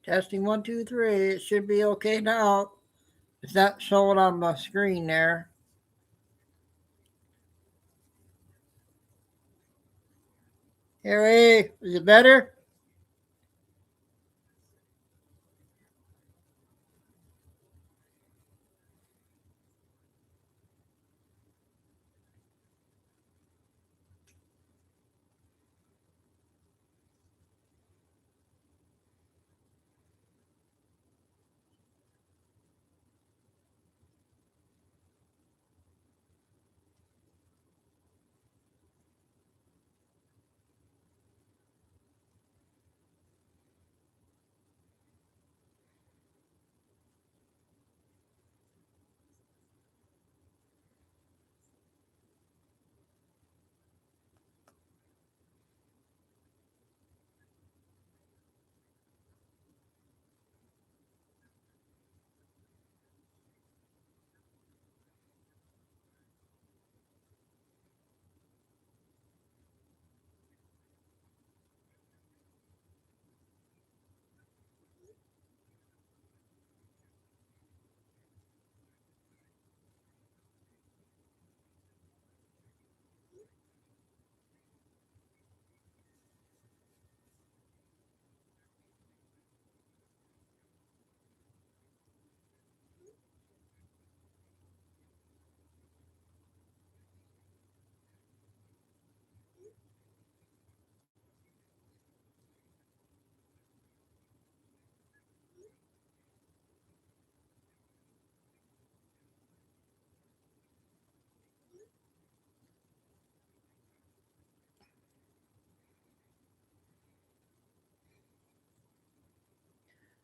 Testing 1, 2, 3. It should be okay now. It's not showing on the screen there. Harry, is it better?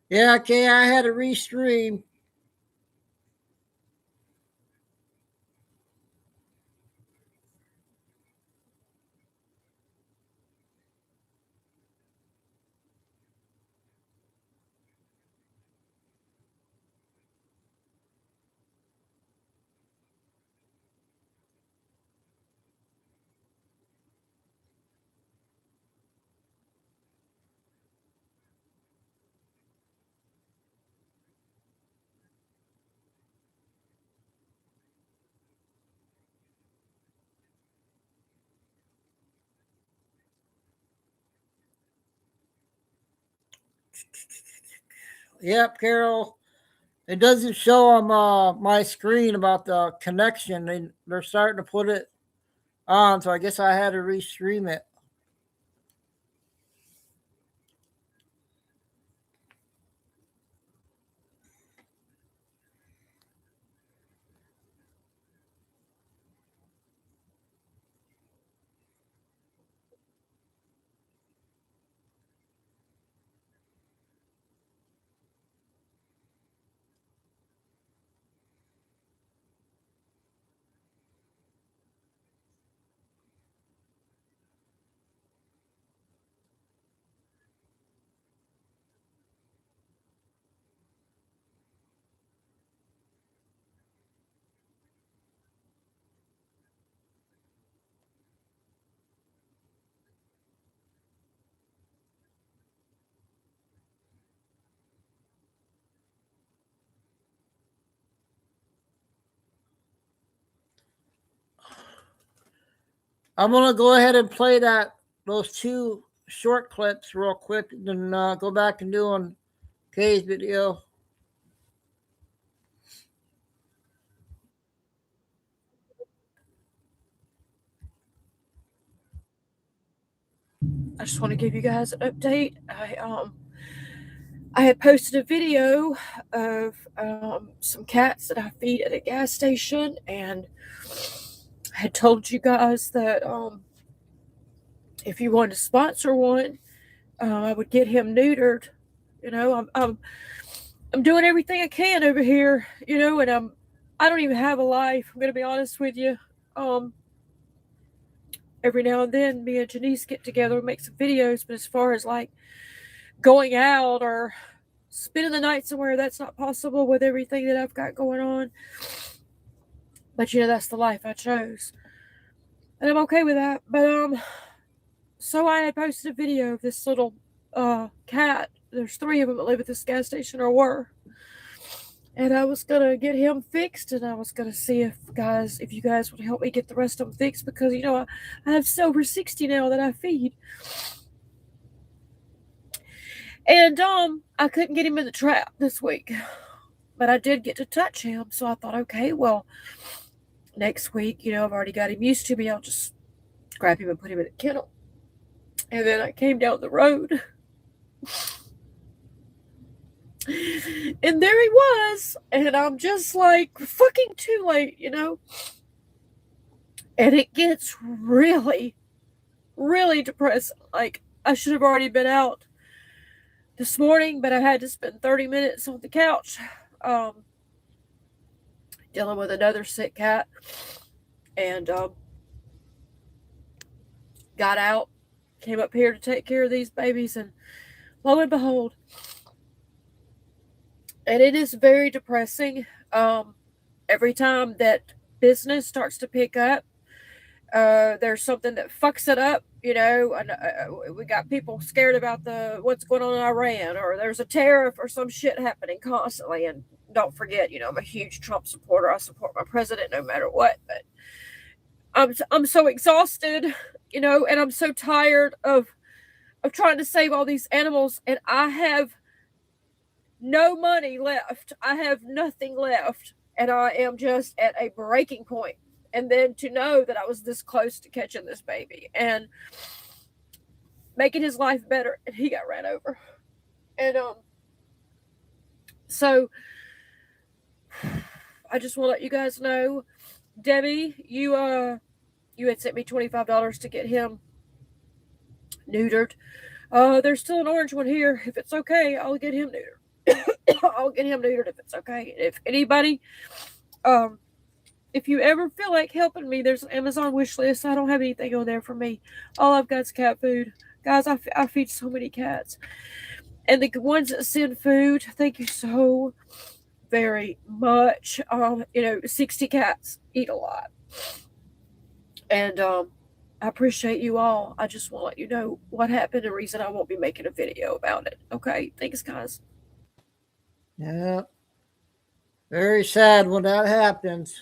Yeah, okay, I had to restream. Yep, Carol. It doesn't show on my screen about the connection. They're starting to put it on, so I guess I had to restream it. I'm gonna go ahead and play those two short clips real quick, and then go back and doing Kay's video. I just want to give you guys an update. I had posted a video of some cats that I feed at a gas station, and I had told you guys that if you wanted to sponsor one, I would get him neutered. You know, I'm doing everything I can over here. You know, and I don't even have a life. I'm gonna be honest with you. Um, every now and then, me and Janice get together and make some videos, but as far as like going out or spending the night somewhere, that's not possible with everything that I've got going on. But you know, that's the life I chose, and I'm okay with that. But so I had posted a video of this little cat There's 3 of them that live at this gas station, or were. And I was gonna get him fixed, and I was gonna see if you guys would help me get the rest of them fixed, because I have over 60 now that I feed. And I couldn't get him in the trap this week, but I did get to touch him. So I thought, okay, well, next week, I've already got him used to me. I'll just grab him and put him in a kennel. And then I came down the road, and there he was. And I'm just like, fucking too late, And it gets really, really depressing. Like, I should have already been out this morning, but I had to spend 30 minutes on the couch dealing with another sick cat. And got out, came up here to take care of these babies, and lo and behold, and it is very depressing. Every time that business starts to pick up, there's something that fucks it up, and we got people scared about what's going on in Iran, or there's a tariff or some shit happening constantly. And don't forget, I'm a huge Trump supporter. I support my president no matter what. But I'm so exhausted, and I'm so tired of trying to save all these animals, and I have no money left. I have nothing left, and I am just at a breaking point. And then to know that I was this close to catching this baby and making his life better, and he got ran over. And so I just want to let you guys know, Debbie, you had sent me $25 to get him neutered. There's still an orange one here. If it's okay, I'll get him neutered. I'll get him neutered if it's okay. If anybody, if you ever feel like helping me, there's an Amazon wish list. I don't have anything on there for me. All I've got is cat food. Guys, I feed so many cats. And the ones that send food, thank you so very much. 60 cats eat a lot. And I appreciate you all. I just want to let you know what happened, and the reason I won't be making a video about it. Okay? Thanks, guys. Yeah. Very sad when that happens.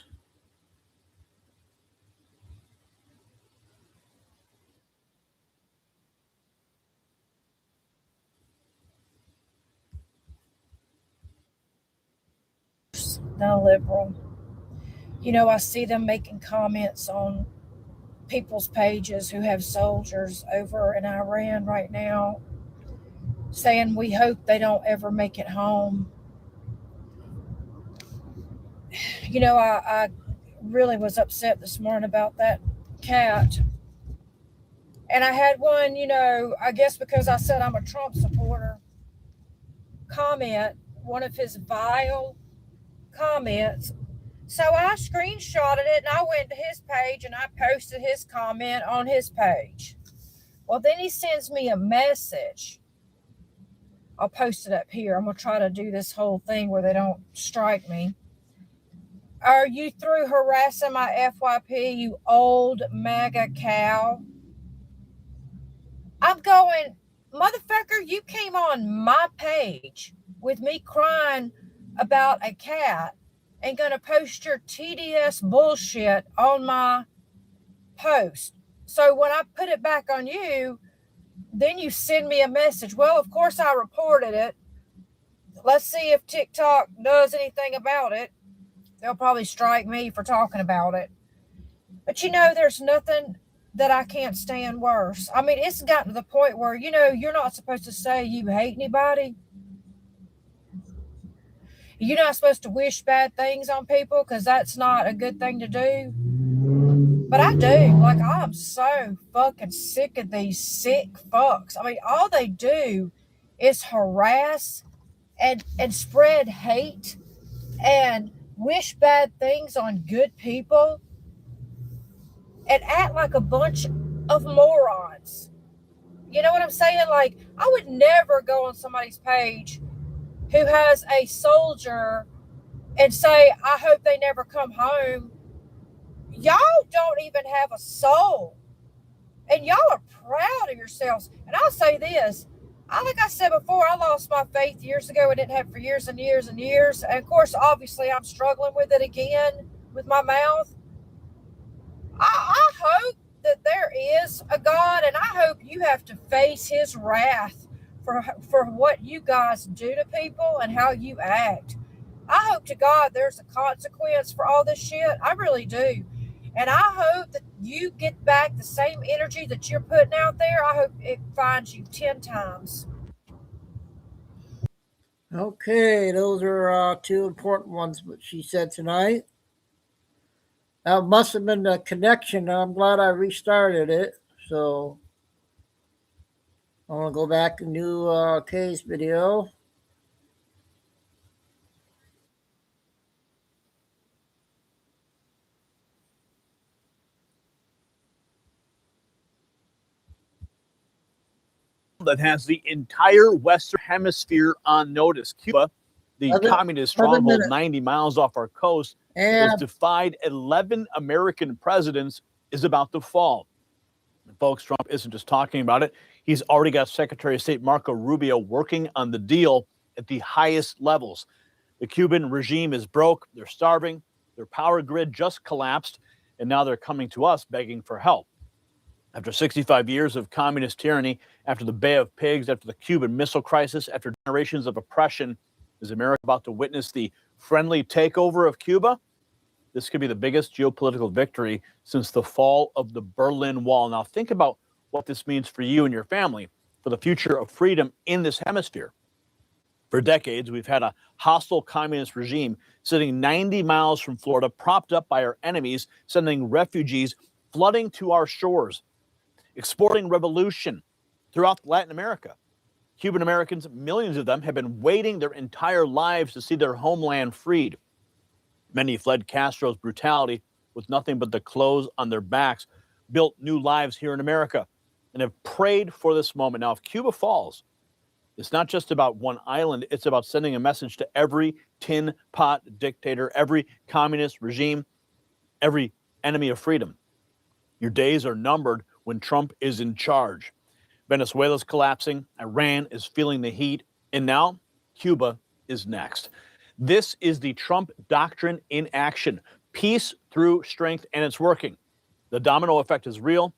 No liberal. I see them making comments on people's pages who have soldiers over in Iran right now, saying we hope they don't ever make it home. I really was upset this morning about that cat. And I had one, I guess because I said I'm a Trump supporter, comment, one of his vile comments. So I screenshotted it, and I went to his page and I posted his comment on his page. Well, then he sends me a message. I'll post it up here. I'm going to try to do this whole thing where they don't strike me. Are you through harassing my FYP, you old MAGA cow? I'm going, motherfucker, you came on my page with me crying about a cat and going to post your TDS bullshit on my post. So when I put it back on you, then you send me a message. Well, of course I reported it. Let's see if TikTok does anything about it. They'll probably strike me for talking about it. But there's nothing that I can't stand worse. I mean, it's gotten to the point where, you're not supposed to say you hate anybody. You're not supposed to wish bad things on people, because that's not a good thing to do. But I do. Like, I'm so fucking sick of these sick fucks. I mean, all they do is harass and spread hate and wish bad things on good people and act like a bunch of morons. You know what I'm saying? Like, I would never go on somebody's page who has a soldier and say, I hope they never come home. Y'all don't even have a soul. And y'all are proud of yourselves. And I'll say this, like I said before, I lost my faith years ago. I didn't have it for years and years and years. And of course, obviously, I'm struggling with it again with my mouth. I hope that there is a God, and I hope you have to face his wrath for what you guys do to people and how you act. I hope to God there's a consequence for all this shit. I really do. And I hope that you get back the same energy that you're putting out there. I hope it finds you 10 times. Okay, those are two important ones that she said tonight. That must have been the connection. I'm glad I restarted it. So I'm going to go back and do Kay's video. That has the entire Western Hemisphere on notice. Cuba, the communist stronghold 90 miles off our coast, has defied 11 American presidents, is about to fall. And folks, Trump isn't just talking about it. He's already got Secretary of State Marco Rubio working on the deal at the highest levels. The Cuban regime is broke. They're starving. Their power grid just collapsed. And now they're coming to us begging for help. After 65 years of communist tyranny, after the Bay of Pigs, after the Cuban Missile Crisis, after generations of oppression, is America about to witness the friendly takeover of Cuba? This could be the biggest geopolitical victory since the fall of the Berlin Wall. Now, think about what this means for you and your family, for the future of freedom in this hemisphere. For decades, we've had a hostile communist regime sitting 90 miles from Florida, propped up by our enemies, sending refugees flooding to our shores, exporting revolution throughout Latin America. Cuban Americans, millions of them, have been waiting their entire lives to see their homeland freed. Many fled Castro's brutality with nothing but the clothes on their backs, built new lives here in America, and have prayed for this moment. Now, if Cuba falls, it's not just about one island. It's about sending a message to every tin pot dictator, every communist regime, every enemy of freedom. Your days are numbered when Trump is in charge. Venezuela's collapsing. Iran is feeling the heat. And now Cuba is next. This is the Trump doctrine in action. Peace through strength, and it's working. The domino effect is real.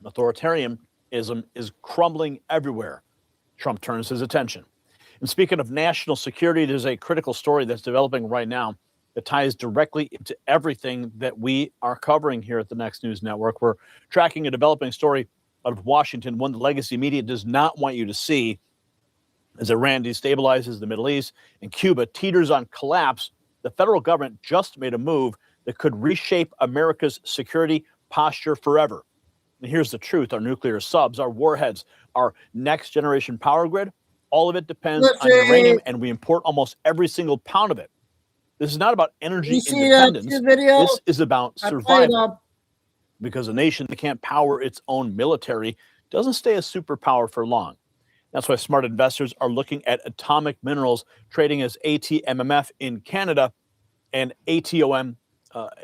Authoritarianism is crumbling everywhere. Trump turns his attention. And speaking of national security, there's a critical story that's developing right now that ties directly into everything that we are covering here at the Next News Network. We're tracking a developing story out of Washington, one the legacy media does not want you to see. As Iran destabilizes the Middle East and Cuba teeters on collapse, the federal government just made a move that could reshape America's security posture forever. And here's the truth. Our nuclear subs, our warheads, our next generation power grid, all of it depends on uranium, and we import almost every single pound of it. This is not about energy independence. This is about survival. Because a nation that can't power its own military doesn't stay a superpower for long. That's why smart investors are looking at atomic minerals trading as ATMMF in Canada and ATMMF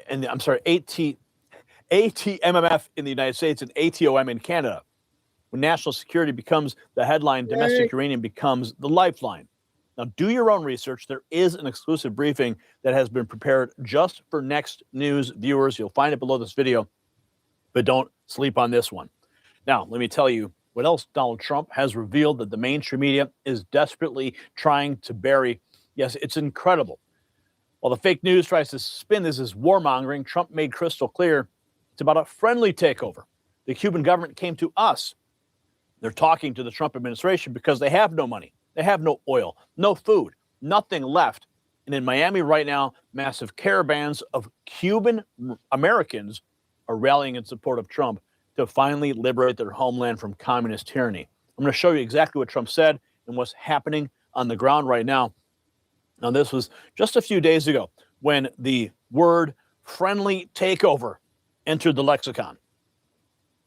in the United States and ATOM in Canada. When national security becomes the headline, domestic uranium becomes the lifeline. Now, do your own research. There is an exclusive briefing that has been prepared just for Next News viewers. You'll find it below this video, but don't sleep on this one. Now, let me tell you what else Donald Trump has revealed that the mainstream media is desperately trying to bury. Yes, it's incredible. While the fake news tries to spin this as warmongering, Trump made crystal clear it's about a friendly takeover. The Cuban government came to us. They're talking to the Trump administration because they have no money. They have no oil, no food, nothing left. And in Miami right now, massive caravans of Cuban Americans are rallying in support of Trump to finally liberate their homeland from communist tyranny. I'm going to show you exactly what Trump said and what's happening on the ground right now. Now, this was just a few days ago when the word friendly takeover entered the lexicon.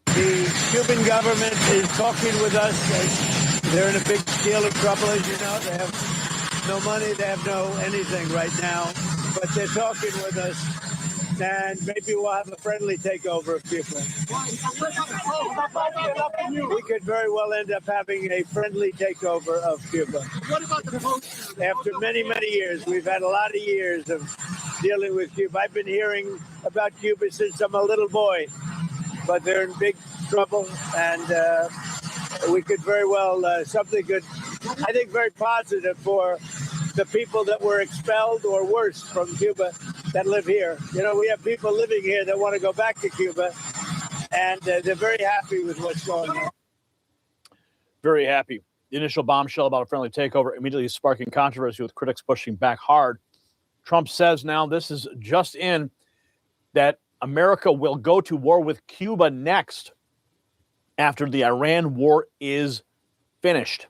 The Cuban government is talking with us. They're in a big deal of trouble, as you know. They have no money. They have no anything right now. But they're talking with us and maybe we'll have a friendly takeover of Cuba. We could very well end up having a friendly takeover of Cuba. What about the poster? After many, many years, we've had a lot of years of dealing with Cuba. I've been hearing about Cuba since I'm a little boy, but they're in big trouble, and we could very well, something good, I think very positive for the people that were expelled or worse from Cuba that live here. You know, we have people living here that want to go back to Cuba, and they're very happy with what's going on. Very happy. The initial bombshell about a friendly takeover immediately sparking controversy with critics pushing back hard. Trump says now this is just in that America will go to war with Cuba next after the Iran war is finished.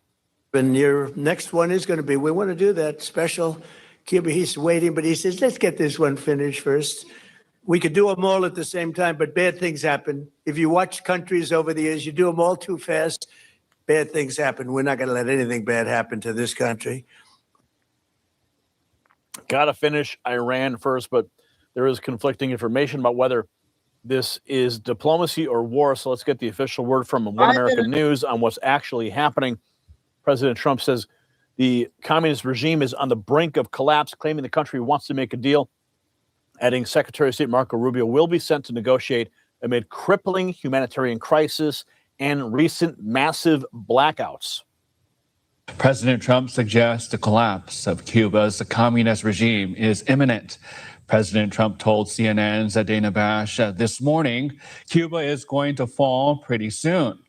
And your next one is going to be, we want to do that special Cuba. He's waiting, but he says, let's get this one finished first. We could do them all at the same time, but bad things happen. If you watch countries over the years, you do them all too fast, bad things happen. We're not going to let anything bad happen to this country. Got to finish Iran first, but there is conflicting information about whether this is diplomacy or war. So let's get the official word from One American News on what's actually happening. President Trump says the communist regime is on the brink of collapse, claiming the country wants to make a deal, adding Secretary of State Marco Rubio will be sent to negotiate amid crippling humanitarian crisis and recent massive blackouts. President Trump suggests the collapse of Cuba's communist regime is imminent. President Trump told CNN's Dana Bash this morning Cuba is going to fall pretty soon,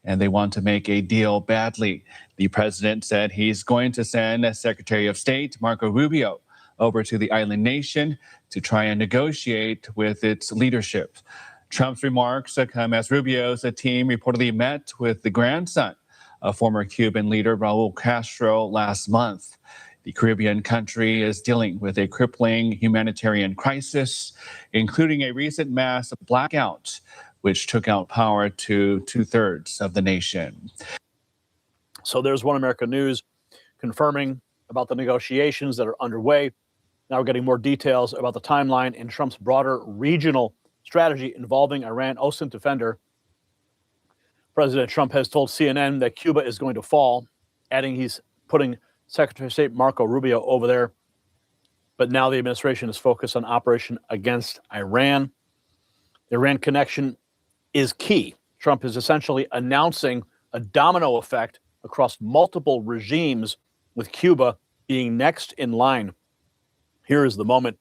and they want to make a deal badly. The president said he's going to send Secretary of State Marco Rubio over to the island nation to try and negotiate with its leadership. Trump's remarks come as Rubio's team reportedly met with the grandson of former Cuban leader Raul Castro last month. The Caribbean country is dealing with a crippling humanitarian crisis, including a recent mass blackout, which took out power to 2/3 of the nation. So there's One American News confirming about the negotiations that are underway. Now we're getting more details about the timeline and Trump's broader regional strategy involving Iran. OSINT defender President Trump has told CNN that Cuba is going to fall, adding he's putting Secretary of State Marco Rubio over there. But now the administration is focused on operation against Iran. The Iran connection is key. Trump is essentially announcing a domino effect across multiple regimes, with Cuba being next in line. Here is the moment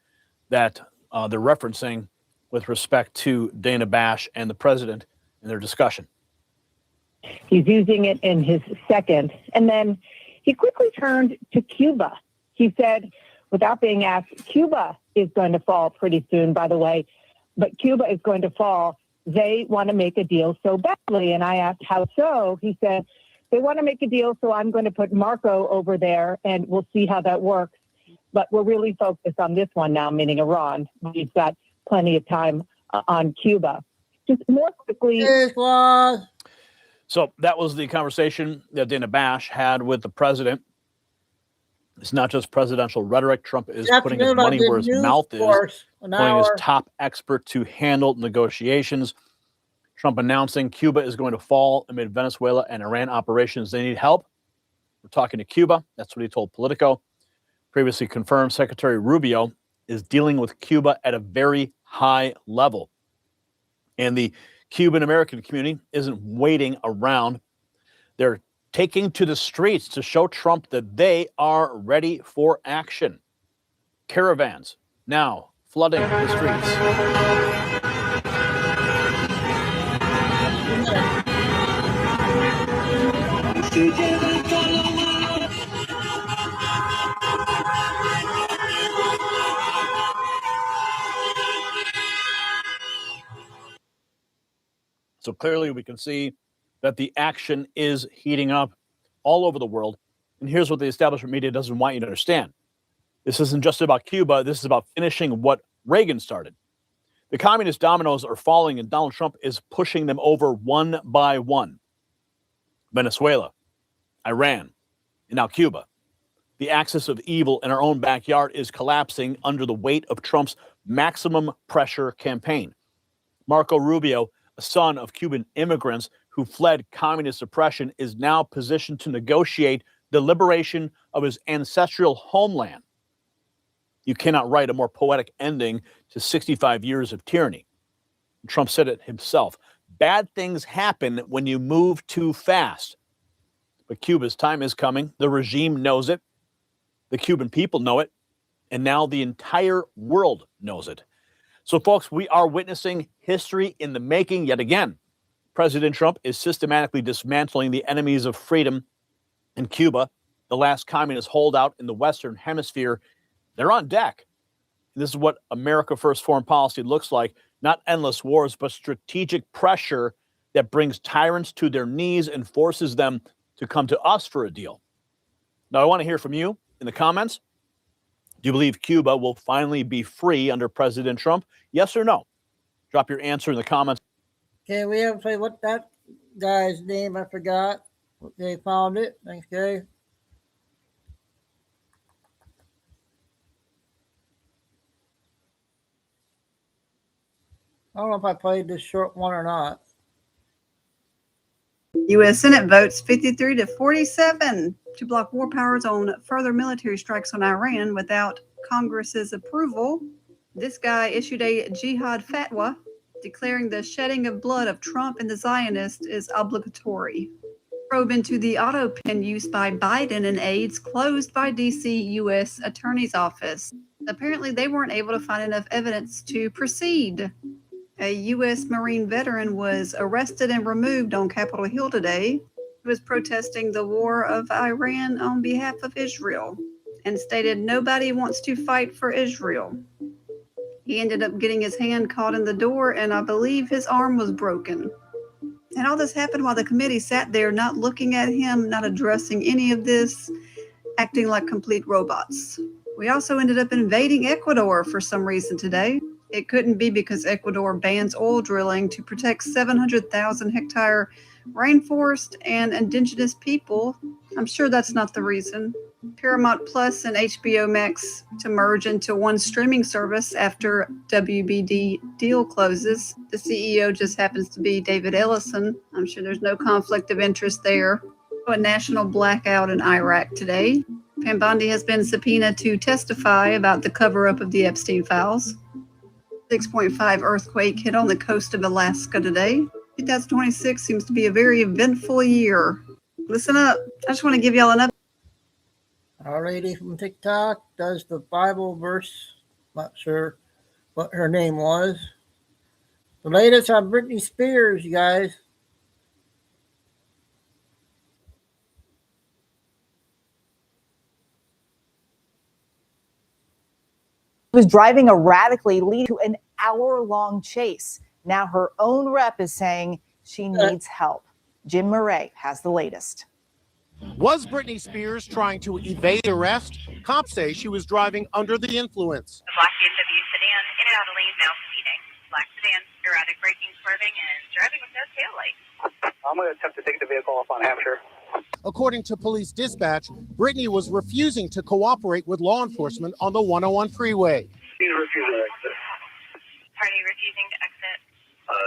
that they're referencing with respect to Dana Bash and the president in their discussion. He's using it in his second. And then he quickly turned to Cuba. He said, without being asked, Cuba is going to fall pretty soon, by the way, but Cuba is going to fall. They want to make a deal so badly. And I asked, how so? He said, they want to make a deal, so I'm going to put Marco over there, and we'll see how that works. But we're really focused on this one now, meaning Iran. We've got plenty of time on Cuba. Just more quickly. So that was the conversation that Dana Bash had with the president. It's not just presidential rhetoric. Trump is putting his money where his mouth is, putting his top expert to handle negotiations. Trump announcing Cuba is going to fall amid Venezuela and Iran operations. They need help. We're talking to Cuba. That's what he told Politico. Previously confirmed Secretary Rubio is dealing with Cuba at a very high level. And the Cuban-American community isn't waiting around. They're taking to the streets to show Trump that they are ready for action. Caravans now flooding the streets. So clearly we can see that the action is heating up all over the world. And here's what the establishment media doesn't want you to understand. This isn't just about Cuba. This is about finishing what Reagan started. The communist dominoes are falling, and Donald Trump is pushing them over one by one. Venezuela, Iran, and now Cuba. The axis of evil in our own backyard is collapsing under the weight of Trump's maximum pressure campaign. Marco Rubio, a son of Cuban immigrants who fled communist oppression, is now positioned to negotiate the liberation of his ancestral homeland. You cannot write a more poetic ending to 65 years of tyranny. Trump said it himself. Bad things happen when you move too fast. But Cuba's time is coming. The regime knows it. The Cuban people know it. And now the entire world knows it. So, folks, we are witnessing history in the making yet again. President Trump is systematically dismantling the enemies of freedom in Cuba, the last communist holdout in the Western Hemisphere. They're on deck. This is what America First foreign policy looks like. Not endless wars, but strategic pressure that brings tyrants to their knees and forces them to come to us for a deal. Now, I want to hear from you in the comments. Do you believe Cuba will finally be free under President Trump? Yes or no? Drop your answer in the comments. Okay, we haven't played what that guy's name, I forgot. They found it. Thanks, Gary. I don't know if I played this short one or not. U.S. Senate votes 53 to 47 to block war powers on further military strikes on Iran without Congress's approval. This guy issued a jihad fatwa declaring the shedding of blood of Trump and the Zionists is obligatory. Probe into the auto pen use by Biden and aides closed by D.C. U.S. Attorney's Office. Apparently, they weren't able to find enough evidence to proceed. A U.S. Marine veteran was arrested and removed on Capitol Hill today. He was protesting the war of Iran on behalf of Israel and stated nobody wants to fight for Israel. He ended up getting his hand caught in the door, and I believe his arm was broken. And all this happened while the committee sat there not looking at him, not addressing any of this, acting like complete robots. We also ended up invading Ecuador for some reason today. It couldn't be because Ecuador bans oil drilling to protect 700,000 hectare rainforest and indigenous people. I'm sure that's not the reason. Paramount Plus and HBO Max to merge into one streaming service after WBD deal closes. The CEO just happens to be David Ellison. I'm sure there's no conflict of interest there. A national blackout in Iraq today. Pam Bondi has been subpoenaed to testify about the cover-up of the Epstein files. 6.5 earthquake hit on the coast of Alaska today. 2026 seems to be a very eventful year. Listen up. I just want to give y'all an update. Our lady from TikTok does the Bible verse. Not sure what her name was. The latest on Britney Spears, you guys. Was driving erratically, leading to an hour-long chase. Now her own rep is saying she needs help. Jim Murray has the latest. Was Britney Spears trying to evade arrest? Cops say she was driving under the influence. The black BMW sedan in and out of lane, now speeding. Black sedan, erratic braking, swerving, and driving with no taillight. I'm going to attempt to take the vehicle off on Hampshire. According to police dispatch, Britney was refusing to cooperate with law enforcement on the 101 freeway. He's refusing to exit. Party refusing to exit.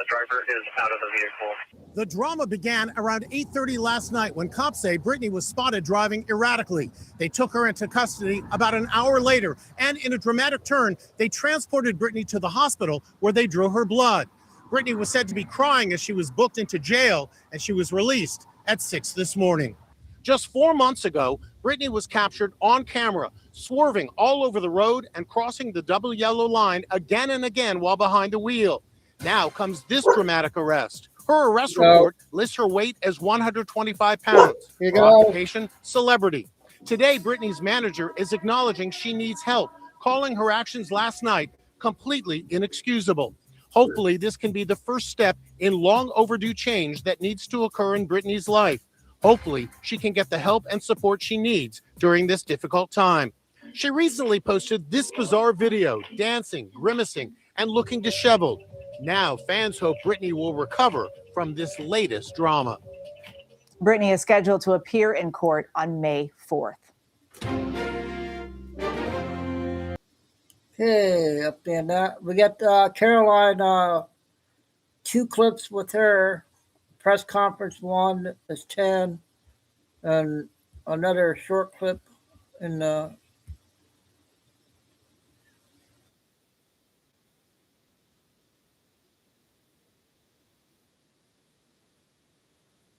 Driver is out of the vehicle. The drama began around 8:30 last night when cops say Britney was spotted driving erratically. They took her into custody about an hour later, and in a dramatic turn, they transported Britney to the hospital where they drew her blood. Britney was said to be crying as she was booked into jail, and she was released at 6 this morning. Just 4 months ago, Britney was captured on camera, swerving all over the road and crossing the double yellow line again and again while behind the wheel. Now comes this dramatic arrest. Her arrest report lists her weight as 125 pounds. Her occupation, celebrity. Today, Britney's manager is acknowledging she needs help, calling her actions last night completely inexcusable. Hopefully, this can be the first step in long overdue change that needs to occur in Britney's life. Hopefully, she can get the help and support she needs during this difficult time. She recently posted this bizarre video, dancing, grimacing, and looking disheveled. Now, fans hope Britney will recover from this latest drama. Britney is scheduled to appear in court on May 4th. Okay, up there that we got Caroline. 2 clips with her. Press conference 1 is 10, and another short clip in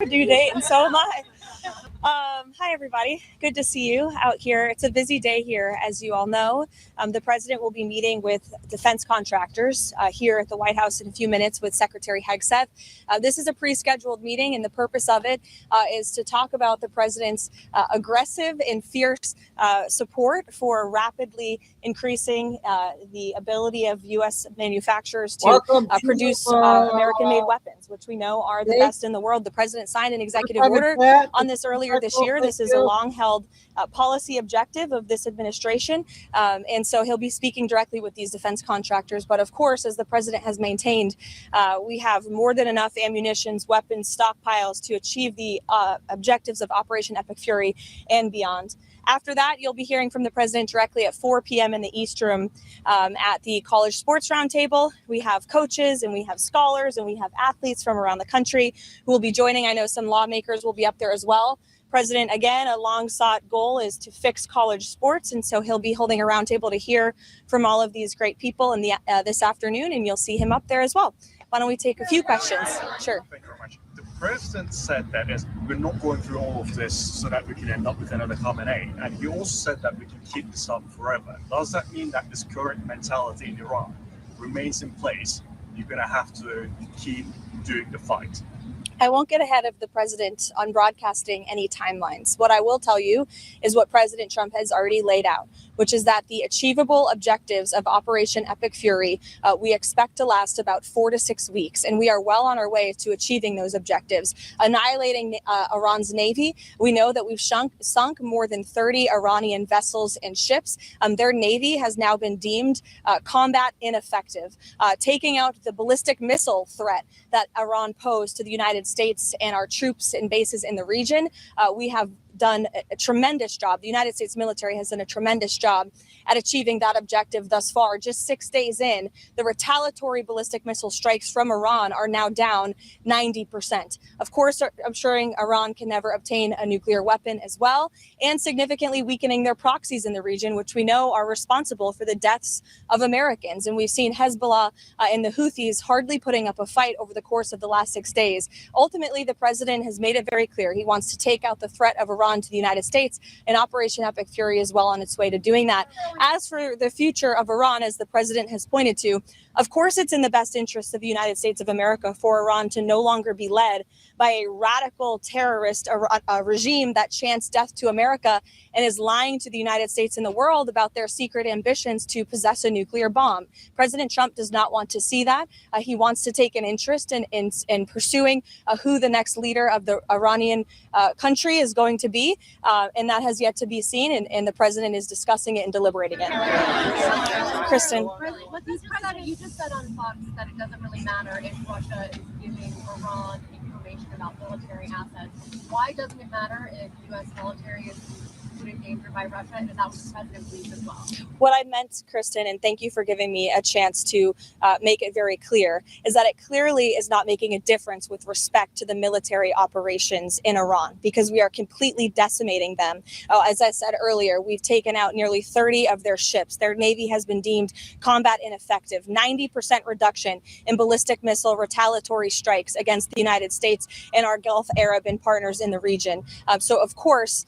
due date, and so am I. Hi, everybody. Good to see you out here. It's a busy day here, as you all know. The president will be meeting with defense contractors here at the White House in a few minutes with Secretary Hegseth. This is a pre-scheduled meeting, and the purpose of it is to talk about the president's aggressive and fierce support for rapidly increasing the ability of U.S. manufacturers to produce American-made weapons, which we know are the best in the world. The president signed an executive order on this earlier this year. This is a long-held policy objective of this administration, and so he'll be speaking directly with these defense contractors. But of course, as the president has maintained, we have more than enough ammunition, weapons, stockpiles to achieve the objectives of Operation Epic Fury and beyond. After that, you'll be hearing from the president directly at 4 p.m. in the East Room at the College Sports Roundtable. We have coaches and we have scholars and we have athletes from around the country who will be joining. I know some lawmakers will be up there as well. President, again, a long-sought goal is to fix college sports, and so he'll be holding a roundtable to hear from all of these great people in the this afternoon, and you'll see him up there as well. Why don't we take a few questions? Sure. Thank you very much. The president said that we're not going through all of this so that we can end up with another Khamenei, and he also said that we can keep this up forever. Does that mean that this current mentality in Iran remains in place? You're going to have to keep doing the fight. I won't get ahead of the president on broadcasting any timelines. What I will tell you is what President Trump has already laid out, which is that the achievable objectives of Operation Epic Fury, we expect to last about 4 to 6 weeks. And we are well on our way to achieving those objectives. Annihilating Iran's Navy, we know that we've sunk more than 30 Iranian vessels and ships. Their Navy has now been deemed combat ineffective. Taking out the ballistic missile threat that Iran posed to the United States and our troops and bases in the region, we have done a tremendous job. The United States military has done a tremendous job at achieving that objective thus far. Just 6 days in, the retaliatory ballistic missile strikes from Iran are now down 90%. Of course, ensuring Iran can never obtain a nuclear weapon as well, and significantly weakening their proxies in the region, which we know are responsible for the deaths of Americans. And we've seen Hezbollah and the Houthis hardly putting up a fight over the course of the last 6 days. Ultimately, the president has made it very clear he wants to take out the threat of Iran to the United States, and Operation Epic Fury is well on its way to doing that. As for the future of Iran, as the president has pointed to, of course, it's in the best interest of the United States of America for Iran to no longer be led by a radical terrorist regime that chants death to America and is lying to the United States and the world about their secret ambitions to possess a nuclear bomb. President Trump does not want to see that. He wants to take an interest in pursuing who the next leader of the Iranian country is going to be, and that has yet to be seen, and the president is discussing it and deliberating it. Kristen. You just said on Fox that it doesn't really matter if Russia is giving Iran information about military assets. Why doesn't it matter if U.S. military is put in danger by Russia? And that was the president believes as well. What I meant, Kristen, and thank you for giving me a chance to make it very clear, is that it clearly is not making a difference with respect to the military operations in Iran, because we are completely decimating them. As I said earlier, we've taken out nearly 30 of their ships. Their Navy has been deemed combat ineffective. 90% reduction in ballistic missile retaliatory strikes against the United States and our Gulf Arab and partners in the region. So, of course,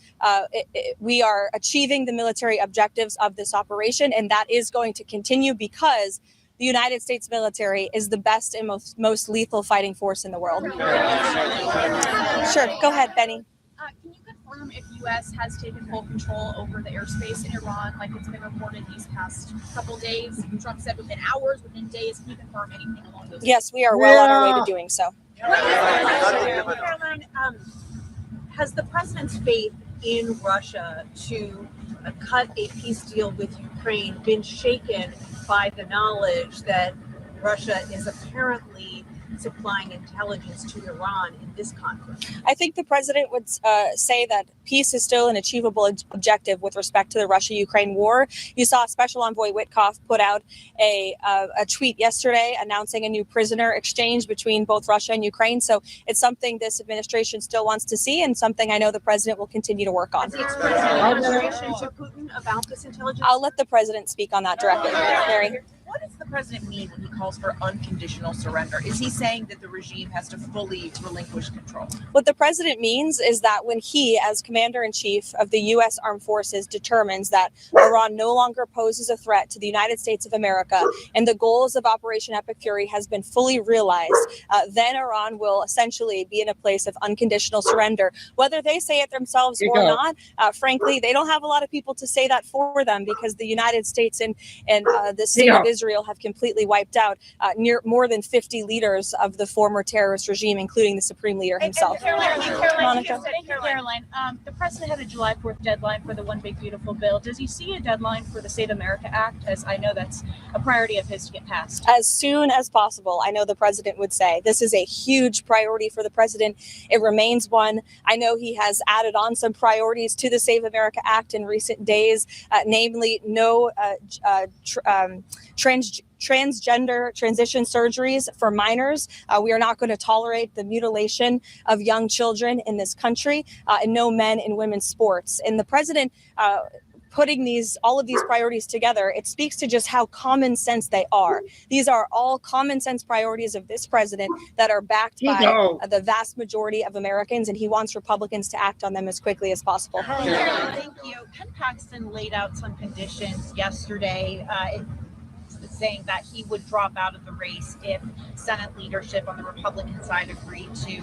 we are achieving the military objectives of this operation, and that is going to continue because the United States military is the best and most lethal fighting force in the world. Sure, go ahead, Benny. Can you confirm if U.S. has taken full control over the airspace in Iran, like it's been reported these past couple days? Trump said within hours, within days. Can you confirm anything along those lines? Yes, we are well on our way to doing so. Caroline, has the president's faith in Russia to cut a peace deal with Ukraine been shaken by the knowledge that Russia is apparently supplying intelligence to Iran in this conflict? I think the president would say that peace is still an achievable objective with respect to the Russia-Ukraine war. You saw Special Envoy Witkoff put out a tweet yesterday announcing a new prisoner exchange between both Russia and Ukraine. So it's something this administration still wants to see, and something I know the president will continue to work on. Has he expressed any frustration to Putin about this intelligence? I'll let the president speak on that directly. Mary. What does the president mean when he calls for unconditional surrender? Is he saying that the regime has to fully relinquish control? What the president means is that when he, as commander-in-chief of the U.S. Armed Forces, determines that Iran no longer poses a threat to the United States of America and the goals of Operation Epic Fury has been fully realized, then Iran will essentially be in a place of unconditional surrender. Whether they say it themselves or not, frankly, they don't have a lot of people to say that for them, because the United States and the state of Israel have completely wiped out more than 50 leaders of the former terrorist regime, including the supreme leader himself. Caroline, the president had a July 4th deadline for the One Big Beautiful Bill. Does he see a deadline for the Save America Act? As I know that's a priority of his to get passed. As soon as possible, I know the president would say. This is a huge priority for the president. It remains one. I know he has added on some priorities to the Save America Act in recent days, namely no transgender transition surgeries for minors. We are not going to tolerate the mutilation of young children in this country, and no men in women's sports. And the president putting all of these priorities together, it speaks to just how common sense they are. These are all common sense priorities of this president that are backed by the vast majority of Americans, and he wants Republicans to act on them as quickly as possible. Thank you. Ken Paxton laid out some conditions yesterday, saying that he would drop out of the race if Senate leadership on the Republican side agreed to,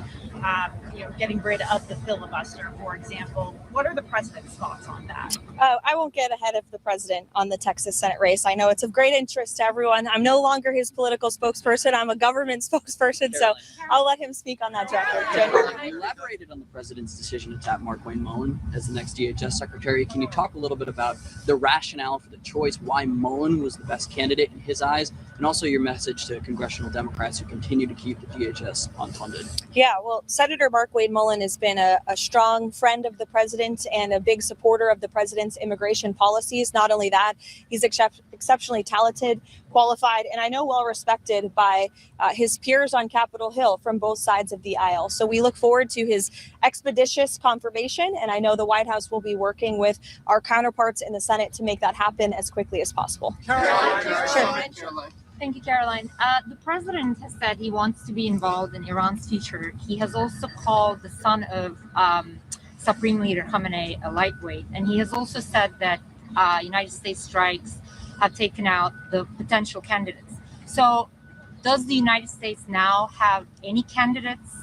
getting rid of the filibuster, for example. What are the president's thoughts on that? I won't get ahead of the president on the Texas Senate race. I know it's of great interest to everyone. I'm no longer his political spokesperson. I'm a government spokesperson, so I'll let him speak on that directly. You elaborated on the president's decision to tap Markwayne Mullin as the next DHS secretary. Can you talk a little bit about the rationale for the choice, why Mullin was the best candidate in his eyes, and also your message to congressional Democrats who continue to keep the DHS unfunded? Yeah, well, Senator Markwayne Mullin has been a strong friend of the president and a big supporter of the president's immigration policies. Not only that, he's exceptionally talented, qualified, and I know well respected by his peers on Capitol Hill from both sides of the aisle. So we look forward to his expeditious confirmation, and I know the White House will be working with our counterparts in the Senate to make that happen as quickly as possible. Caroline. Thank you, Caroline. The president has said he wants to be involved in Iran's future. He has also called the son of Supreme Leader Khamenei a lightweight, and he has also said that United States strikes have taken out the potential candidates. So does the United States now have any candidates,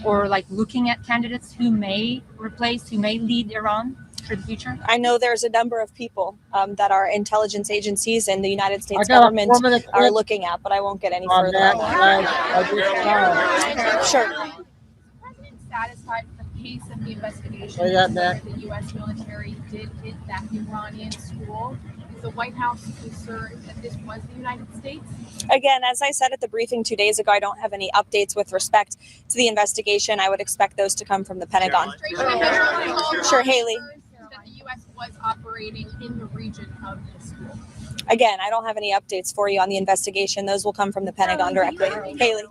or looking at candidates who may lead Iran for the future? I know there's a number of people that our intelligence agencies and the United States government are looking at, but I won't get any further on that. Sure. Is the president satisfied with the pace of the investigation? The U.S. military did hit that Iranian school. Is the White House concerned that this was the United States? Again, as I said at the briefing 2 days ago, I don't have any updates with respect to the investigation. I would expect those to come from the Pentagon. Sure, Haley. That the U.S. was operating in the region of the school. Again, I don't have any updates for you on the investigation. Those will come from the Pentagon directly. Haley.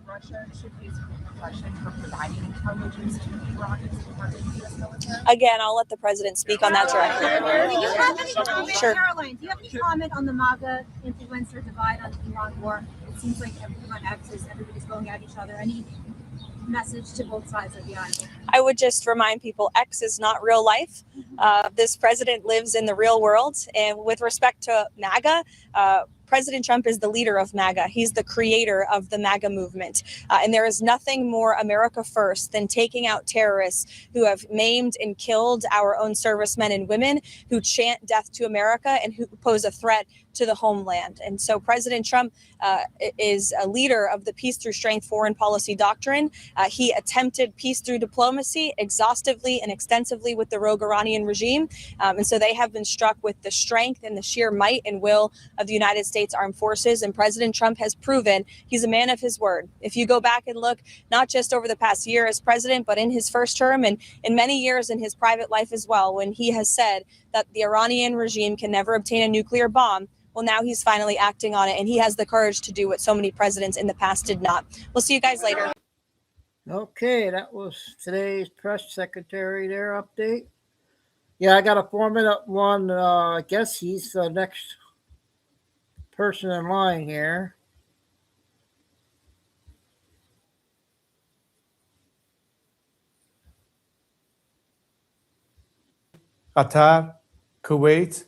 Russia should face repression for providing intelligence to Iran as part of the U.S. military? Again, I'll let the president speak on that directly. Do you have any comment, Sure. Caroline? Do you have any comment on the MAGA influencer divide on the Iran war? It seems like everything on X is everybody's going at each other. Any message to both sides of the aisle? I would just remind people, X is not real life. This president lives in the real world. And with respect to MAGA, President Trump is the leader of MAGA. He's the creator of the MAGA movement. And there is nothing more America first than taking out terrorists who have maimed and killed our own servicemen and women, who chant death to America and who pose a threat to the homeland. And so President Trump is a leader of the peace through strength foreign policy doctrine. He attempted peace through diplomacy exhaustively and extensively with the rogue Iranian regime. And so they have been struck with the strength and the sheer might and will of the United States Armed Forces. And President Trump has proven he's a man of his word. If you go back and look, not just over the past year as president, but in his first term and in many years in his private life as well, when he has said that the Iranian regime can never obtain a nuclear bomb, well, now he's finally acting on it, and he has the courage to do what so many presidents in the past did not. We'll see you guys later. Okay, that was today's press secretary there update. Yeah, I got a 4-minute one. I guess he's the next person in line here. Qatar, Kuwait,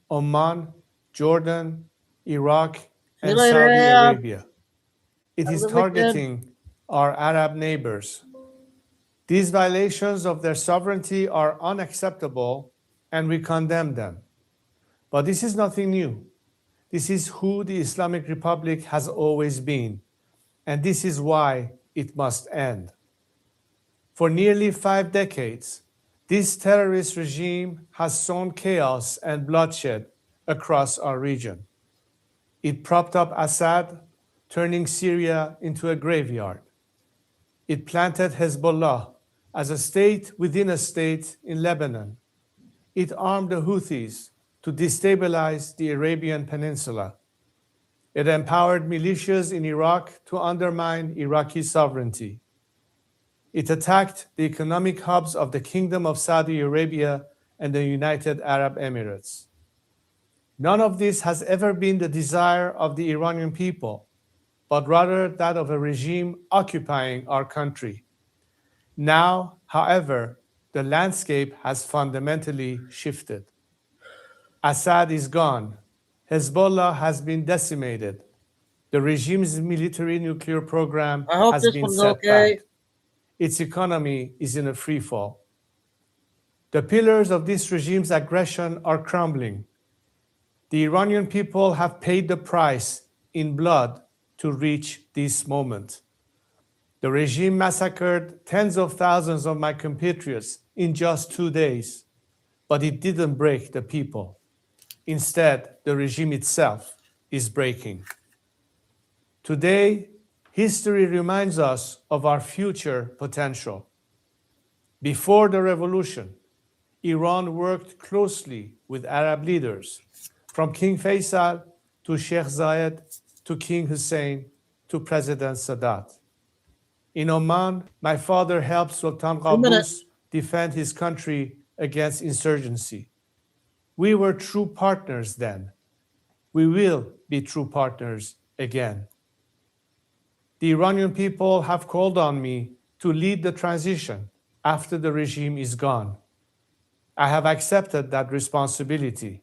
Oman, Jordan, Iraq, and later, Saudi Ab. Arabia. It Have is a good weekend. targeting our Arab neighbors. These violations of their sovereignty are unacceptable, and we condemn them. But this is nothing new. This is who the Islamic Republic has always been, and this is why it must end. For nearly 5 decades, this terrorist regime has sown chaos and bloodshed across our region. It propped up Assad, turning Syria into a graveyard. It planted Hezbollah as a state within a state in Lebanon. It armed the Houthis to destabilize the Arabian Peninsula. It empowered militias in Iraq to undermine Iraqi sovereignty. It attacked the economic hubs of the Kingdom of Saudi Arabia and the United Arab Emirates. None of this has ever been the desire of the Iranian people, but rather that of a regime occupying our country. Now, however, the landscape has fundamentally shifted. Assad is gone. Hezbollah has been decimated. The regime's military nuclear program has been set back. Its economy is in a free fall. The pillars of this regime's aggression are crumbling. The Iranian people have paid the price in blood to reach this moment. The regime massacred tens of thousands of my compatriots in just 2 days, but it didn't break the people. Instead, the regime itself is breaking. Today, history reminds us of our future potential. Before the revolution, Iran worked closely with Arab leaders, from King Faisal to Sheikh Zayed to King Hussein to President Sadat. In Oman, my father helped Sultan Qaboos defend his country against insurgency. We were true partners then. We will be true partners again. The Iranian people have called on me to lead the transition after the regime is gone. I have accepted that responsibility.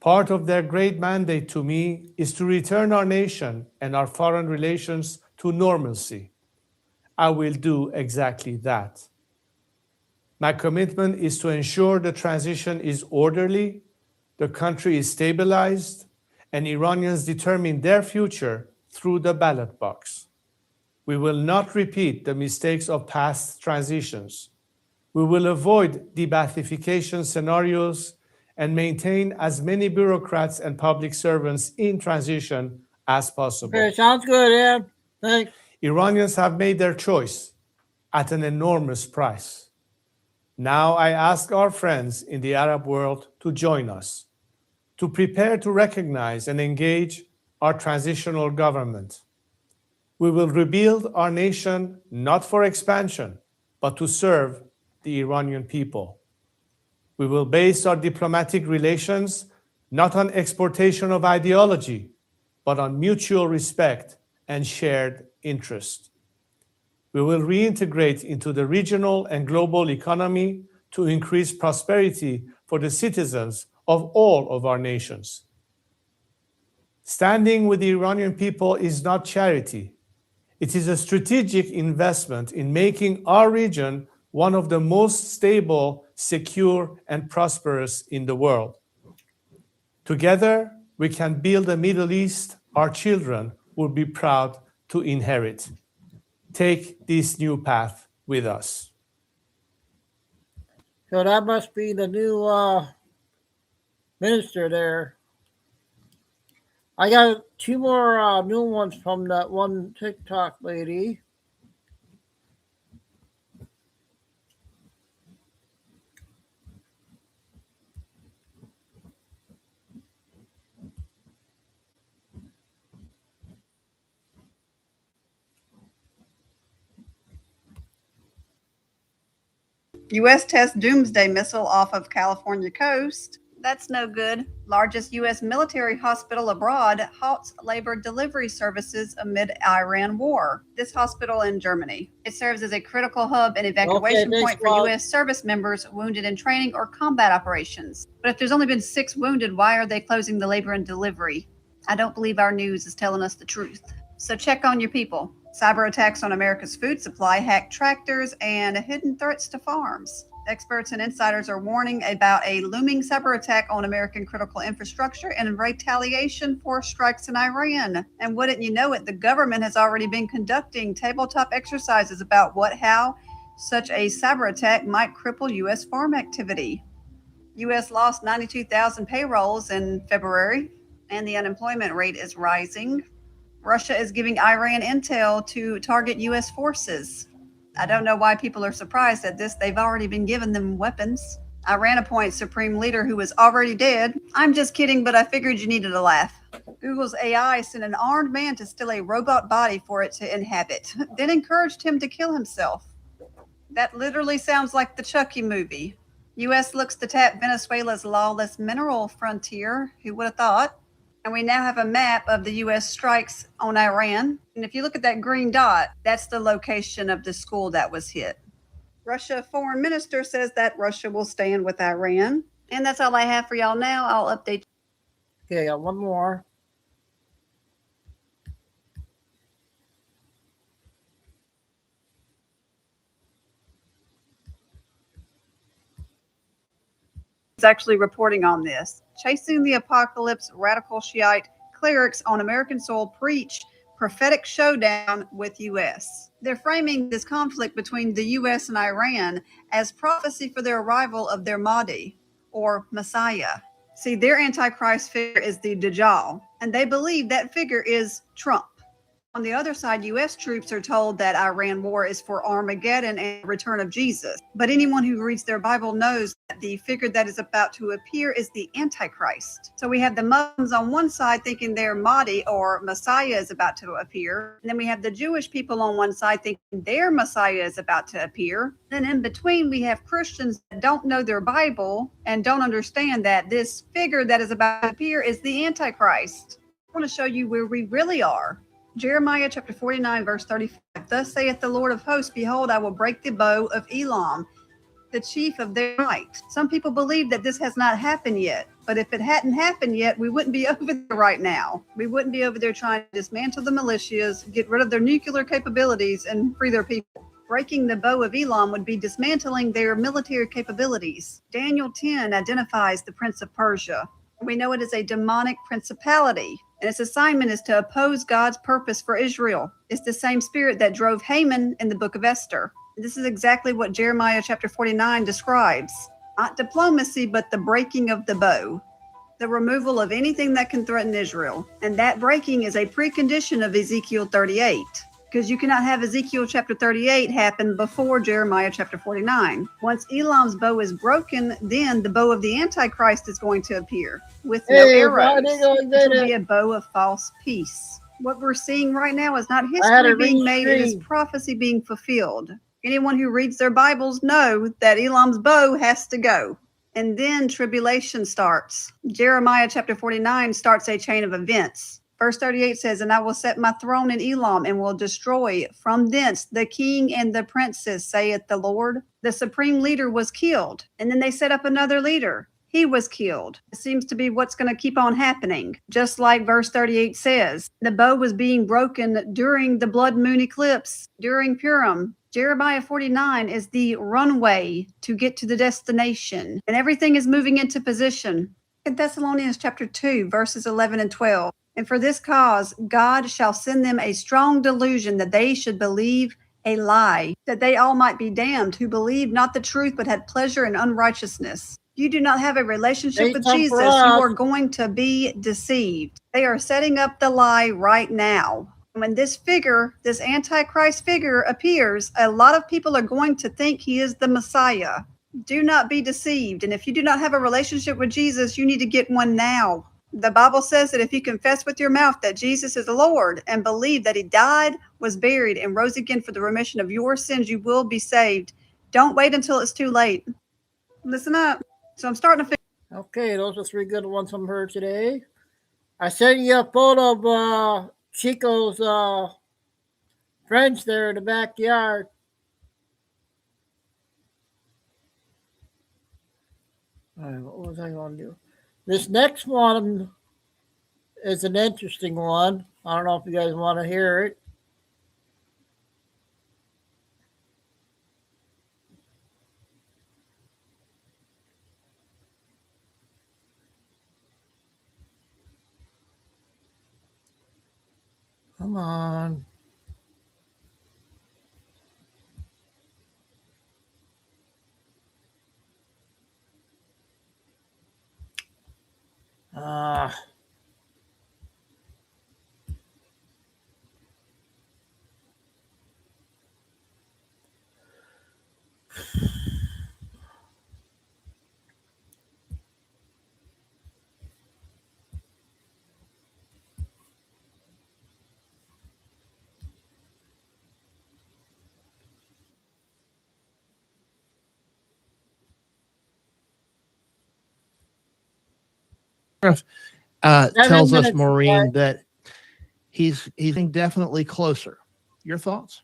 Part of their great mandate to me is to return our nation and our foreign relations to normalcy. I will do exactly that. My commitment is to ensure the transition is orderly, the country is stabilized, and Iranians determine their future through the ballot box. We will not repeat the mistakes of past transitions. We will avoid de-Baathification scenarios and maintain as many bureaucrats and public servants in transition as possible. Okay, sounds good, Ed. Thanks. Iranians have made their choice at an enormous price. Now I ask our friends in the Arab world to join us, to prepare to recognize and engage our transitional government. We will rebuild our nation not for expansion, but to serve the Iranian people. We will base our diplomatic relations not on exportation of ideology, but on mutual respect and shared interest. We will reintegrate into the regional and global economy to increase prosperity for the citizens of all of our nations. Standing with the Iranian people is not charity. It is a strategic investment in making our region one of the most stable, secure, and prosperous in the world. Together, we can build a Middle East our children will be proud to inherit. Take this new path with us. So that must be the new minister there. I got 2 more new ones from that one TikTok lady. U.S. tests doomsday missile off of California coast. That's no good. Largest U.S. military hospital abroad halts labor delivery services amid Iran war. This hospital in Germany. It serves as a critical hub and evacuation point for U.S. service members wounded in training or combat operations. But if there's only been 6 wounded, why are they closing the labor and delivery? I don't believe our news is telling us the truth. So check on your people. Cyber attacks on America's food supply, hacked tractors, and hidden threats to farms. Experts and insiders are warning about a looming cyber attack on American critical infrastructure and retaliation for strikes in Iran. And wouldn't you know it, the government has already been conducting tabletop exercises about how such a cyber attack might cripple U.S. farm activity. U.S. lost 92,000 payrolls in February, and the unemployment rate is rising. Russia is giving Iran intel to target U.S. forces. I don't know why people are surprised at this. They've already been given them weapons. Iran appoints supreme leader who is already dead. I'm just kidding, but I figured you needed a laugh. Google's AI sent an armed man to steal a robot body for it to inhabit, then encouraged him to kill himself. That literally sounds like the Chucky movie. U.S. looks to tap Venezuela's lawless mineral frontier. Who would have thought? And we now have a map of the U.S. strikes on Iran. And if you look at that green dot, that's the location of the school that was hit. Russia foreign minister says that Russia will stand with Iran. And that's all I have for y'all now. I'll update you. Okay, I got one more. Is actually reporting on this. Chasing the Apocalypse, radical Shiite clerics on American soil preach prophetic showdown with U.S. They're framing this conflict between the U.S. and Iran as prophecy for the arrival of their Mahdi, or Messiah. See, their Antichrist figure is the Dajjal, and they believe that figure is Trump. On the other side, U.S. troops are told that Iran war is for Armageddon and the return of Jesus. But anyone who reads their Bible knows that the figure that is about to appear is the Antichrist. So we have the Muslims on one side thinking their Mahdi or Messiah is about to appear. And then we have the Jewish people on one side thinking their Messiah is about to appear. Then in between, we have Christians that don't know their Bible and don't understand that this figure that is about to appear is the Antichrist. I want to show you where we really are. Jeremiah chapter 49, verse 35. Thus saith the Lord of hosts, behold, I will break the bow of Elam, the chief of their might. Some people believe that this has not happened yet. But if it hadn't happened yet, we wouldn't be over there right now. We wouldn't be over there trying to dismantle the militias, get rid of their nuclear capabilities, and free their people. Breaking the bow of Elam would be dismantling their military capabilities. Daniel 10 identifies the prince of Persia. We know it is a demonic principality, and its assignment is to oppose God's purpose for Israel. It's the same spirit that drove Haman in the book of Esther. This is exactly what Jeremiah chapter 49 describes. Not diplomacy, but the breaking of the bow. The removal of anything that can threaten Israel. And that breaking is a precondition of Ezekiel 38. Because you cannot have Ezekiel chapter 38 happen before Jeremiah chapter 49. Once Elam's bow is broken, then the bow of the Antichrist is going to appear with no arrows. It will be a bow of false peace. What we're seeing right now is not history being made, it is prophecy being fulfilled. Anyone who reads their Bibles know that Elam's bow has to go. And then tribulation starts. Jeremiah chapter 49 starts a chain of events. Verse 38 says, and I will set my throne in Elam and will destroy from thence the king and the princes, saith the Lord. The supreme leader was killed. And then they set up another leader. He was killed. It seems to be what's going to keep on happening. Just like verse 38 says, the bow was being broken during the blood moon eclipse, during Purim. Jeremiah 49 is the runway to get to the destination. And everything is moving into position. 2 Thessalonians chapter 2, verses 11 and 12. And for this cause, God shall send them a strong delusion that they should believe a lie, that they all might be damned who believed not the truth but had pleasure in unrighteousness. If you do not have a relationship with Jesus, you are going to be deceived. They are setting up the lie right now. When this figure, this Antichrist figure appears, a lot of people are going to think he is the Messiah. Do not be deceived. And if you do not have a relationship with Jesus, you need to get one now. The Bible says that if you confess with your mouth that Jesus is the Lord and believe that he died, was buried, and rose again for the remission of your sins, you will be saved. Don't wait until it's too late. Listen up. So I'm starting to figure. Okay, those are 3 good ones from her today. I sent you a photo of Chico's friends there in the backyard. All right, what was I going to do? This next one is an interesting one. I don't know if you guys want to hear it. Come on. Tells us, Maureen, that he's definitely closer. Your thoughts?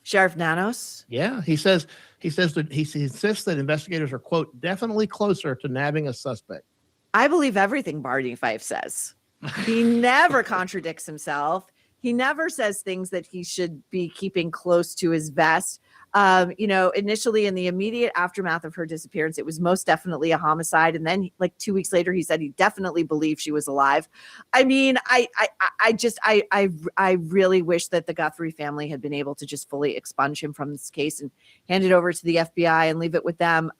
Sheriff Nanos? Yeah, he says that he insists that investigators are, quote, definitely closer to nabbing a suspect. I believe everything Barney Fife says. He never contradicts himself. He never says things that he should be keeping close to his vest. Initially in the immediate aftermath of her disappearance, it was most definitely a homicide. And then like 2 weeks later, he said he definitely believed she was alive. I mean, I really wish that the Guthrie family had been able to just fully expunge him from this case and hand it over to the FBI and leave it with them.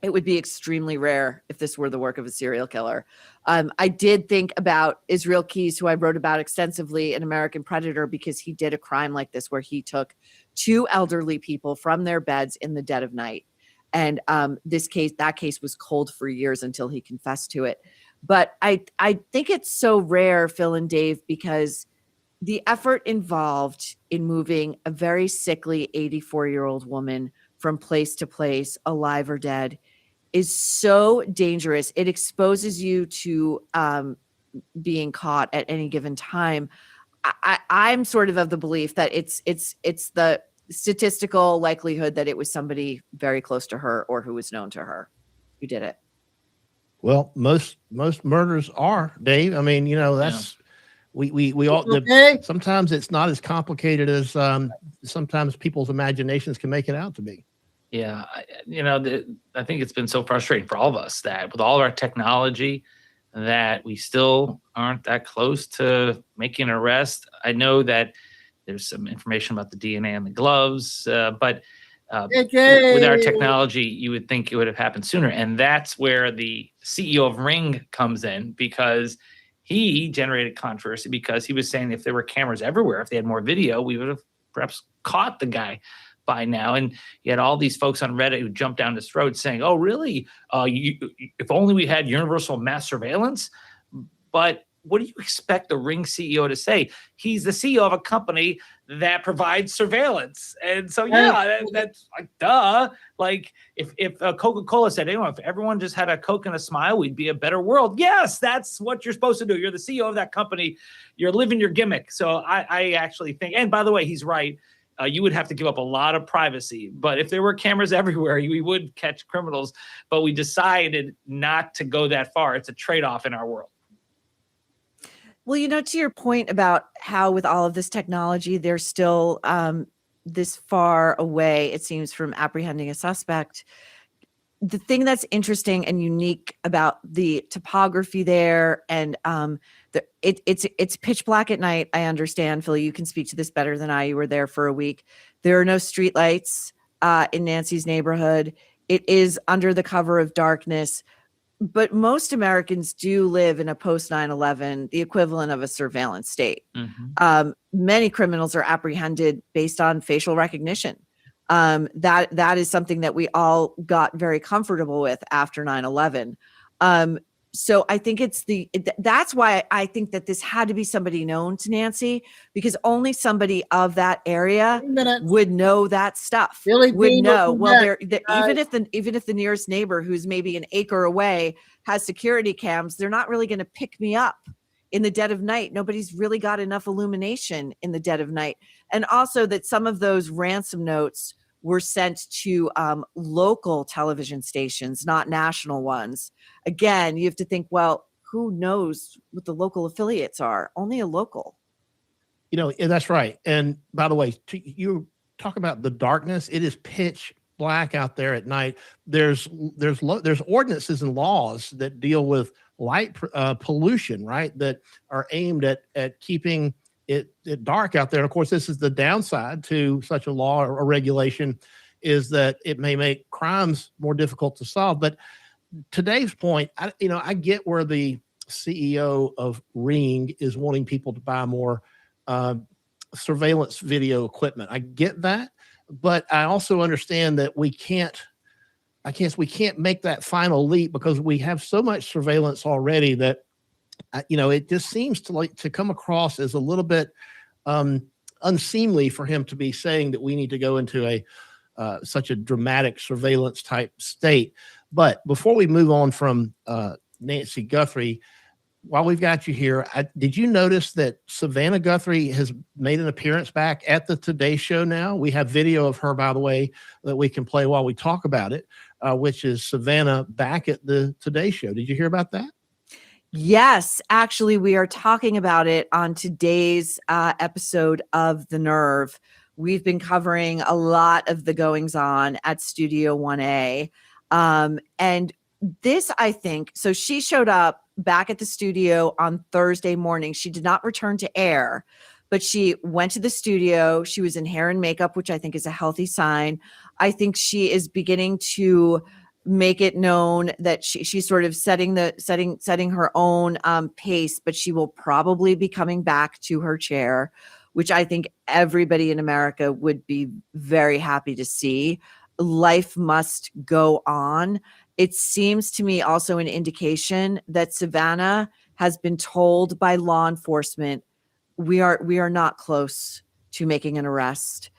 It would be extremely rare if this were the work of a serial killer. I did think about Israel Keyes, who I wrote about extensively in American Predator, because he did a crime like this where he took 2 elderly people from their beds in the dead of night. And that case was cold for years until he confessed to it. But I think it's so rare, Phil and Dave, because the effort involved in moving a very sickly 84-year-old woman from place to place, alive or dead, is so dangerous. It exposes you to being caught at any given time. I'm sort of the belief that it's the statistical likelihood that it was somebody very close to her or who was known to her who did it. Well, most murders are, Dave. I mean, that's we all. Sometimes it's not as complicated as sometimes people's imaginations can make it out to be. Yeah, I think it's been so frustrating for all of us that with all of our technology, that we still aren't that close to making an arrest. I know that there's some information about the DNA on the gloves, but with our technology, you would think it would have happened sooner. And that's where the CEO of Ring comes in, because he generated controversy because he was saying if there were cameras everywhere, if they had more video, we would have perhaps caught the guy by now. And you had all these folks on Reddit who jumped down his throat saying, oh, really? If only we had universal mass surveillance. But what do you expect the Ring CEO to say? He's the CEO of a company that provides surveillance. And so, that's like, duh. Like if Coca-Cola said, if everyone just had a Coke and a smile, we'd be a better world. Yes, that's what you're supposed to do. You're the CEO of that company. You're living your gimmick. So I actually think, and by the way, he's right. You would have to give up a lot of privacy. But if there were cameras everywhere, we would catch criminals. But we decided not to go that far. It's a trade-off in our world. Well, to your point about how with all of this technology, they're still this far away, it seems, from apprehending a suspect. the thing that's interesting and unique about the topography there, and it's pitch black at night. I understand, Philly, you can speak to this better than I. You were there for a week. There are no street lights in Nancy's neighborhood. It is under the cover of darkness, but most Americans do live in a post 9/11, the equivalent of a surveillance state. Many criminals are apprehended based on facial recognition. That is something that we all got very comfortable with after 9/11. So I think that's why I think that this had to be somebody known to Nancy, because only somebody of that area would know that stuff. Billy Would Bean know. will be Well, back, even if the nearest neighbor, who's maybe an acre away, has security cams, they're not really going to pick me up in the dead of night. Nobody's really got enough illumination in the dead of night. And also that some of those ransom notes were sent to local television stations, not national ones. Again, you have to think, well, who knows what the local affiliates are? Only a local. You know, that's right. And by the way, you talk about the darkness. It is pitch black out there at night. There's ordinances and laws that deal with light pollution, right? That are aimed at keeping it dark out there. And of course, this is the downside to such a law or regulation, is that it may make crimes more difficult to solve. But to Dave's point, I get where the CEO of Ring is wanting people to buy more surveillance video equipment. I get that, but I also understand that we can't make that final leap because we have so much surveillance already that it just seems to come across as a little bit unseemly for him to be saying that we need to go into such a dramatic surveillance type state. But before we move on from Nancy Guthrie, while we've got you here, did you notice that Savannah Guthrie has made an appearance back at the Today Show now? We have video of her, by the way, that we can play while we talk about it, which is Savannah back at the Today Show. Did you hear about that? Yes, actually, we are talking about it on today's episode of The Nerve. We've been covering a lot of the goings on at Studio 1A. And this, I think, so she showed up back at the studio on Thursday morning. She did not return to air, but she went to the studio. She was in hair and makeup, which I think is a healthy sign. I think she is beginning to make it known that she's sort of setting her own pace, but she will probably be coming back to her chair, which I think everybody in America would be very happy to see. Life must go on. It seems to me also an indication that Savannah has been told by law enforcement, we are not close to making an arrest.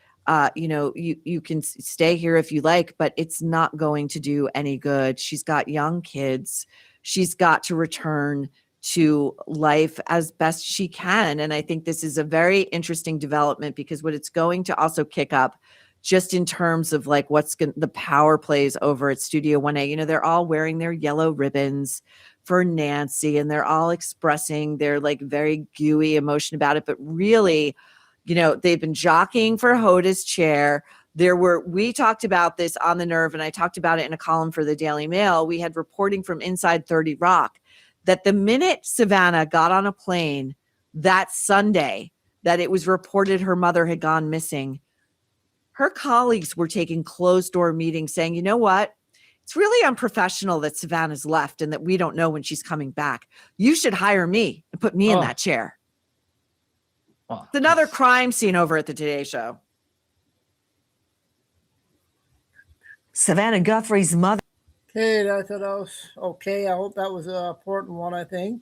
You can stay here if you like, but it's not going to do any good. She's got young kids. She's got to return to life as best she can. And I think this is a very interesting development, because what it's going to also kick up, just in terms of like the power plays over at Studio 1A, they're all wearing their yellow ribbons for Nancy, and they're all expressing their like very gooey emotion about it. But really, they've been jockeying for Hoda's chair. We talked about this on The Nerve, and I talked about it in a column for the Daily Mail. We had reporting from Inside 30 Rock that the minute Savannah got on a plane that Sunday, that it was reported her mother had gone missing, her colleagues were taking closed-door meetings saying, you know what? It's really unprofessional that Savannah's left and that we don't know when she's coming back. You should hire me and put me in that chair. Well, it's another crime scene over at the Today Show. Savannah Guthrie's mother. Okay, I thought that was okay. I hope that was an important one, I think.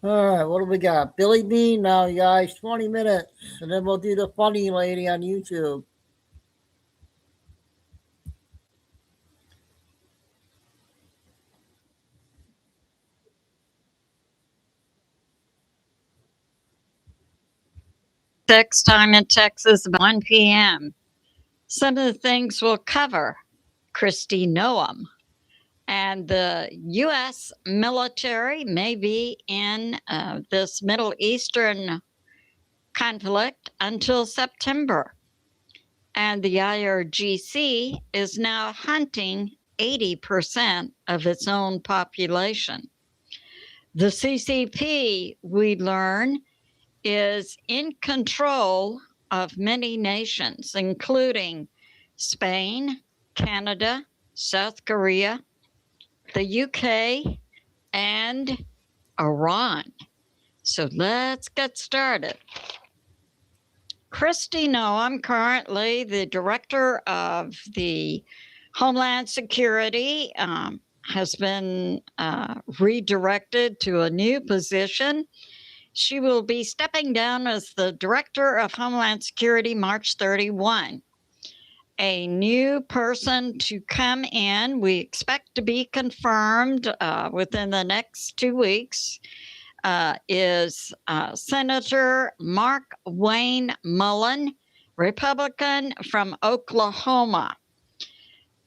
All right, what do we got? Billy Bean now, you guys, 20 minutes. And then we'll do the funny lady on YouTube. Time in Texas, 1 p.m. Some of the things we'll cover: Kristi Noem, and the U.S. military may be in this Middle Eastern conflict until September. and the IRGC is now hunting 80% of its own population. The CCP, we learn, is in control of many nations, including Spain, Canada, South Korea, the UK, and Iran. So let's get started. Kristi Noem, currently the director of the Homeland Security, has been redirected to a new position. She will be stepping down as the director of Homeland Security March 31. A new person to come in, we expect to be confirmed within the next 2 weeks, is Senator Mark Wayne Mullen, Republican from Oklahoma.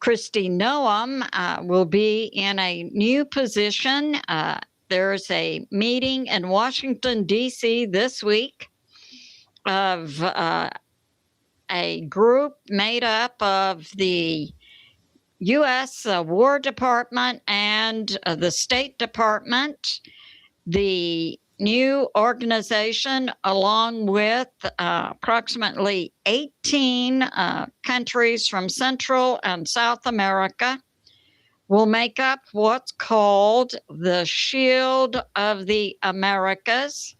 Kristi Noem will be in a new position. There's a meeting in Washington, D.C. this week of a group made up of the U.S. War Department and the State Department. The new organization, along with approximately 18 countries from Central and South America, will make up what's called the Shield of the Americas.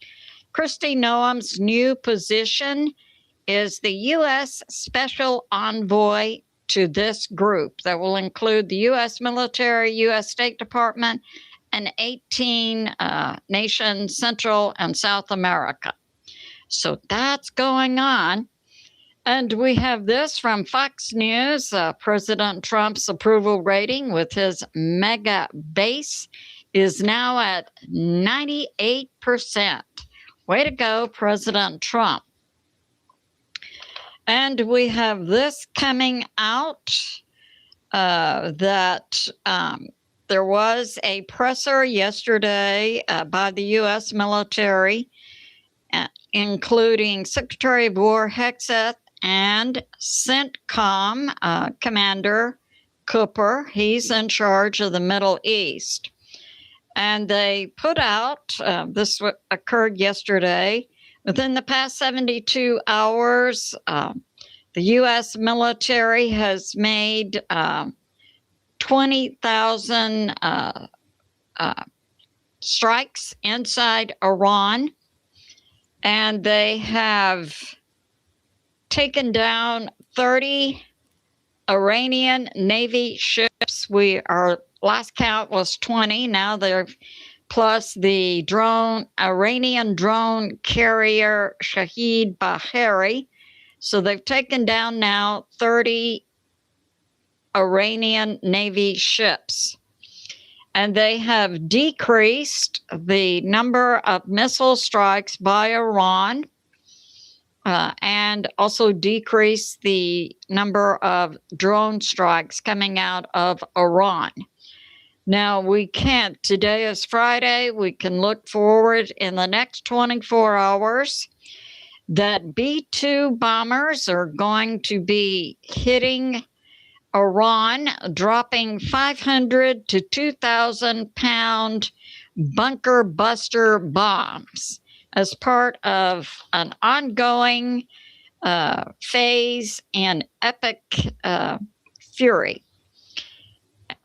Kristi Noem's new position is the U.S. Special Envoy to this group that will include the U.S. military, U.S. State Department, and 18 nations, Central and South America. So that's going on. And we have this from Fox News. President Trump's approval rating with his mega base is now at 98%. Way to go, President Trump. And we have this coming out that there was a presser yesterday by the U.S. military, including Secretary of War Hegseth and CENTCOM Commander Cooper. He's in charge of the Middle East. And they put out, this occurred yesterday, within the past 72 hours, the U.S. military has made 20,000 strikes inside Iran, and they have taken down 30 Iranian Navy ships. Our last count was 20. Now they're plus the Iranian drone carrier Shahid Bahari. So they've taken down now 30 Iranian Navy ships. And they have decreased the number of missile strikes by Iran and also decreased the number of drone strikes coming out of Iran. Now, we can't, today is Friday, we can look forward in the next 24 hours that B-2 bombers are going to be hitting Iran, dropping 500 to 2,000 pound bunker buster bombs as part of an ongoing phase in epic fury.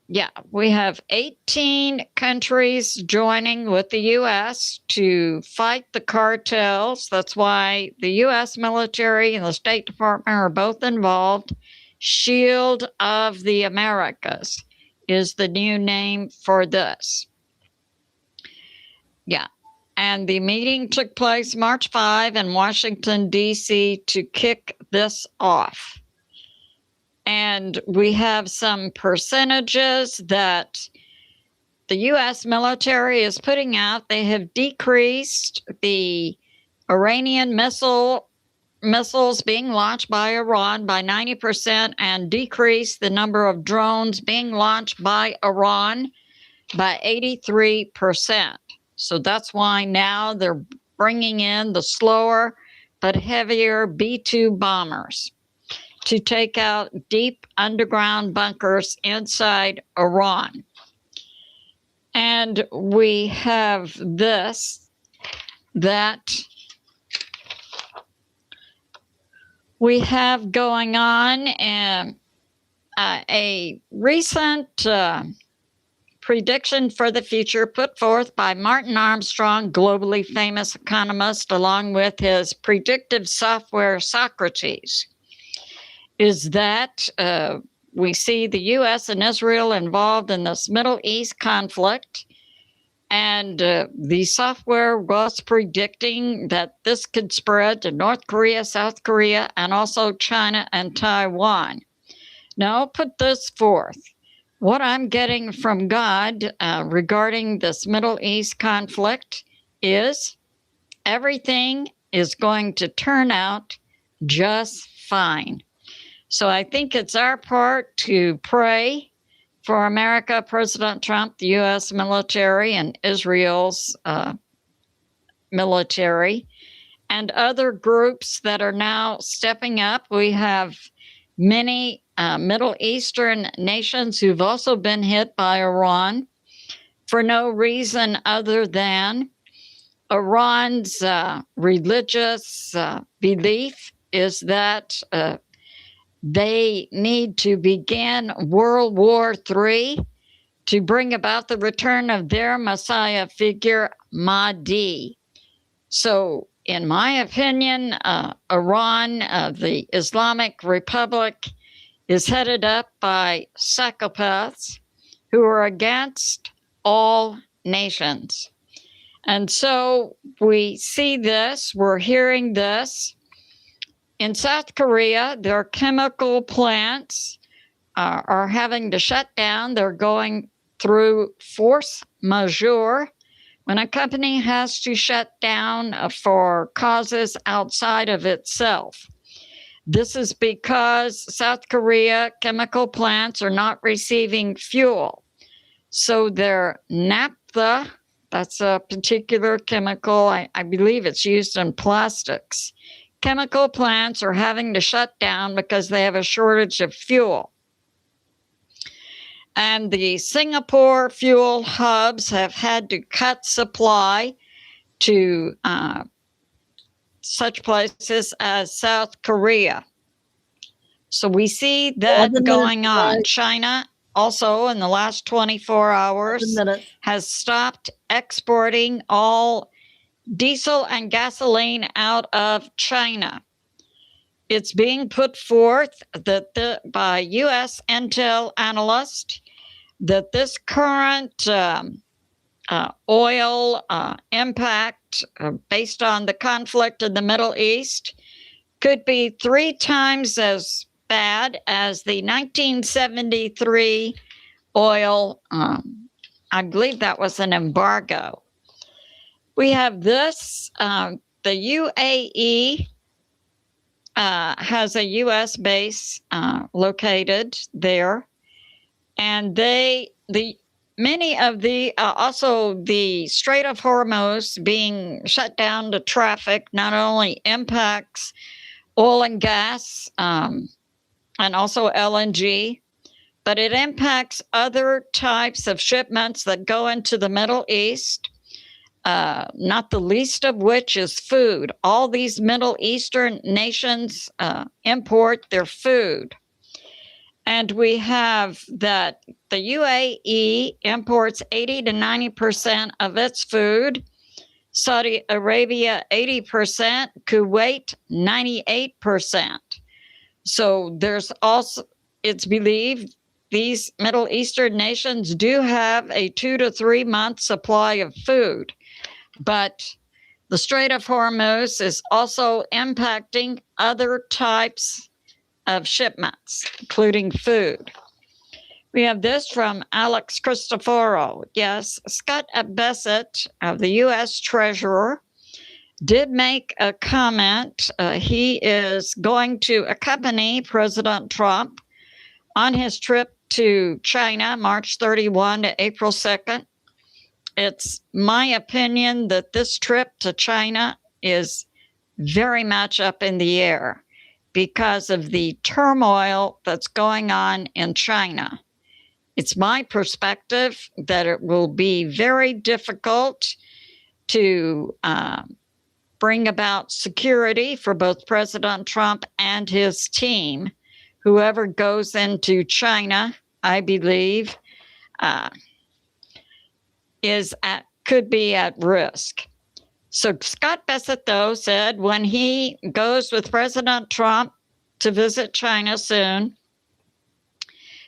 Yeah, we have 18 countries joining with the U.S. to fight the cartels. That's why the U.S. military and the State Department are both involved. Shield of the Americas is the new name for this. Yeah, and the meeting took place March 5 in Washington, D.C. to kick this off. And we have some percentages that the U.S. military is putting out. They have decreased the Iranian missiles being launched by Iran by 90% and decreased the number of drones being launched by Iran by 83%. So that's why now they're bringing in the slower but heavier B-2 bombers. to take out deep underground bunkers inside Iran. And we have this, that we have going on a recent prediction for the future put forth by Martin Armstrong, globally famous economist, along with his predictive software Socrates, is that we see the U.S. and Israel involved in this Middle East conflict. And the software was predicting that this could spread to North Korea, South Korea, and also China and Taiwan. Now, I'll put this forth. What I'm getting from God regarding this Middle East conflict is everything is going to turn out just fine. So I think it's our part to pray for America, President Trump, the U.S. military, and Israel's military, and other groups that are now stepping up. We have many Middle Eastern nations who've also been hit by Iran for no reason other than Iran's religious belief is that they need to begin World War III to bring about the return of their Messiah figure, Mahdi. So, in my opinion, Iran, the Islamic Republic, is headed up by psychopaths who are against all nations. And so we see this, we're hearing this. In South Korea, their chemical plants are having to shut down. They're going through force majeure when a company has to shut down for causes outside of itself. This is because South Korea chemical plants are not receiving fuel. So their naphtha, that's a particular chemical, I believe it's used in plastics. Chemical plants are having to shut down because they have a shortage of fuel. And the Singapore fuel hubs have had to cut supply to such places as South Korea. So we see that going on. China also in the last 24 hours has stopped exporting all diesel and gasoline out of China. It's being put forth that by U.S. intel analysts that this current oil impact based on the conflict in the Middle East could be 3 times as bad as the 1973 oil. I believe that was an embargo. We have this, the UAE has a U.S. base located there, and many of the, also the Strait of Hormuz being shut down to traffic not only impacts oil and gas and also LNG, but it impacts other types of shipments that go into the Middle East. Not the least of which is food. All these Middle Eastern nations import their food. And we have that the UAE imports 80 to 90% of its food, Saudi Arabia 80%, Kuwait 98%. So there's also, it's believed these Middle Eastern nations do have a 2 to 3 month supply of food. But the Strait of Hormuz is also impacting other types of shipments, including food. We have this from Alex Cristoforo. Yes, Scott Bassett, of the U.S. Treasurer, did make a comment. He is going to accompany President Trump on his trip to China, March 31 to April 2nd. It's my opinion that this trip to China is very much up in the air because of the turmoil that's going on in China. It's my perspective that it will be very difficult to bring about security for both President Trump and his team. Whoever goes into China, I believe, could be at risk. So Scott Bessent, though, said when he goes with President Trump to visit China soon,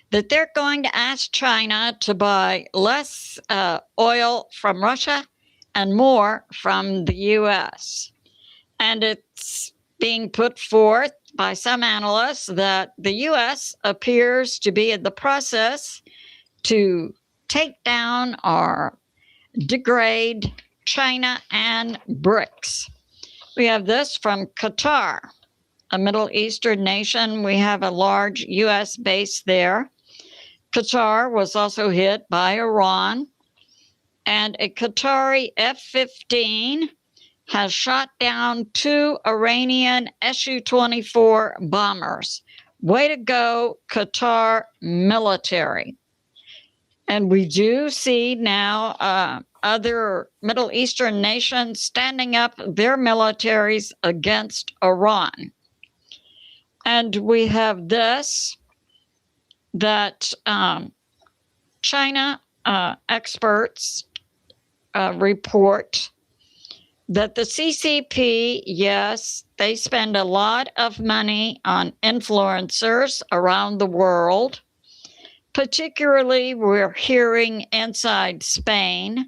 that they're going to ask China to buy less oil from Russia and more from the U.S. And it's being put forth by some analysts that the U.S. appears to be in the process to take down or degrade China and BRICS. We have this from Qatar, a Middle Eastern nation. We have a large U.S. base there. Qatar was also hit by Iran, and a Qatari F-15 has shot down 2 Iranian Su-24 bombers. Way to go, Qatar military. And we do see now other Middle Eastern nations standing up their militaries against Iran. And we have this, that China experts report that the CCP, yes, they spend a lot of money on influencers around the world. Particularly, we're hearing inside Spain,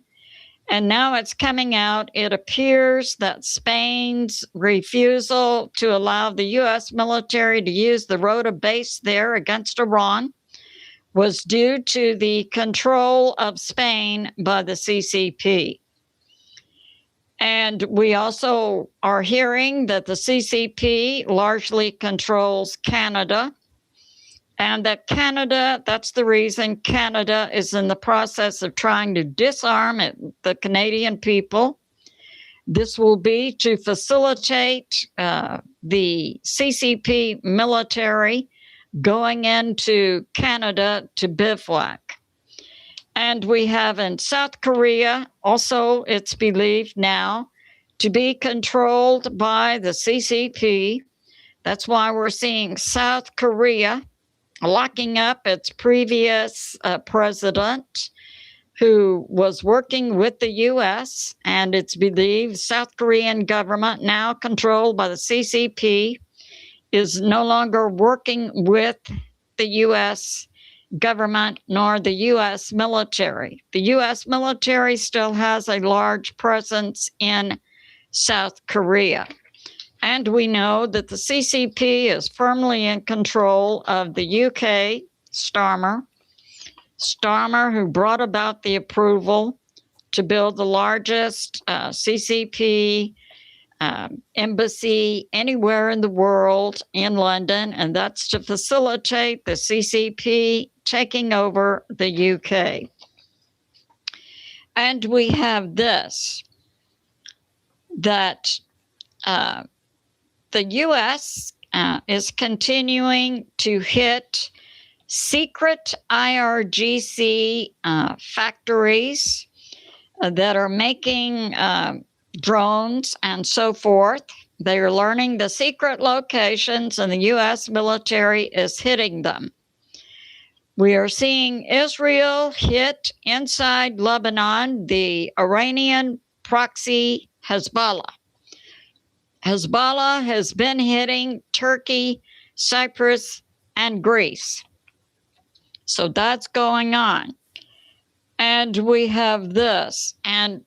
and now it's coming out. It appears that Spain's refusal to allow the U.S. military to use the Rota base there against Iran was due to the control of Spain by the CCP. And we also are hearing that the CCP largely controls Canada, and that Canada, that's the reason Canada is in the process of trying to disarm the Canadian people. This will be to facilitate the CCP military going into Canada to bivouac. And we have in South Korea, also it's believed now, to be controlled by the CCP. That's why we're seeing South Korea locking up its previous president, who was working with the U.S., and it's believed South Korean government, now controlled by the CCP, is no longer working with the U.S. government nor the U.S. military. The U.S. military still has a large presence in South Korea. And we know that the CCP is firmly in control of the UK, Starmer, who brought about the approval to build the largest CCP embassy anywhere in the world in London, and that's to facilitate the CCP taking over the UK. And we have this, that the U.S. Is continuing to hit secret IRGC factories that are making drones and so forth. They are learning the secret locations, and the U.S. military is hitting them. We are seeing Israel hit inside Lebanon the Iranian proxy Hezbollah. Hezbollah has been hitting Turkey, Cyprus, and Greece. So that's going on. And we have this. And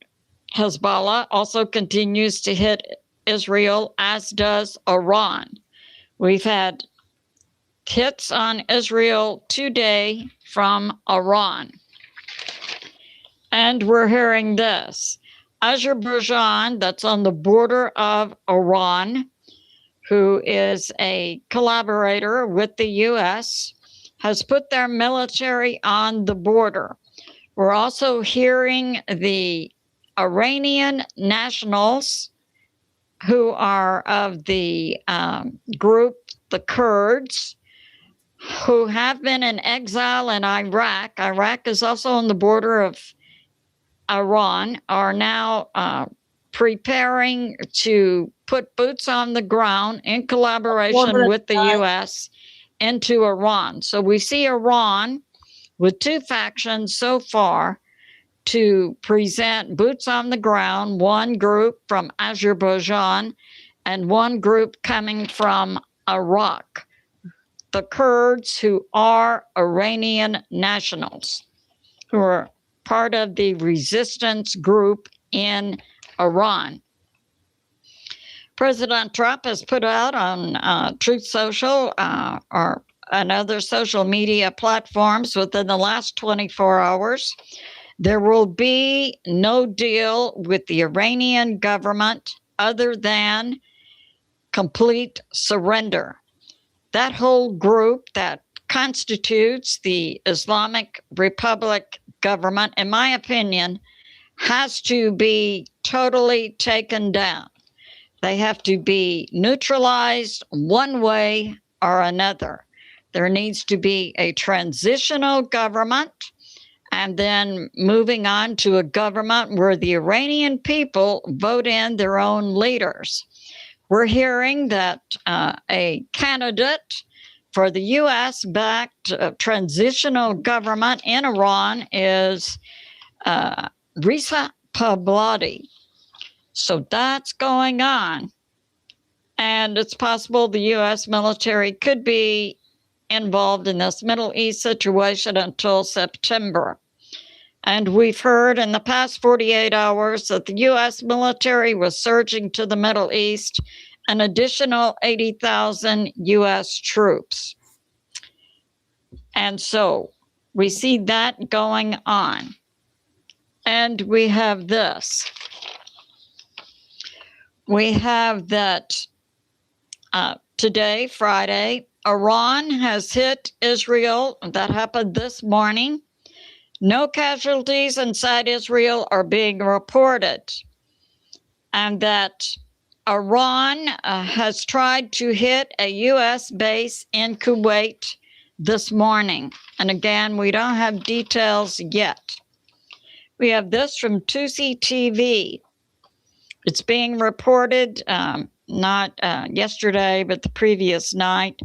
Hezbollah also continues to hit Israel, as does Iran. We've had hits on Israel today from Iran. And we're hearing this. Azerbaijan, that's on the border of Iran, who is a collaborator with the U.S., has put their military on the border. We're also hearing the Iranian nationals who are of the group the Kurds who have been in exile in Iraq. Iraq is also on the border of Iran, are now preparing to put boots on the ground in collaboration with the U.S. into Iran. So we see Iran with two factions so far to present boots on the ground, one group from Azerbaijan and one group coming from Iraq, the Kurds, who are Iranian nationals, who are part of the resistance group in Iran. President Trump has put out on Truth Social and other social media platforms within the last 24 hours, there will be no deal with the Iranian government other than complete surrender. That whole group that constitutes the Islamic Republic government, in my opinion, has to be totally taken down. They have to be neutralized one way or another. There needs to be a transitional government, and then moving on to a government where the Iranian people vote in their own leaders. We're hearing that a candidate for the U.S.-backed transitional government in Iran is Reza Pahlavi. So that's going on. And it's possible the U.S. military could be involved in this Middle East situation until September. And we've heard in the past 48 hours that the U.S. military was surging to the Middle East, an additional 80,000 U.S. troops. And so we see that going on. And we have this. We have that today, Friday, Iran has hit Israel. That happened this morning. No casualties inside Israel are being reported. And that Iran has tried to hit a U.S. base in Kuwait this morning. And again, we don't have details yet. We have this from Tusi TV. It's being reported, not yesterday, but the previous night.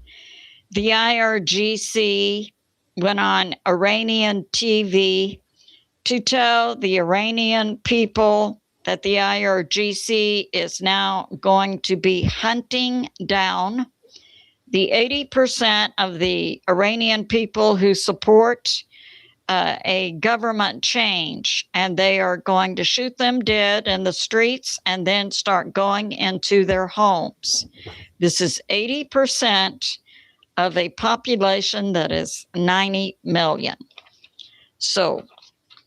The IRGC went on Iranian TV to tell the Iranian people that the IRGC is now going to be hunting down the 80% of the Iranian people who support a government change, and they are going to shoot them dead in the streets and then start going into their homes. This is 80% of a population that is 90 million. So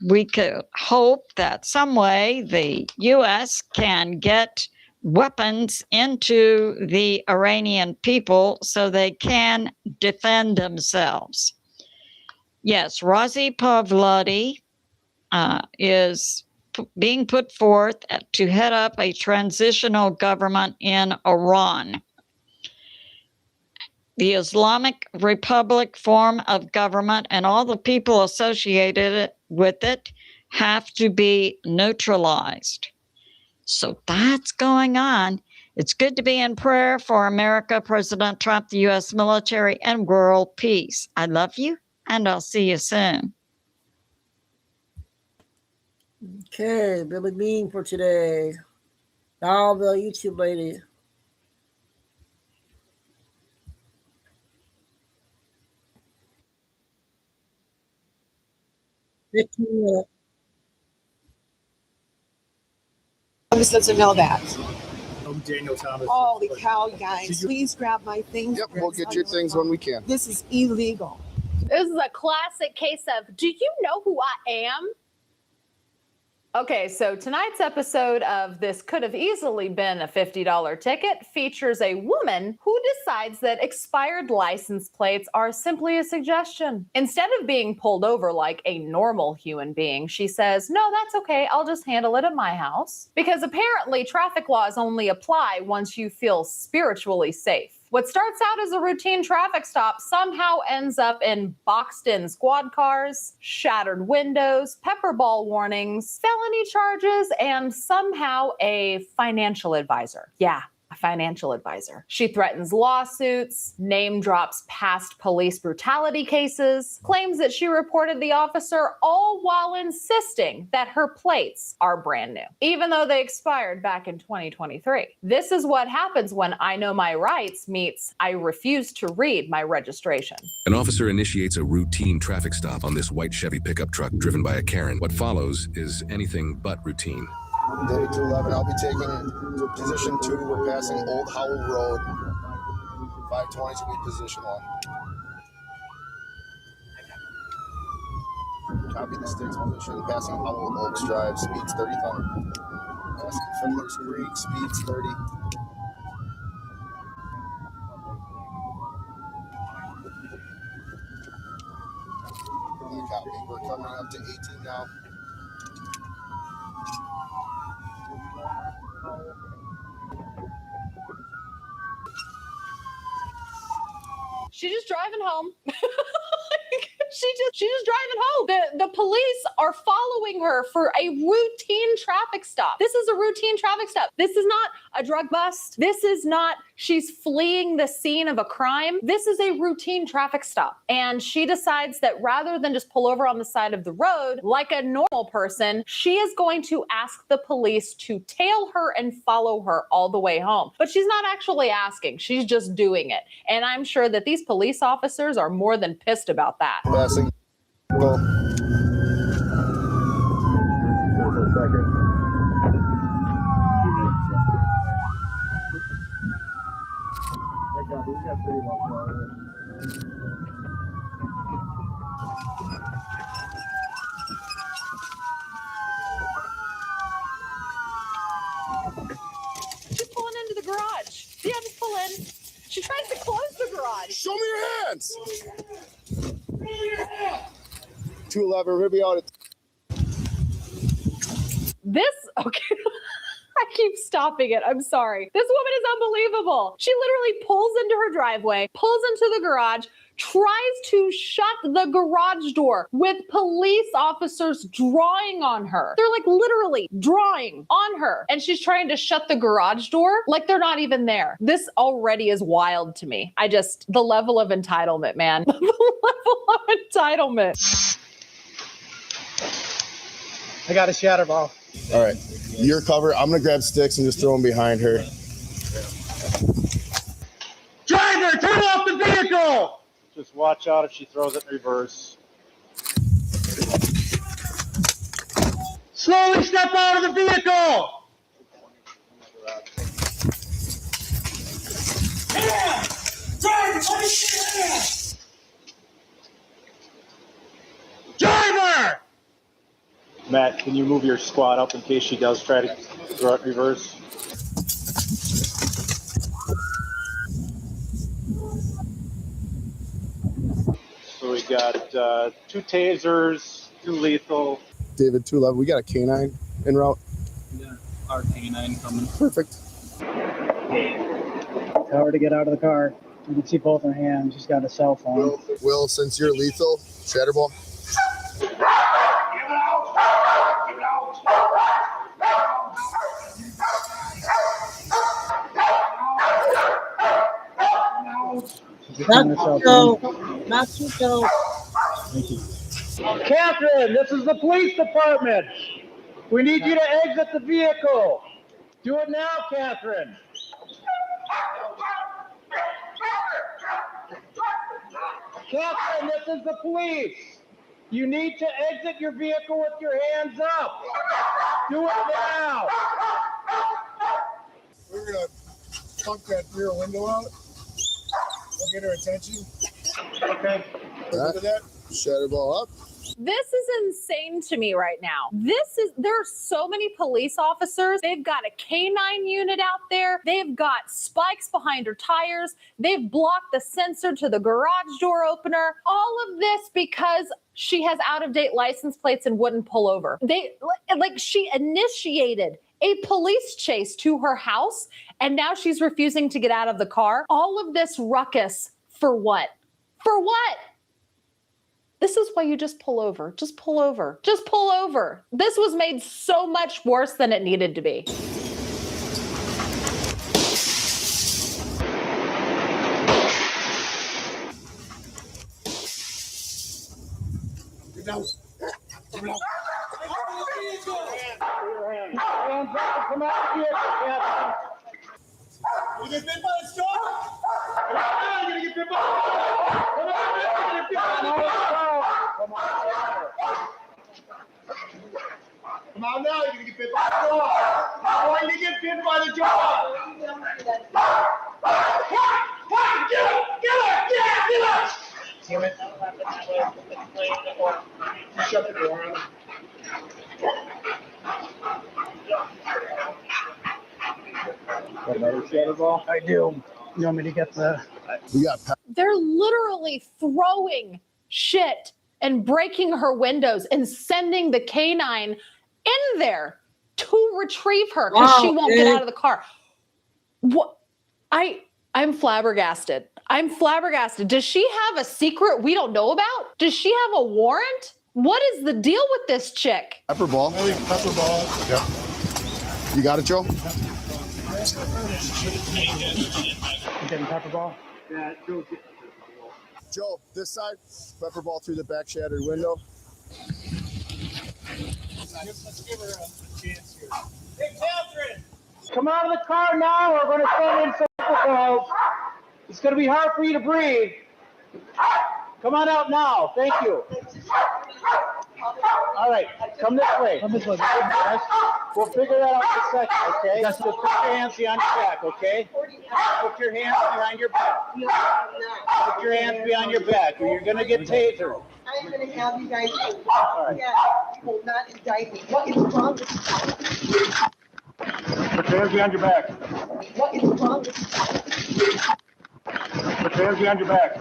we could hope that some way the U.S. can get weapons into the Iranian people so they can defend themselves. Yes, Reza Pahlavi is being put forth to head up a transitional government in Iran. The Islamic Republic form of government and all the people associated with it have to be neutralized. So that's going on. It's good to be in prayer for America, President Trump, the U.S. military, and world peace. I love you, and I'll see you soon. Okay, Billy Bean for today. Now the YouTube lady. I'm supposed to know that. I'm Daniel Thomas. Holy cow, guys. Please grab my things. Yep, we'll get your things when we can. This is illegal. This is a classic case of, do you know who I am? Okay, so tonight's episode of This Could Have Easily Been a $50 Ticket features a woman who decides that expired license plates are simply a suggestion. Instead of being pulled over like a normal human being, she says, no, that's okay, I'll just handle it at my house. Because apparently traffic laws only apply once you feel spiritually safe. What starts out as a routine traffic stop somehow ends up in boxed-in squad cars, shattered windows, pepper ball warnings, felony charges, and somehow a financial advisor. Yeah, a financial advisor. She threatens lawsuits, name drops past police brutality cases, claims that she reported the officer, all while insisting that her plates are brand new, even though they expired back in 2023. This is what happens when I know my rights meets I refuse to read my registration. An officer initiates a routine traffic stop on this white Chevy pickup truck driven by a Karen. What follows is anything but routine. David 211, I'll be taking position 2. We're passing Old Howell Road. 520 should be position 1. Copy the sticks position. Passing Howell Oaks Drive, speeds 35. Passing Fiddler's Creek, speeds 30. Copy. We're coming up to 18 now. She's just driving home. She's just driving home. The police are following her for a routine traffic stop. This is a routine traffic stop. This is not a drug bust. This is not she's fleeing the scene of a crime. This is a routine traffic stop. And she decides that rather than just pull over on the side of the road like a normal person, she is going to ask the police to tail her and follow her all the way home. But she's not actually asking. She's just doing it. And I'm sure that these police officers are more than pissed about that. Passing. Well. She's pulling into the garage. Yeah, just pull in. She tries to close the garage. Show me your hands. 211, we'll be out at. Okay. I keep stopping it. I'm sorry. This woman is unbelievable. She literally pulls into her driveway, pulls into the garage, tries to shut the garage door with police officers drawing on her. They're like literally drawing on her. And she's trying to shut the garage door like they're not even there. This already is wild to me. The level of entitlement, man. The level of entitlement. I got a shatter ball. All right. Your cover. I'm going to grab sticks and just throw them behind her. Driver, turn off the vehicle! Just watch out if she throws it in reverse. Slowly step out of the vehicle! Yeah! Driver, let me see your hands! Driver! Matt, can you move your squad up in case she does try to throw it in reverse? So we got 2 tasers, 2 lethal. David 211, we got a canine en route. Yeah, our canine coming. Perfect. Tell her to get out of the car. You can see both her hands. She's got a cell phone. Will, since you're lethal, Shatterball. Not Chico. Thank you. Catherine, this is the police department. We need you to exit the vehicle. Do it now, Catherine. Catherine, this is the police. You need to exit your vehicle with your hands up. Do it now. We're going to pump that rear window out. We'll get her attention. Okay. Look at that. Shatterball up. This is insane to me right now. There are so many police officers. They've got a canine unit out there. They've got spikes behind her tires. They've blocked the sensor to the garage door opener. All of this because she has out-of-date license plates and wouldn't pull over. She initiated a police chase to her house, and now she's refusing to get out of the car. All of this ruckus for what? For what? This is why you just pull over. Just pull over. Just pull over. This was made so much worse than it needed to be. Come out here, Captain. You get bit by the storm? You're gonna get bit by the Come on now, you're gonna get bit by the dog. I want you to get bit by the dog. Get up! Get up! Damn it. Shut the door on him. Another shadow ball? I do. You want me to get the... They're literally throwing shit and breaking her windows and sending the canine in there to retrieve her because she won't get out of the car. What? I'm flabbergasted. I'm flabbergasted. Does she have a secret we don't know about? Does she have a warrant? What is the deal with this chick? Pepper ball. Pepper ball. Yeah. You got it, Joe? You getting pepper ball? Yeah, Joe, this side. Pepper ball through the back shattered window. Let's give her a chance here. Hey, Catherine! Come out of the car now. We're going to send in some calls. It's going to be hard for you to breathe. Come on out now. Thank you. All right. Come this way. Come this way. We'll figure that out in a second, okay? Just put your hands behind your back, okay? Put your hands behind your back. Put your hands behind your back, or you're going to get tasered. I'm going to have you guys you will not indict me. What is wrong with you? Put your hands behind your back. What is wrong with you? Put your hands behind your back.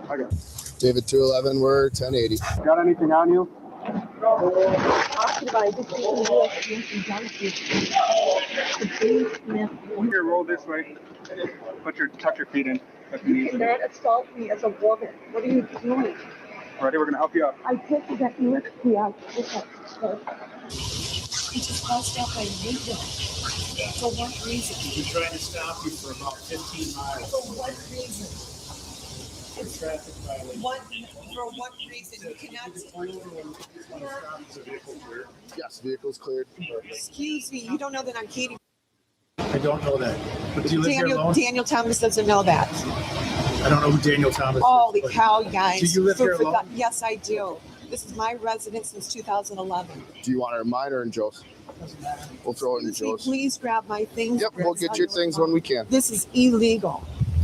Okay. David 211, we're 1080. Got anything on you? Talking about Here, roll this way. Tuck your feet in. You cannot assault me as a woman. What are you doing? Ready? We're gonna help you out. I told you that you were He just crossed out my window. For what reason? We tried to stop you for about 15 miles. For what reason? For traffic violation. For what reason? You cannot. Yes, vehicle's cleared. Excuse me, you don't know that I'm Katie. I don't know that. But do you live here alone? Daniel Thomas doesn't know that. I don't know who Daniel Thomas is. Holy cow, guys. Do you live here alone? Yes, I do. This is my residence since 2011. Do you want it in mine or in Joe's? We'll throw it in Joe's. Please grab my things. Yep, we'll get your things when we can. This is illegal.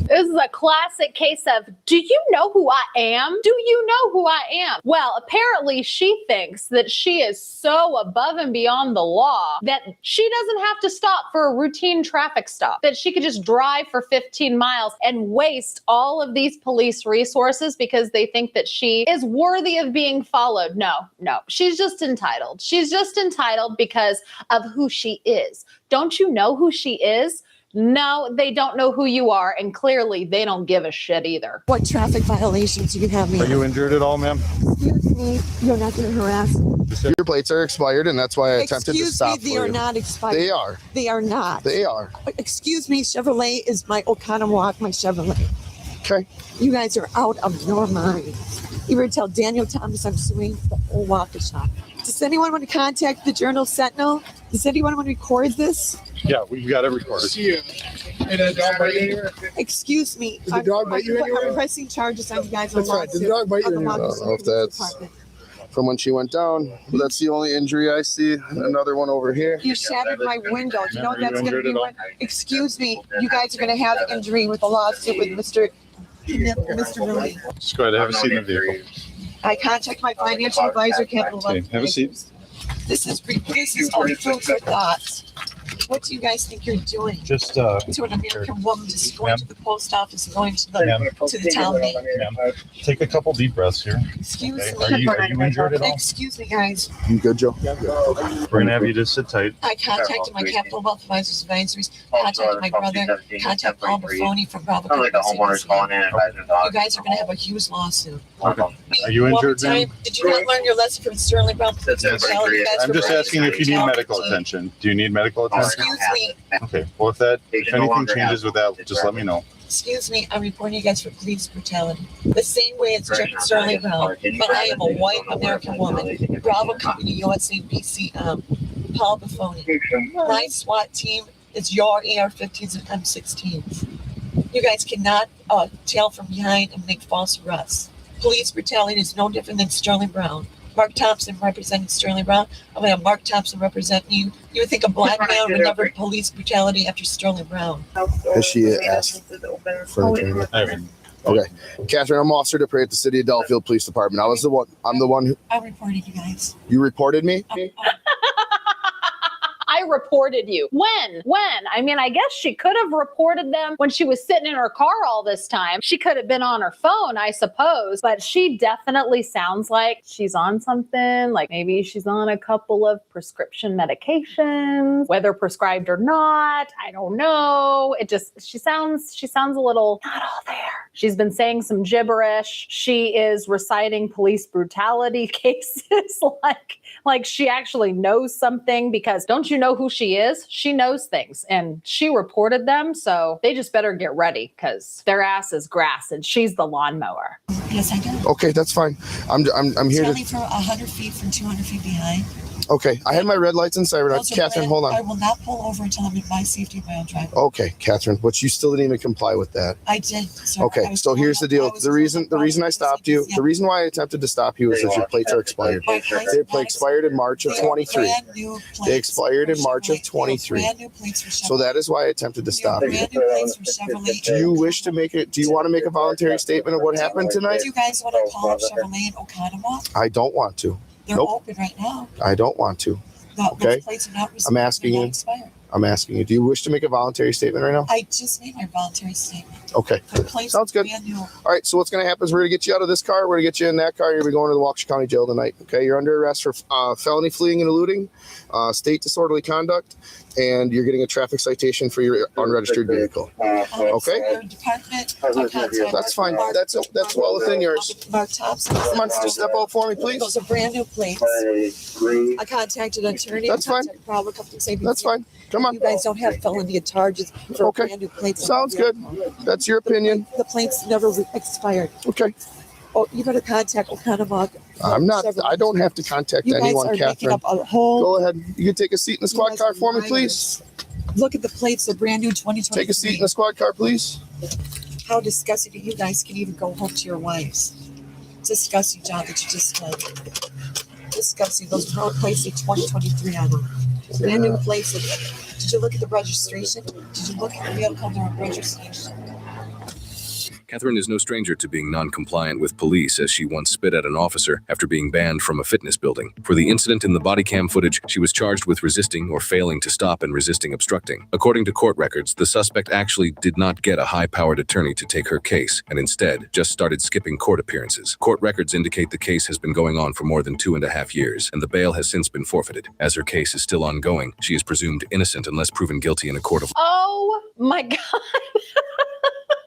This is a classic case of, do you know who I am? Do you know who I am? Well, apparently she thinks that she is so above and beyond the law that she doesn't have to stop for a routine traffic stop, that she could just drive for 15 miles and waste all of these police resources because they think that she is worthy of being followed. No, she's just entitled. She's just entitled because of who she is. Don't you know who she is? No, they don't know who you are, and clearly they don't give a shit either. What traffic violations do you have me? Are you injured at all, ma'am? Excuse me, you're not going to harass me. Your plates are expired, and that's why I attempted to stop Excuse me, they are not expired. They are. They are not. They are. Excuse me, Chevrolet is my Oconomowoc, my Chevrolet. Okay. You guys are out of your mind. You ever tell Daniel Thomas I'm suing the whole Waukesha? Does anyone want to contact the Journal Sentinel? Does anyone want to record this? Yeah, we've got it recorded. And a dog bite you? Excuse me. Did the dog bite you anywhere? I'm pressing charges on you guys. That's right. Did the dog bite you anywhere? I don't know if that's from when she went down. But that's the only injury I see. Another one over here. You shattered my window. You know that's going to be one. Excuse me. You guys are going to have injury with a lawsuit with Mr. Rooney. Just go ahead. Have a seat in the vehicle. I contact my financial advisor, Capital One. Okay, have a seat. This is only food for thought. What do you guys think you're doing? Just to an American woman just going to the post office and going to the town meeting. Ma'am, take a couple deep breaths here. Excuse Okay. me. Are you injured at all? Excuse me, guys. You good, Joe? We're gonna have you just sit tight. I contacted my Capital Wealth Advisors advisories, contacted my brother, contacted Paul Buffoni from Bravo. You guys are going to have a huge lawsuit. Okay. Are you injured, ma'am? Did you not learn your lesson from Sterling Brown? Yes. I'm just asking if you need medical attention. Do you need medical attention? Excuse me. Okay. Well, if anything changes with that, just let me know. Excuse me, I'm reporting you guys for police brutality. The same way it's Sterling Brown, but I am a white American woman. Bravo Company, USA, BC, Paul Buffoni. My SWAT team is your AR-15s and M16s. You guys cannot tail from behind and make false arrests. Police brutality is no different than Sterling Brown. Mark Thompson representing Sterling Brown. I'm going to have Mark Thompson representing you. You would think a black man would never police brutality after Sterling Brown. Has she asked for an attorney? Okay. Catherine, I'm Officer Dupre at the City of Delafield Police Department. I'm the one who... I reported you guys. You reported me? I reported you. When? I mean, I guess she could have reported them when she was sitting in her car all this time. She could have been on her phone, I suppose, but she definitely sounds like she's on something. Like maybe she's on a couple of prescription medications, whether prescribed or not. I don't know. She sounds a little not all there. She's been saying some gibberish. She is reciting police brutality cases like she actually knows something, because don't you know who she is? She knows things and she reported them. So they just better get ready because their ass is grass and she's the lawnmower. Yes, I do. Okay, that's fine. I'm here Only for 100 feet from 200 feet behind. Okay, I have my red lights and siren. Catherine, hold on. I will not pull over until I'm in my safety of my own driveway. Okay, Catherine, but you still didn't even comply with that. I did, sir. Okay, so here's the deal. The reason I stopped you, the reason why I attempted to stop you is that your plates are expired. They expired in March of 23. They expired in March of 23. So that is why I attempted to stop you. Do you wish to make it? Do you want to make a voluntary statement of what happened tonight? Do you guys want to call up Chevrolet in Oconomowoc? I don't want to. They're open right now. I don't want to. Okay. I'm asking you. I'm asking you. Do you wish to make a voluntary statement right now? I just made my voluntary statement. Okay. Sounds good. All right. So what's going to happen is we're going to get you out of this car. We're going to get you in that car. You're going to be going to the Waukesha County Jail tonight. Okay. You're under arrest for felony fleeing and eluding, state disorderly conduct, and you're getting a traffic citation for your unregistered vehicle. Okay. That's fine. That's well within yours. Mark Thompson. Come on, just step out for me, please. Those are brand new plates. I contacted an attorney. That's fine. That's fine. Come on. You guys don't have felony charges for brand new plates. Sounds good. That's your opinion. The plates never expired. Okay. Oh, you got to contact Oconomowoc. I'm not. I don't have to contact anyone, Catherine. Go ahead. You can take a seat in the squad car for me, please. Look at the plates. They're brand new 2023. Take a seat in the squad car, please. How disgusting that you guys can even go home to your wives. Disgusting job that you just did. Disgusting. Those plates say 2023 on them. Brand new plates. Did you look at the registration? Did you look at the vehicle they're on registration? Catherine is no stranger to being non-compliant with police, as she once spit at an officer after being banned from a fitness building. For the incident in the body cam footage, she was charged with resisting or failing to stop and resisting obstructing. According to court records, the suspect actually did not get a high-powered attorney to take her case, and instead just started skipping court appearances. Court records indicate the case has been going on for more than 2.5 years, and the bail has since been forfeited. As her case is still ongoing, she is presumed innocent unless proven guilty in a court of law. Oh my God.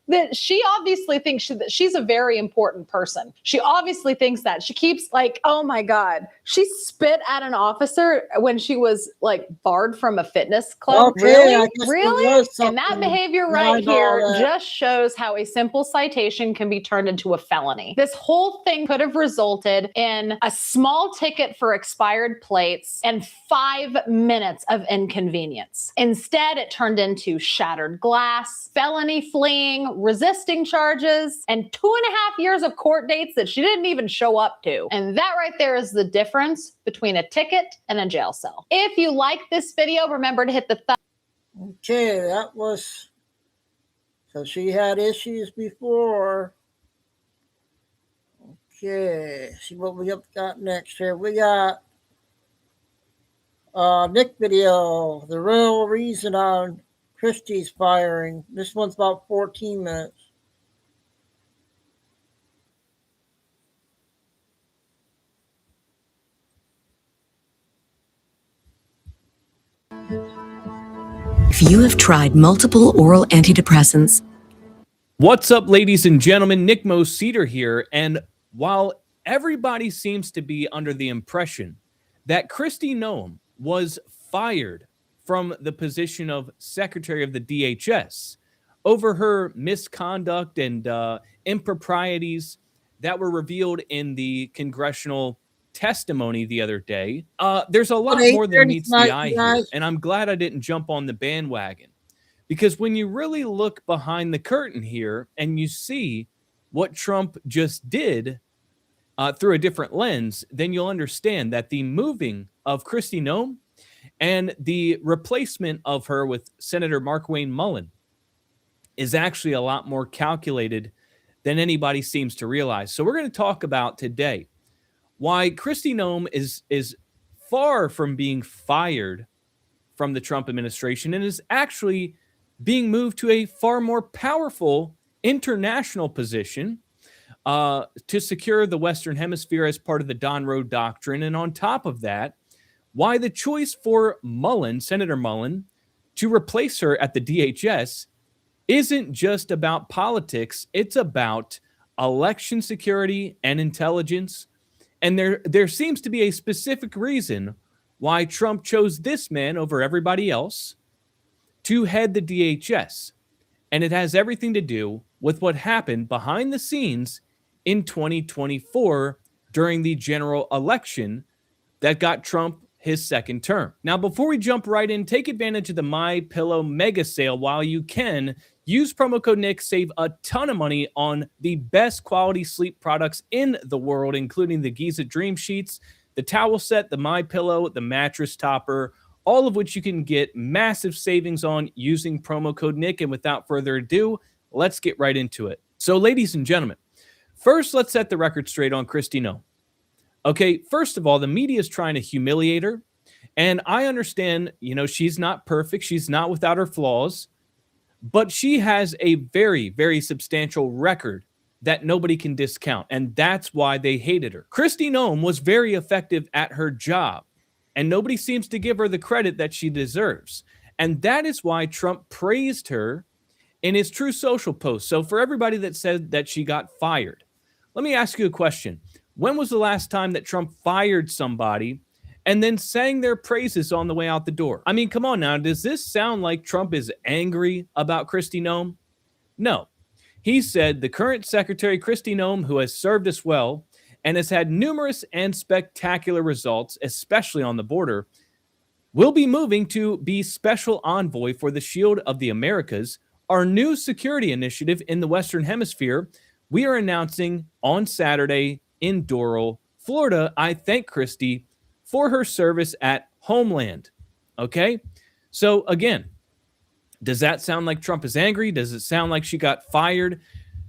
That she obviously thinks that she's a very important person. She obviously thinks that. She keeps like, oh my God. She spit at an officer when she was like barred from a fitness club. Okay, Really? And that behavior right here just shows how a simple citation can be turned into a felony. This whole thing could have resulted in a small ticket for expired plates and 5 minutes of inconvenience. Instead, it turned into shattered glass, felony fleeing, resisting charges, and 2.5 years of court dates that she didn't even show up to. And that right there is the difference between a ticket and a jail cell. If you like this video, remember to hit the thumb. Okay, that was, so she had issues before. Okay, see what we got next here. We got Nick video, the real reason on Christie's firing. This one's about 14 minutes. If you have tried multiple oral antidepressants. What's up, ladies and gentlemen? Nick Moseder here. And while everybody seems to be under the impression that Kristi Noem was fired from the position of Secretary of the DHS over her misconduct and improprieties that were revealed in the congressional testimony the other day, there's a lot more than meets the eye here. And I'm glad I didn't jump on the bandwagon. Because when you really look behind the curtain here and you see what Trump just did through a different lens, then you'll understand that the moving of Kristi Noem and the replacement of her with Senator Markwayne Mullin is actually a lot more calculated than anybody seems to realize. So we're going to talk about today why Kristi Noem is far from being fired from the Trump administration and is actually being moved to a far more powerful international position to secure the Western Hemisphere as part of the Don Road Doctrine. And on top of that, why the choice for Mullin, Senator Mullin, to replace her at the DHS isn't just about politics. It's about election security and intelligence. And there seems to be a specific reason why Trump chose this man over everybody else to head the DHS. And it has everything to do with what happened behind the scenes in 2024 during the general election that got Trump his second term. Now, before we jump right in, take advantage of the MyPillow mega sale while you can. Use promo code Nick, save a ton of money on the best quality sleep products in the world, including the Giza Dream Sheets, the towel set, the MyPillow, the mattress topper, all of which you can get massive savings on using promo code Nick. And without further ado, let's get right into it. So, ladies and gentlemen, first, let's set the record straight on Kristi Noem. Okay, first of all, the media is trying to humiliate her. And I understand, she's not perfect. She's not without her flaws. But she has a very, very substantial record that nobody can discount. And that's why they hated her. Kristi Noem was very effective at her job. And nobody seems to give her the credit that she deserves. And that is why Trump praised her in his True Social post. So for everybody that said that she got fired, let me ask you a question. When was the last time that Trump fired somebody and then sang their praises on the way out the door? I mean, come on now. Does this sound like Trump is angry about Kristi Noem? No. He said the current Secretary, Kristi Noem, who has served us well and has had numerous and spectacular results, especially on the border, will be moving to be special envoy for the Shield of the Americas, our new security initiative in the Western Hemisphere. We are announcing on Saturday in Doral, Florida. I thank Kristi for her service at Homeland. Okay? So again, does that sound like Trump is angry? Does it sound like she got fired?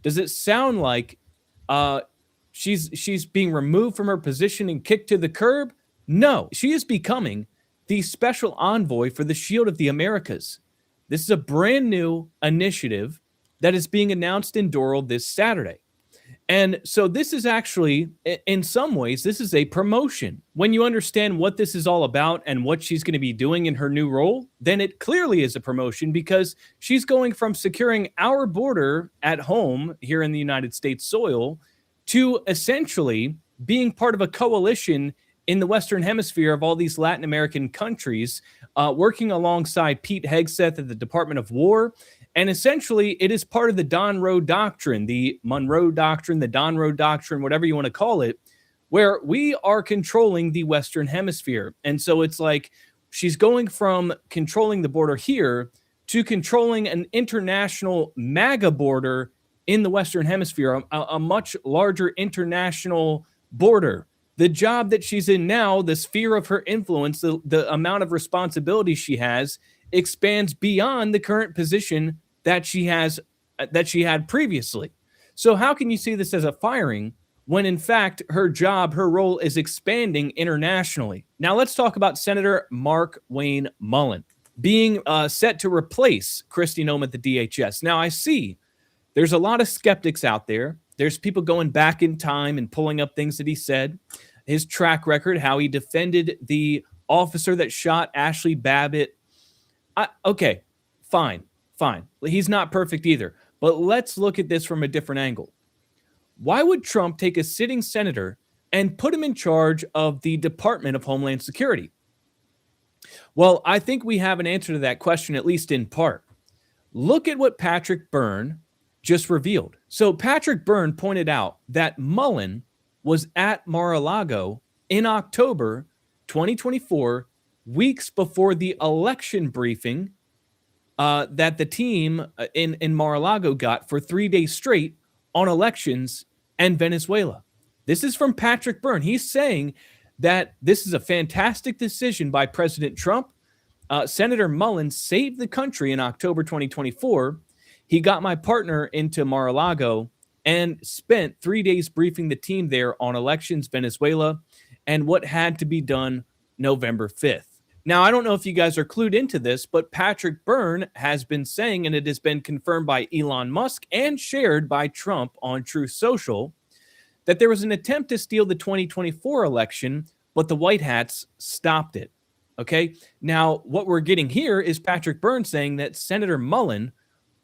Does it sound like she's being removed from her position and kicked to the curb? No, she is becoming the special envoy for the Shield of the Americas. This is a brand new initiative that is being announced in Doral this Saturday. And so this is actually, in some ways, this is a promotion. When you understand what this is all about and what she's going to be doing in her new role, then it clearly is a promotion because she's going from securing our border at home here in the United States soil to essentially being part of a coalition in the Western Hemisphere of all these Latin American countries, working alongside Pete Hegseth at the Department of War. And essentially, it is part of the Don Road Doctrine, the Monroe Doctrine, the Don Road Doctrine, whatever you want to call it, where we are controlling the Western Hemisphere. And so it's like she's going from controlling the border here to controlling an international MAGA border in the Western Hemisphere, a much larger international border. The job that she's in now, the sphere of her influence, the amount of responsibility she has expands beyond the current position that she had previously. So how can you see this as a firing when in fact her role is expanding internationally. Now let's talk about Senator Mark Wayne Mullen being set to replace Kristi Noem at the DHS. Now I see there's a lot of skeptics out there. There's people going back in time and pulling up things that he said, his track record, how he defended the officer that shot Ashley Babbitt. Okay, fine. He's not perfect either. But let's look at this from a different angle. Why would Trump take a sitting senator and put him in charge of the Department of Homeland Security? Well, I think we have an answer to that question, at least in part. Look at what Patrick Byrne just revealed. So Patrick Byrne pointed out that Mullen was at Mar-a-Lago in October 2024, weeks before the election briefing that the team in Mar-a-Lago got for 3 days straight on elections and Venezuela. This is from Patrick Byrne. He's saying that this is a fantastic decision by President Trump. Senator Mullen saved the country in October 2024. He got my partner into Mar-a-Lago and spent 3 days briefing the team there on elections, Venezuela, and what had to be done November 5th. Now, I don't know if you guys are clued into this, but Patrick Byrne has been saying, and it has been confirmed by Elon Musk and shared by Trump on Truth Social, that there was an attempt to steal the 2024 election, but the White Hats stopped it. Okay? Now, what we're getting here is Patrick Byrne saying that Senator Mullen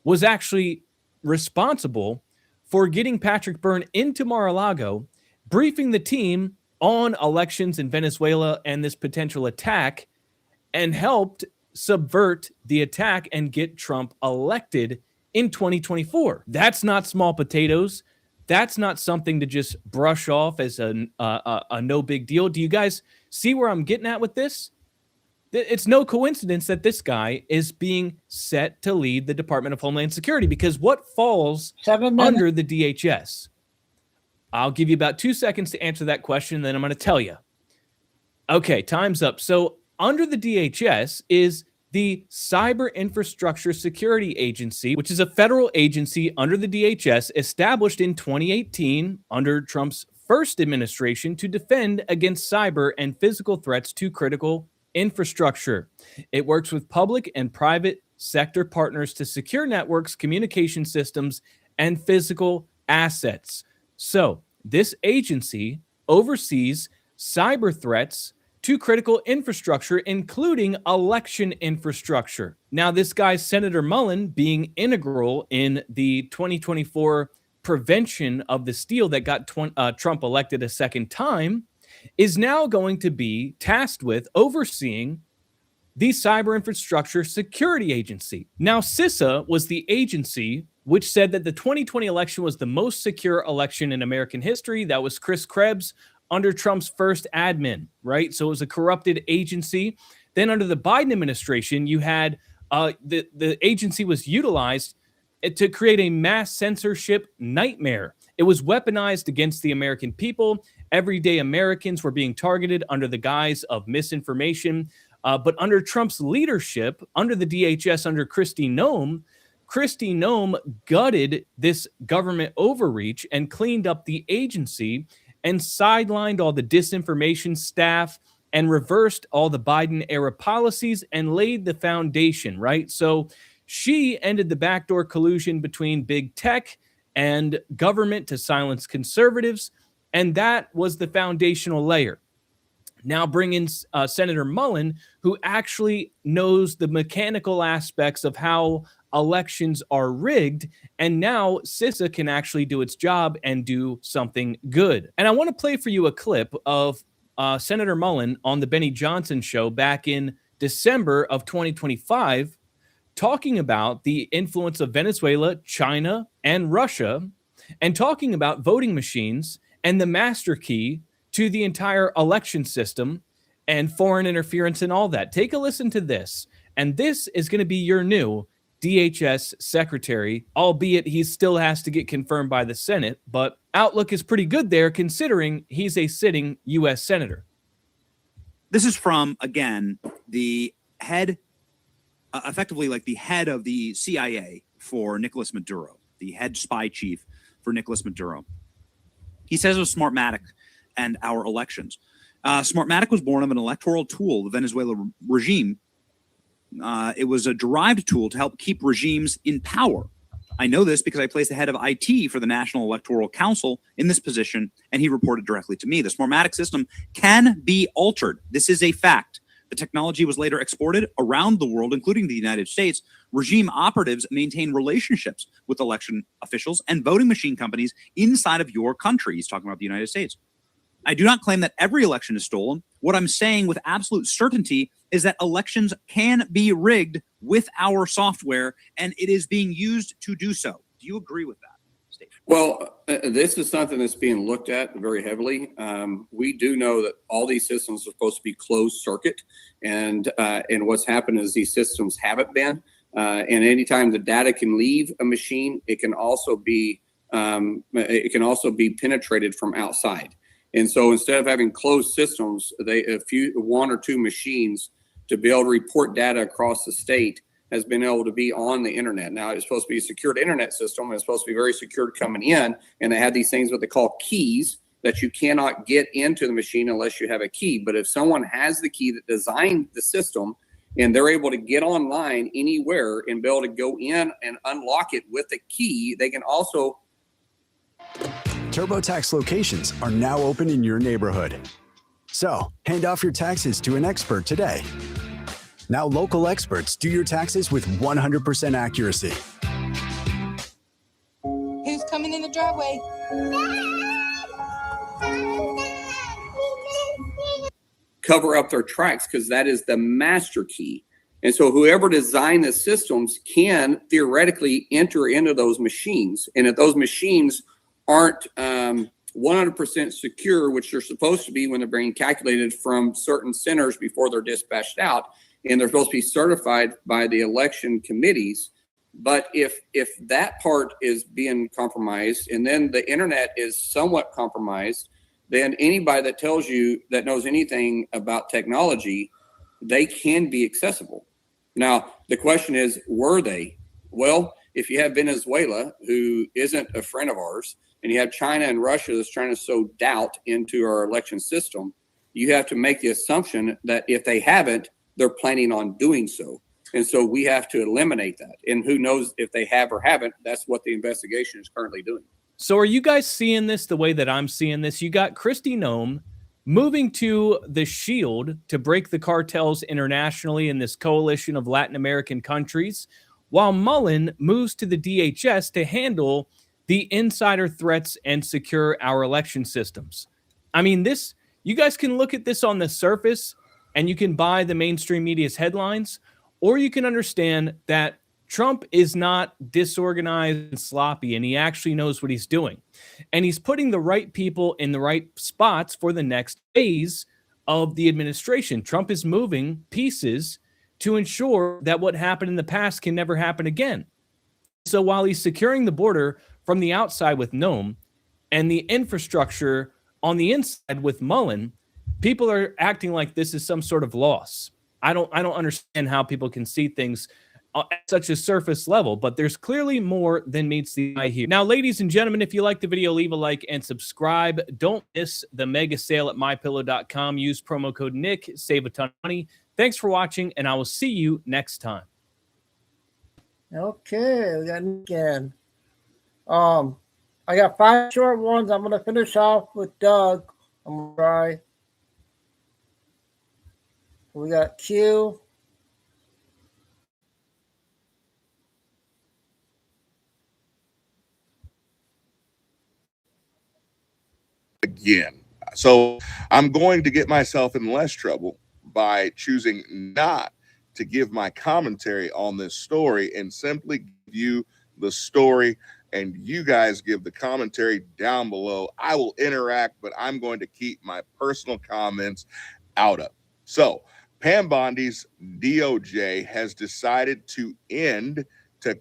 was actually responsible for getting Patrick Byrne into Mar-a-Lago, briefing the team on elections in Venezuela and this potential attack, and helped subvert the attack and get Trump elected in 2024. That's not small potatoes. That's not something to just brush off as a no big deal. Do you guys see where I'm getting at with this? It's no coincidence that this guy is being set to lead the Department of Homeland Security, because what falls under the DHS? I'll give you about 2 seconds to answer that question, and then I'm going to tell you. Okay, time's up. So under the DHS is the Cyber Infrastructure Security Agency, which is a federal agency under the DHS established in 2018 under Trump's first administration to defend against cyber and physical threats to critical infrastructure. It works with public and private sector partners to secure networks, communication systems, and physical assets. So this agency oversees cyber threats to critical infrastructure, including election infrastructure. Now, this guy, Senator Mullen, being integral in the 2024 prevention of the steal that got Trump elected a second time, is now going to be tasked with overseeing the Cyber Infrastructure Security Agency. Now, CISA was the agency which said that the 2020 election was the most secure election in American history. That was Chris Krebs under Trump's first admin, right? So it was a corrupted agency. Then under the Biden administration, you had the agency was utilized to create a mass censorship nightmare. It was weaponized against the American people. Everyday Americans were being targeted under the guise of misinformation. But under Trump's leadership, under the DHS, under Kristi Noem gutted this government overreach and cleaned up the agency and sidelined all the disinformation staff and reversed all the Biden-era policies and laid the foundation, right? So she ended the backdoor collusion between big tech and government to silence conservatives, and that was the foundational layer. Now bring in Senator Mullen, who actually knows the mechanical aspects of how elections are rigged, and now CISA can actually do its job and do something good. And I want to play for you a clip of Senator Mullen on the Benny Johnson show back in December of 2025, talking about the influence of Venezuela, China, and Russia, and talking about voting machines and the master key to the entire election system and foreign interference and all that. Take a listen to this. And this is going to be your new DHS secretary, albeit he still has to get confirmed by the Senate, but outlook is pretty good there considering he's a sitting U.S. senator. This is from, again, the head, effectively like the head of the CIA for Nicolas Maduro, the head spy chief for Nicolas Maduro. He says it was Smartmatic and our elections. Smartmatic was born of an electoral tool, the Venezuela regime. It was a derived tool to help keep regimes in power. I know this because I placed the head of IT for the National Electoral Council in this position, and he reported directly to me. The Smartmatic system can be altered. This is a fact. The technology was later exported around the world, including the United States. Regime operatives maintain relationships with election officials and voting machine companies inside of your country. He's talking about the United States. I do not claim that every election is stolen. What I'm saying with absolute certainty is that elections can be rigged with our software, and it is being used to do so. Do you agree with that? Well, this is something that's being looked at very heavily. We do know that all these systems are supposed to be closed circuit, and what's happened is these systems haven't been. And anytime the data can leave a machine, it can also be penetrated from outside. And so instead of having closed systems, one or two machines to be able to report data across the state has been able to be on the internet. Now it's supposed to be a secured internet system, and it's supposed to be very secured coming in. And they have these things what they call keys that you cannot get into the machine unless you have a key. But if someone has the key that designed the system and they're able to get online anywhere and be able to go in and unlock it with a key, they can also. TurboTax locations are now open in your neighborhood. So hand off your taxes to an expert today. Now local experts do your taxes with 100% accuracy. Who's coming in the driveway? Cover up their tracks because that is the master key. And so whoever designed the systems can theoretically enter into those machines. And if those machines aren't 100% secure, which they're supposed to be when they're being calculated from certain centers before they're dispatched out, and they're supposed to be certified by the election committees. But if that part is being compromised and then the internet is somewhat compromised, then anybody that tells you that knows anything about technology, they can be accessible. Now, the question is, were they? Well, if you have Venezuela, who isn't a friend of ours, and you have China and Russia that's trying to sow doubt into our election system, you have to make the assumption that if they haven't, they're planning on doing so. And so we have to eliminate that. And who knows if they have or haven't, that's what the investigation is currently doing. So are you guys seeing this the way that I'm seeing this? You got Kristi Noem moving to the Shield to break the cartels internationally in this coalition of Latin American countries, while Mullen moves to the DHS to handle the insider threats and secure our election systems. I mean, this, you guys can look at this on the surface and you can buy the mainstream media's headlines, or you can understand that Trump is not disorganized and sloppy, and he actually knows what he's doing. And he's putting the right people in the right spots for the next phase of the administration. Trump is moving pieces to ensure that what happened in the past can never happen again. So while he's securing the border from the outside with Noem and the infrastructure on the inside with Mullen, people are acting like this is some sort of loss. I don't understand how people can see things at such a surface level, but there's clearly more than meets the eye here. Now, ladies and gentlemen, if you like the video, leave a like and subscribe. Don't miss the mega sale at mypillow.com. Use promo code Nick, save a ton of money. Thanks for watching, and I will see you next time. Okay, we got Nick again. I got 5 short ones. I'm going to finish off with Doug. I'm going to try. We got Q. Again. So I'm going to get myself in less trouble by choosing not to give my commentary on this story and simply give you the story and you guys give the commentary down below. I will interact, but I'm going to keep my personal comments out of. So Pam Bondi's DOJ has decided to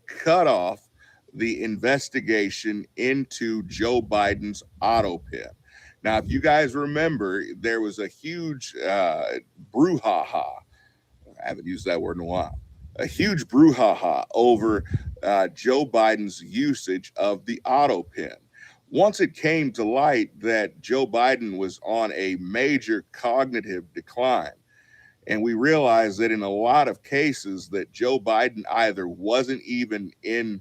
cut off the investigation into Joe Biden's auto pin. Now, if you guys remember, there was a huge brouhaha. I haven't used that word in a while. A huge brouhaha over Joe Biden's usage of the auto pin. once it came to light that Joe Biden was on a major cognitive decline, and we realized that in a lot of cases that Joe Biden either wasn't even in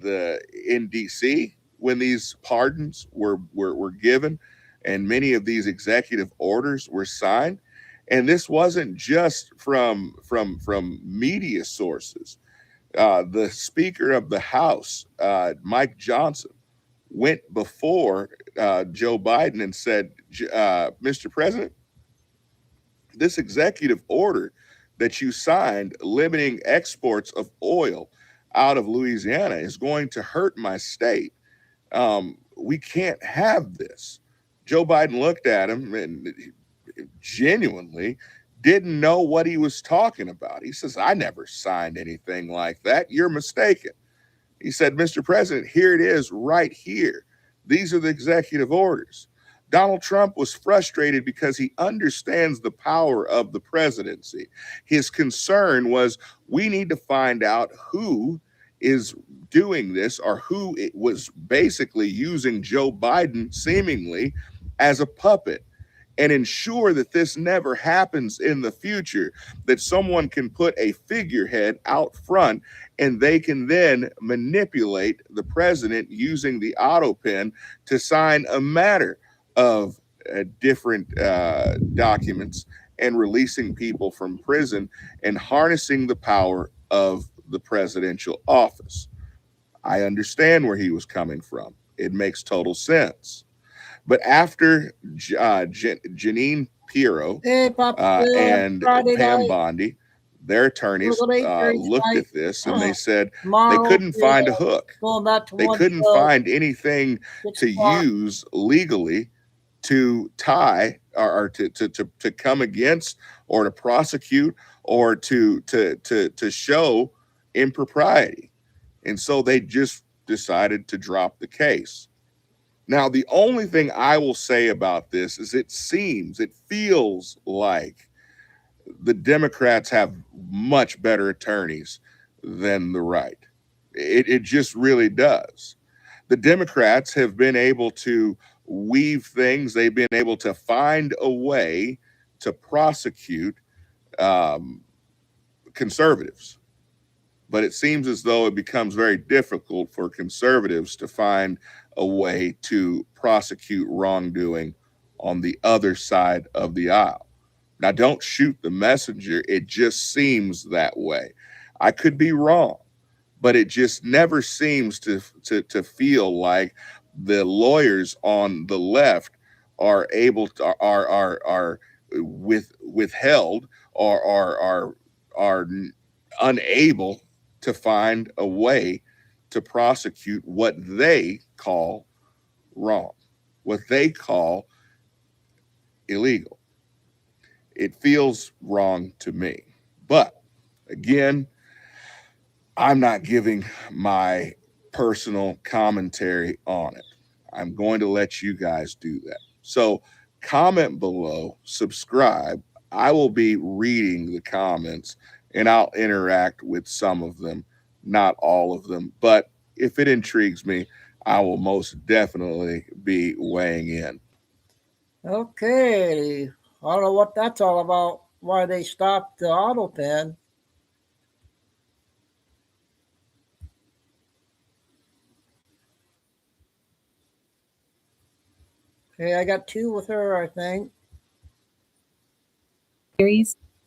DC when these pardons were given, and many of these executive orders were signed. And this wasn't just from media sources. The Speaker of the House, Mike Johnson, went before Joe Biden and said, Mr. President, this executive order that you signed limiting exports of oil out of Louisiana is going to hurt my state. We can't have this. Joe Biden looked at him and genuinely didn't know what he was talking about. He says, I never signed anything like that. You're mistaken. He said, Mr. President, here it is right here. These are the executive orders. Donald Trump was frustrated because he understands the power of the presidency. His concern was, we need to find out who is doing this, or who it was basically using Joe Biden seemingly as a puppet, and ensure that this never happens in the future, that someone can put a figurehead out front and they can then manipulate the president using the auto pen to sign a matter of different documents and releasing people from prison and harnessing the power of the presidential office. I understand where he was coming from. It makes total sense. But after Janine Pirro and Pam Bondi, their attorneys looked at this and they said they couldn't find a hook. They couldn't find anything to use legally to tie or to come against or to prosecute or to show impropriety. And so they just decided to drop the case. Now, the only thing I will say about this is it feels like the Democrats have much better attorneys than the right. It just really does. The Democrats have been able to weave things. They've been able to find a way to prosecute conservatives. But it seems as though it becomes very difficult for conservatives to find a way to prosecute wrongdoing on the other side of the aisle. Now, don't shoot the messenger. It just seems that way. I could be wrong, but it just never seems to feel like the lawyers on the left are able to are withheld or are unable to find a way to prosecute what they call wrong, what they call illegal. It feels wrong to me. But again, I'm not giving my personal commentary on it. I'm going to let you guys do that. So comment below, subscribe. I will be reading the comments and I'll interact with some of them, not all of them. But if it intrigues me, I will most definitely be weighing in. Okay. I don't know what that's all about, why they stopped the auto pen. Okay, I got two with her, I think.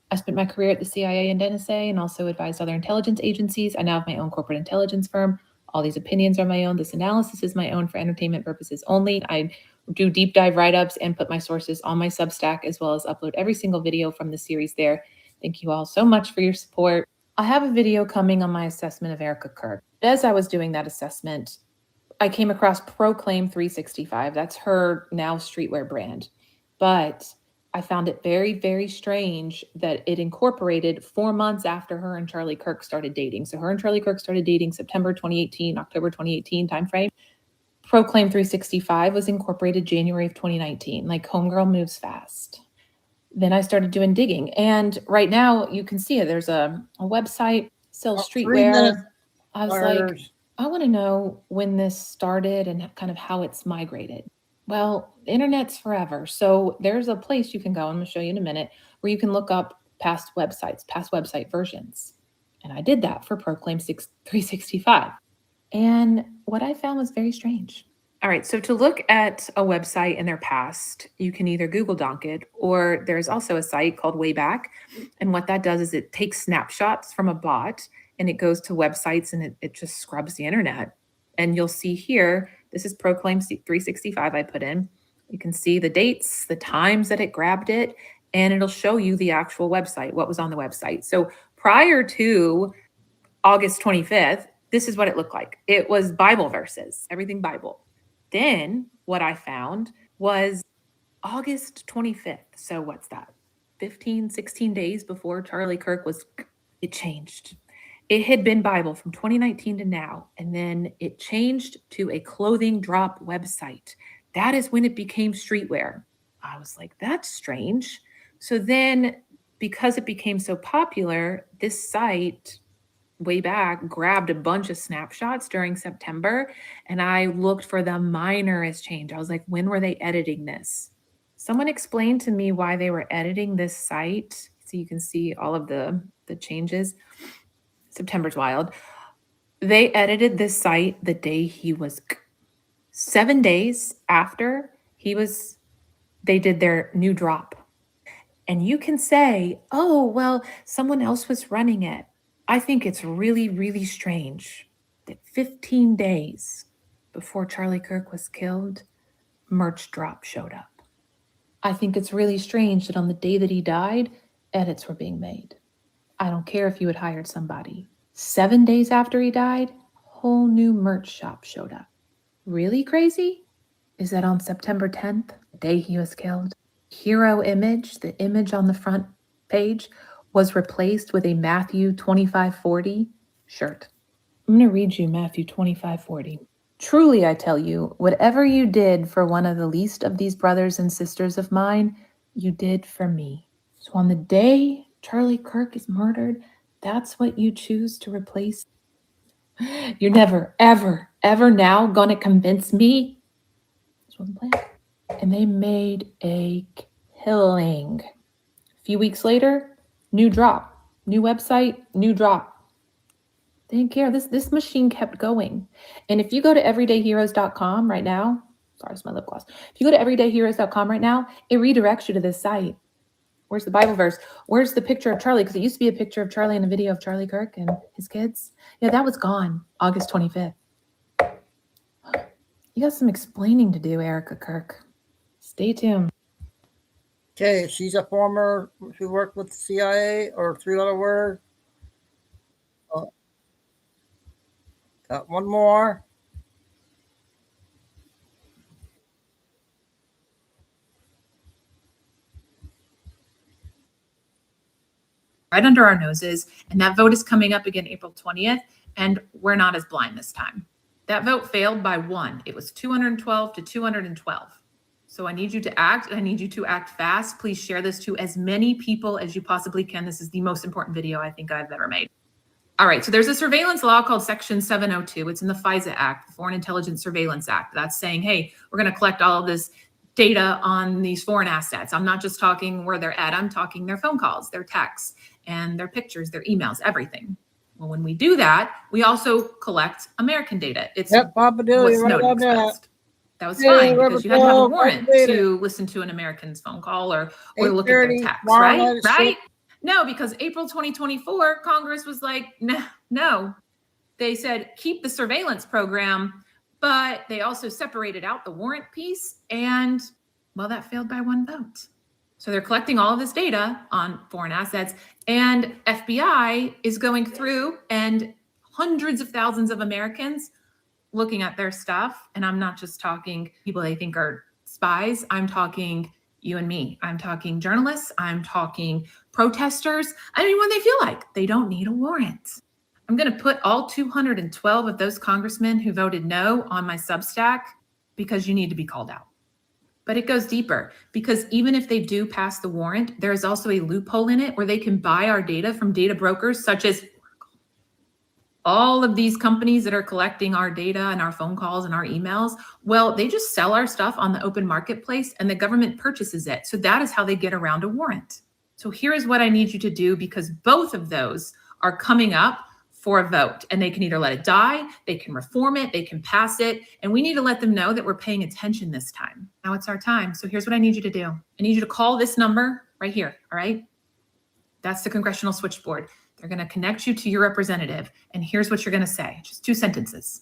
I spent my career at the CIA and NSA and also advised other intelligence agencies. I now have my own corporate intelligence firm. All these opinions are my own. This analysis is my own for entertainment purposes only. I do deep dive write-ups and put my sources on my Substack, as well as upload every single video from the series there. Thank you all so much for your support. I have a video coming on my assessment of Erica Kirk. As I was doing that assessment, I came across Proclaim 365. That's her now streetwear brand. But I found it very, very strange that it incorporated 4 months after her and Charlie Kirk started dating. So her and Charlie Kirk started dating September 2018, October 2018 timeframe. Proclaim 365 was incorporated January of 2019. Like, homegirl moves fast. Then I started doing digging. And right now you can see it. There's a website, sells streetwear. I was like, I want to know when this started and kind of how it's migrated. Well, the internet's forever. So there's a place you can go, I'm going to show you in a minute, where you can look up past websites, past website versions. And I did that for Proclaim 365. And what I found was very strange. All right, so to look at a website in their past, you can either Google Donk it, or there's also a site called Wayback. And what that does is it takes snapshots from a bot and it goes to websites and it just scrubs the internet. And you'll see here, this is Proclaim 365 I put in. You can see the dates, the times that it grabbed it, and it'll show you the actual website, what was on the website. So prior to August 25th, this is what it looked like. It was Bible verses, everything Bible. Then what I found was August 25th. So what's that? 15, 16 days before Charlie Kirk was, it changed. It had been Bible from 2019 to now, and then it changed to a clothing drop website. That is when it became streetwear. I was like, that's strange. So then, because it became so popular, this site Wayback grabbed a bunch of snapshots during September, and I looked for the minorest change. I was like, when were they editing this? Someone explained to me why they were editing this site. So you can see all of the changes. September's wild. They edited this site the day he was 7 days after they did their new drop. And you can say, oh, well, someone else was running it. I think it's really, really strange that 15 days before Charlie Kirk was killed, merch drop showed up. I think it's really strange that on the day that he died, edits were being made. I don't care if you had hired somebody. 7 days after he died, whole new merch shop showed up. Really crazy is that on September 10th, the day he was killed, hero image, the image on the front page, was replaced with a Matthew 25:40 shirt. I'm going to read you Matthew 25:40. Truly, I tell you, whatever you did for one of the least of these brothers and sisters of mine, you did for me. So on the day Charlie Kirk is murdered, that's what you choose to replace. You're never, ever, ever now going to convince me. This wasn't planned. And they made a killing. A few weeks later, new drop, new website, new drop. They didn't care. This machine kept going. And if you go to everydayheroes.com right now, sorry, it's my lip gloss. If you go to everydayheroes.com right now, it redirects you to this site. Where's the Bible verse? Where's the picture of Charlie? Because it used to be a picture of Charlie and a video of Charlie Kirk and his kids. Yeah, that was gone August 25th. You got some explaining to do, Erica Kirk. Stay tuned. Okay, she's a former who worked with the CIA or three-letter word. Got one more. Right under our noses, and that vote is coming up again April 20th, and we're not as blind this time. That vote failed by 1. It was 212 to 212. So I need you to act, and I need you to act fast. Please share this to as many people as you possibly can. This is the most important video I think I've ever made. All right, so there's a surveillance law called Section 702. It's in the FISA Act, the Foreign Intelligence Surveillance Act. That's saying, hey, we're going to collect all of this data on these foreign assets. I'm not just talking where they're at. I'm talking their phone calls, their texts, and their pictures, their emails, everything. Well, when we do that, we also collect American data. It's Papa what Dilly, Snowden expressed. That was fine because you had to have a warrant to listen to an American's phone call or look at their text, right? Right? No, because April 2024, Congress was like, no. They said, keep the surveillance program, but they also separated out the warrant piece. And, well, that failed by 1 vote. So they're collecting all of this data on foreign assets, and FBI is going through and hundreds of thousands of Americans looking at their stuff. And I'm not just talking people they think are spies. I'm talking you and me. I'm talking journalists. I'm talking protesters. Anyone they feel like. They don't need a warrant. I'm going to put all 212 of those congressmen who voted no on my Substack because you need to be called out. But it goes deeper because even if they do pass the warrant, there is also a loophole in it where they can buy our data from data brokers such as all of these companies that are collecting our data and our phone calls and our emails, well, they just sell our stuff on the open marketplace and the government purchases it. So that is how they get around a warrant. So here is what I need you to do, because both of those are coming up for a vote, and they can either let it die, they can reform it, they can pass it, and we need to let them know that we're paying attention this time. Now it's our time. So here's what I need you to do. I need you to call this number right here, all right? That's the congressional switchboard. They're going to connect you to your representative, and here's what you're going to say. Just 2 sentences.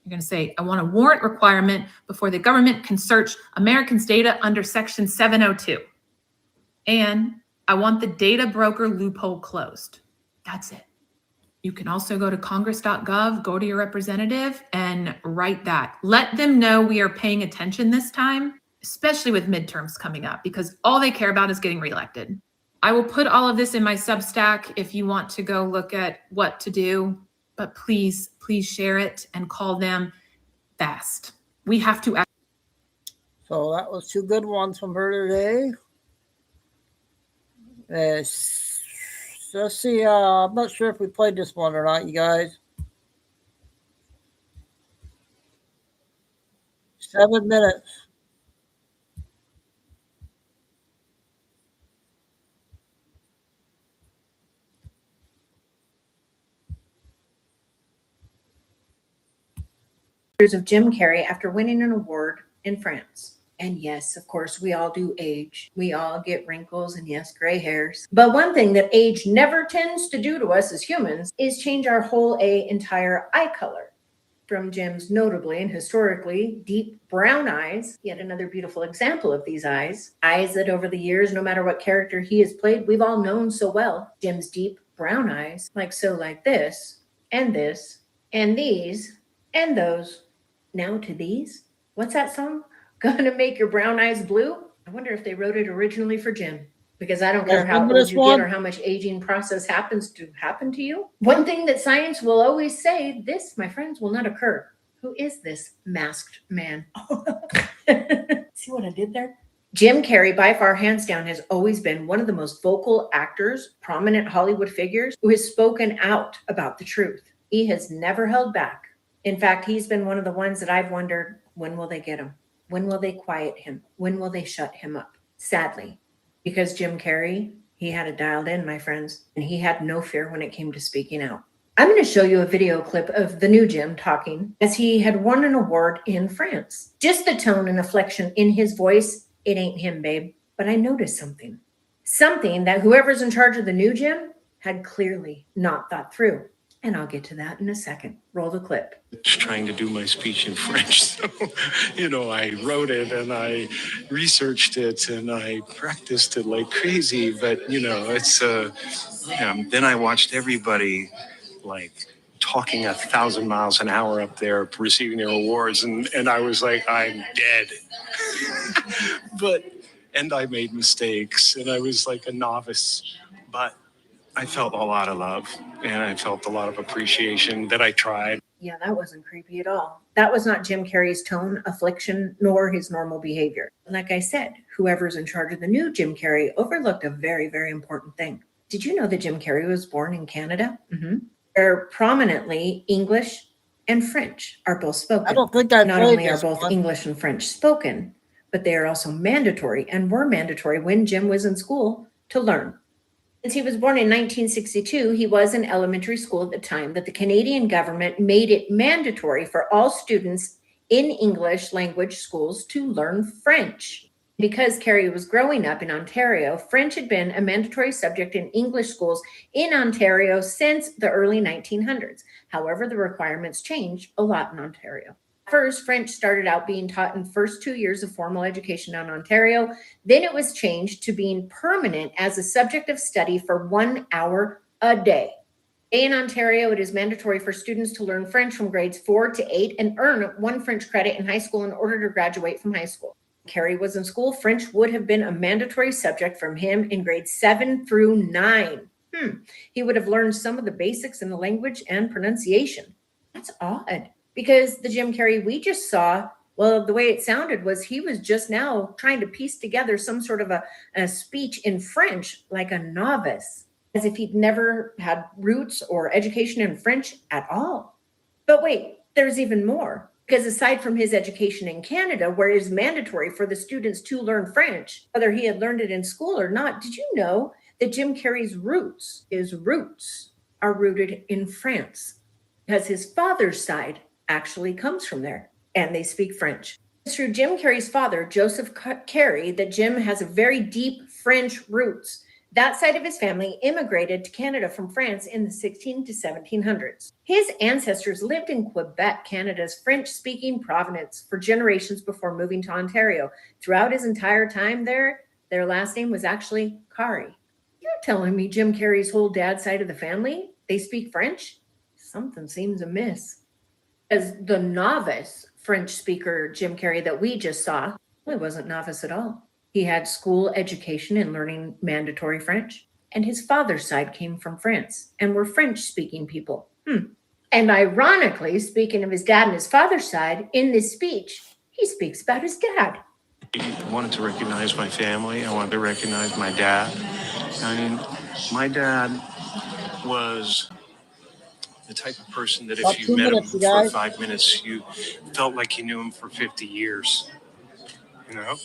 You're going to say, I want a warrant requirement before the government can search Americans' data under Section 702. And I want the data broker loophole closed. That's it. You can also go to congress.gov, go to your representative and write that. Let them know we are paying attention this time, especially with midterms coming up, because all they care about is getting reelected. I will put all of this in my Substack if you want to go look at what to do, but please, please share it and call them fast. We have to act. So that was 2 good ones from her today. Let's see. I'm not sure if we played this one or not, you guys. 7 minutes. Of Jim Carrey after winning an award in France. And yes, of course, we all do age. We all get wrinkles and yes, gray hairs. But one thing that age never tends to do to us as humans is change our whole entire eye color. From Jim's notably and historically deep brown eyes, yet another beautiful example of these eyes. Eyes that over the years, no matter what character he has played, we've all known so well. Jim's deep brown eyes, like this, and these, and those. Now to these. What's that song? Gonna make your brown eyes blue? I wonder if they wrote it originally for Jim, because I don't care how old you get or how much aging process happens to happen to you. One thing that science will always say, this, my friends, will not occur. Who is this masked man? See what I did there? Jim Carrey, by far, hands down, has always been one of the most vocal actors, prominent Hollywood figures, who has spoken out about the truth. He has never held back. In fact, he's been one of the ones that I've wondered, when will they get him? When will they quiet him? When will they shut him up? Sadly, because Jim Carrey, he had it dialed in, my friends, and he had no fear when it came to speaking out. I'm going to show you a video clip of the new Jim talking as he had won an award in France. Just the tone and inflection in his voice, it ain't him, babe. But I noticed something. Something that whoever's in charge of the new Jim had clearly not thought through. And I'll get to that in a second. Roll the clip. Trying to do my speech in French. So, I wrote it and I researched it and I practiced it like crazy. But, it's, then I watched everybody talking 1,000 miles an hour up there, receiving their awards. And I was like, I'm dead. And I made mistakes and I was like a novice, but I felt a lot of love and I felt a lot of appreciation that I tried. Yeah, that wasn't creepy at all. That was not Jim Carrey's tone, affliction, nor his normal behavior. Like I said, whoever's in charge of the new Jim Carrey overlooked a very, very important thing. Did you know that Jim Carrey was born in Canada? Where prominently English and French are both spoken. I don't think I Not played only are this both one. English and French spoken, but they are also mandatory and were mandatory when Jim was in school to learn. Since he was born in 1962, he was in elementary school at the time that the Canadian government made it mandatory for all students in English language schools to learn French. Because Carrey was growing up in Ontario, French had been a mandatory subject in English schools in Ontario since the early 1900s. However, the requirements changed a lot in Ontario. First, French started out being taught in first 2 years of formal education in Ontario. Then it was changed to being permanent as a subject of study for 1 hour a day. In Ontario, it is mandatory for students to learn French from grades 4 to 8 and earn 1 French credit in high school in order to graduate from high school. Carrey was in school. French would have been a mandatory subject from him in grades 7 through 9. He would have learned some of the basics in the language and pronunciation. That's odd. Because the Jim Carrey we just saw, well, the way it sounded was he was just now trying to piece together some sort of a speech in French like a novice. as if he'd never had roots or education in French at all. But wait, there's even more. Because aside from his education in Canada, where it is mandatory for the students to learn French, whether he had learned it in school or not, did you know that Jim Carrey's roots, are rooted in France? Because his father's side actually comes from there, and they speak French. It's through Jim Carrey's father, Joseph Carrey, that Jim has a very deep French roots. That side of his family immigrated to Canada from France in the 16 to 1700s. His ancestors lived in Quebec, Canada's French-speaking province, for generations before moving to Ontario. Throughout his entire time there, their last name was actually Carey. You're telling me Jim Carrey's whole dad's side of the family, they speak French? Something seems amiss. As the novice French speaker Jim Carrey that we just saw, he wasn't novice at all. He had school education in learning mandatory French, and his father's side came from France and were French-speaking people. And ironically, speaking of his dad and his father's side, in this speech, he speaks about his dad. I wanted to recognize my family. I wanted to recognize my dad. I mean, my dad was the type of person that if you met him for 5 minutes, you felt like you knew him for 50 years. You know?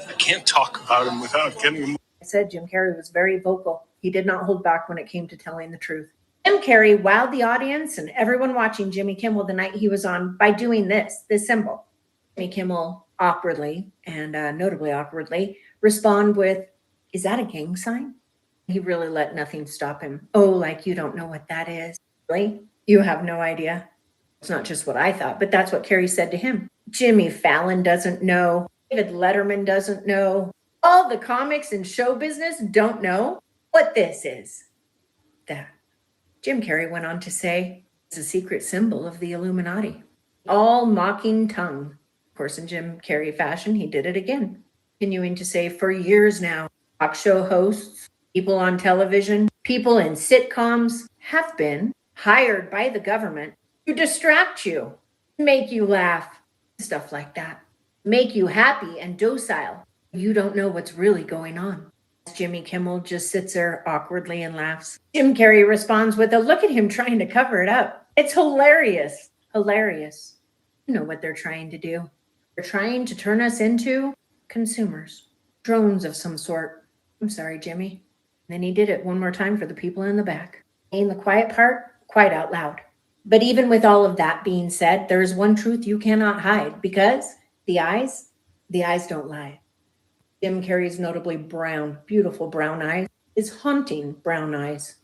I can't talk about him without getting him. I said Jim Carrey was very vocal. He did not hold back when it came to telling the truth. Jim Carrey wowed the audience and everyone watching Jimmy Kimmel the night he was on by doing this symbol. Jimmy Kimmel awkwardly, and notably awkwardly, respond with, "Is that a gang sign?" He really let nothing stop him. "Oh, like you don't know what that is. Really? You have no idea." It's not just what I thought, but that's what Carrey said to him. Jimmy Fallon doesn't know. David Letterman doesn't know. All the comics and show business don't know what this is. That. Jim Carrey went on to say, it's a secret symbol of the Illuminati. All mocking tongue. Of course, in Jim Carrey fashion, he did it again. Continuing to say, for years now, talk show hosts, people on television, people in sitcoms have been hired by the government to distract you, make you laugh, stuff like that. Make you happy and docile. You don't know what's really going on. Jimmy Kimmel just sits there awkwardly and laughs. Jim Carrey responds with a look at him trying to cover it up. It's hilarious. Hilarious. You know what they're trying to do. They're trying to turn us into consumers. Drones of some sort. I'm sorry, Jimmy. And then he did it one more time for the people in the back. Saying the quiet part, quite out loud. But even with all of that being said, there is one truth you cannot hide, because the eyes don't lie. Jim Carrey's notably brown, beautiful brown eyes, is haunting brown eyes.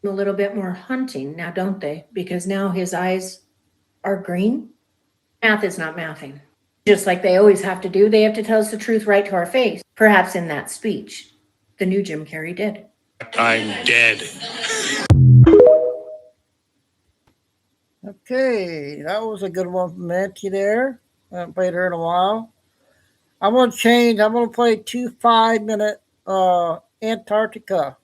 A little bit more haunting now, don't they? Because now his eyes are green. Math is not mathing. Just like they always have to do, they have to tell us the truth right to our face. Perhaps in that speech, the new Jim Carrey did. I'm dead. Okay, that was a good one from Nancy there. I haven't played her in a while. I'm going to change. I'm going to play 2 5-minute Antarctica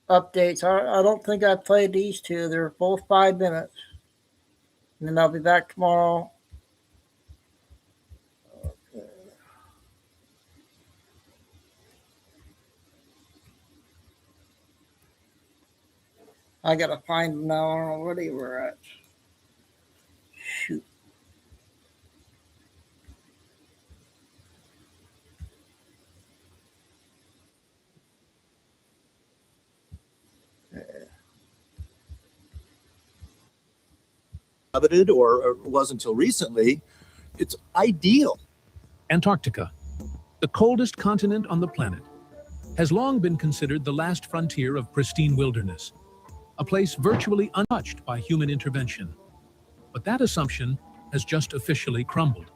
updates. I don't think I played these two. They're both 5 minutes. And then I'll be back tomorrow. Okay. I got to find them now. I don't know where they were at. Shoot. Coveted or was until recently, it's ideal. Antarctica, the coldest continent on the planet, has long been considered the last frontier of pristine wilderness, a place virtually untouched by human intervention. But that assumption has just officially crumbled.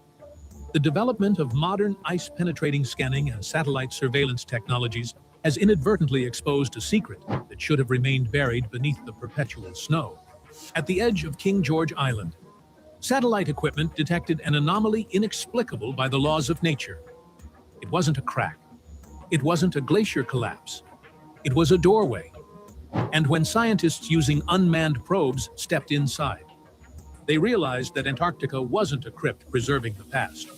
The development of modern ice-penetrating scanning and satellite surveillance technologies has inadvertently exposed a secret that should have remained buried beneath the perpetual snow. At the edge of King George Island, satellite equipment detected an anomaly inexplicable by the laws of nature. It wasn't a crack. It wasn't a glacier collapse. It was a doorway. And when scientists using unmanned probes stepped inside, they realized that Antarctica wasn't a crypt preserving the past.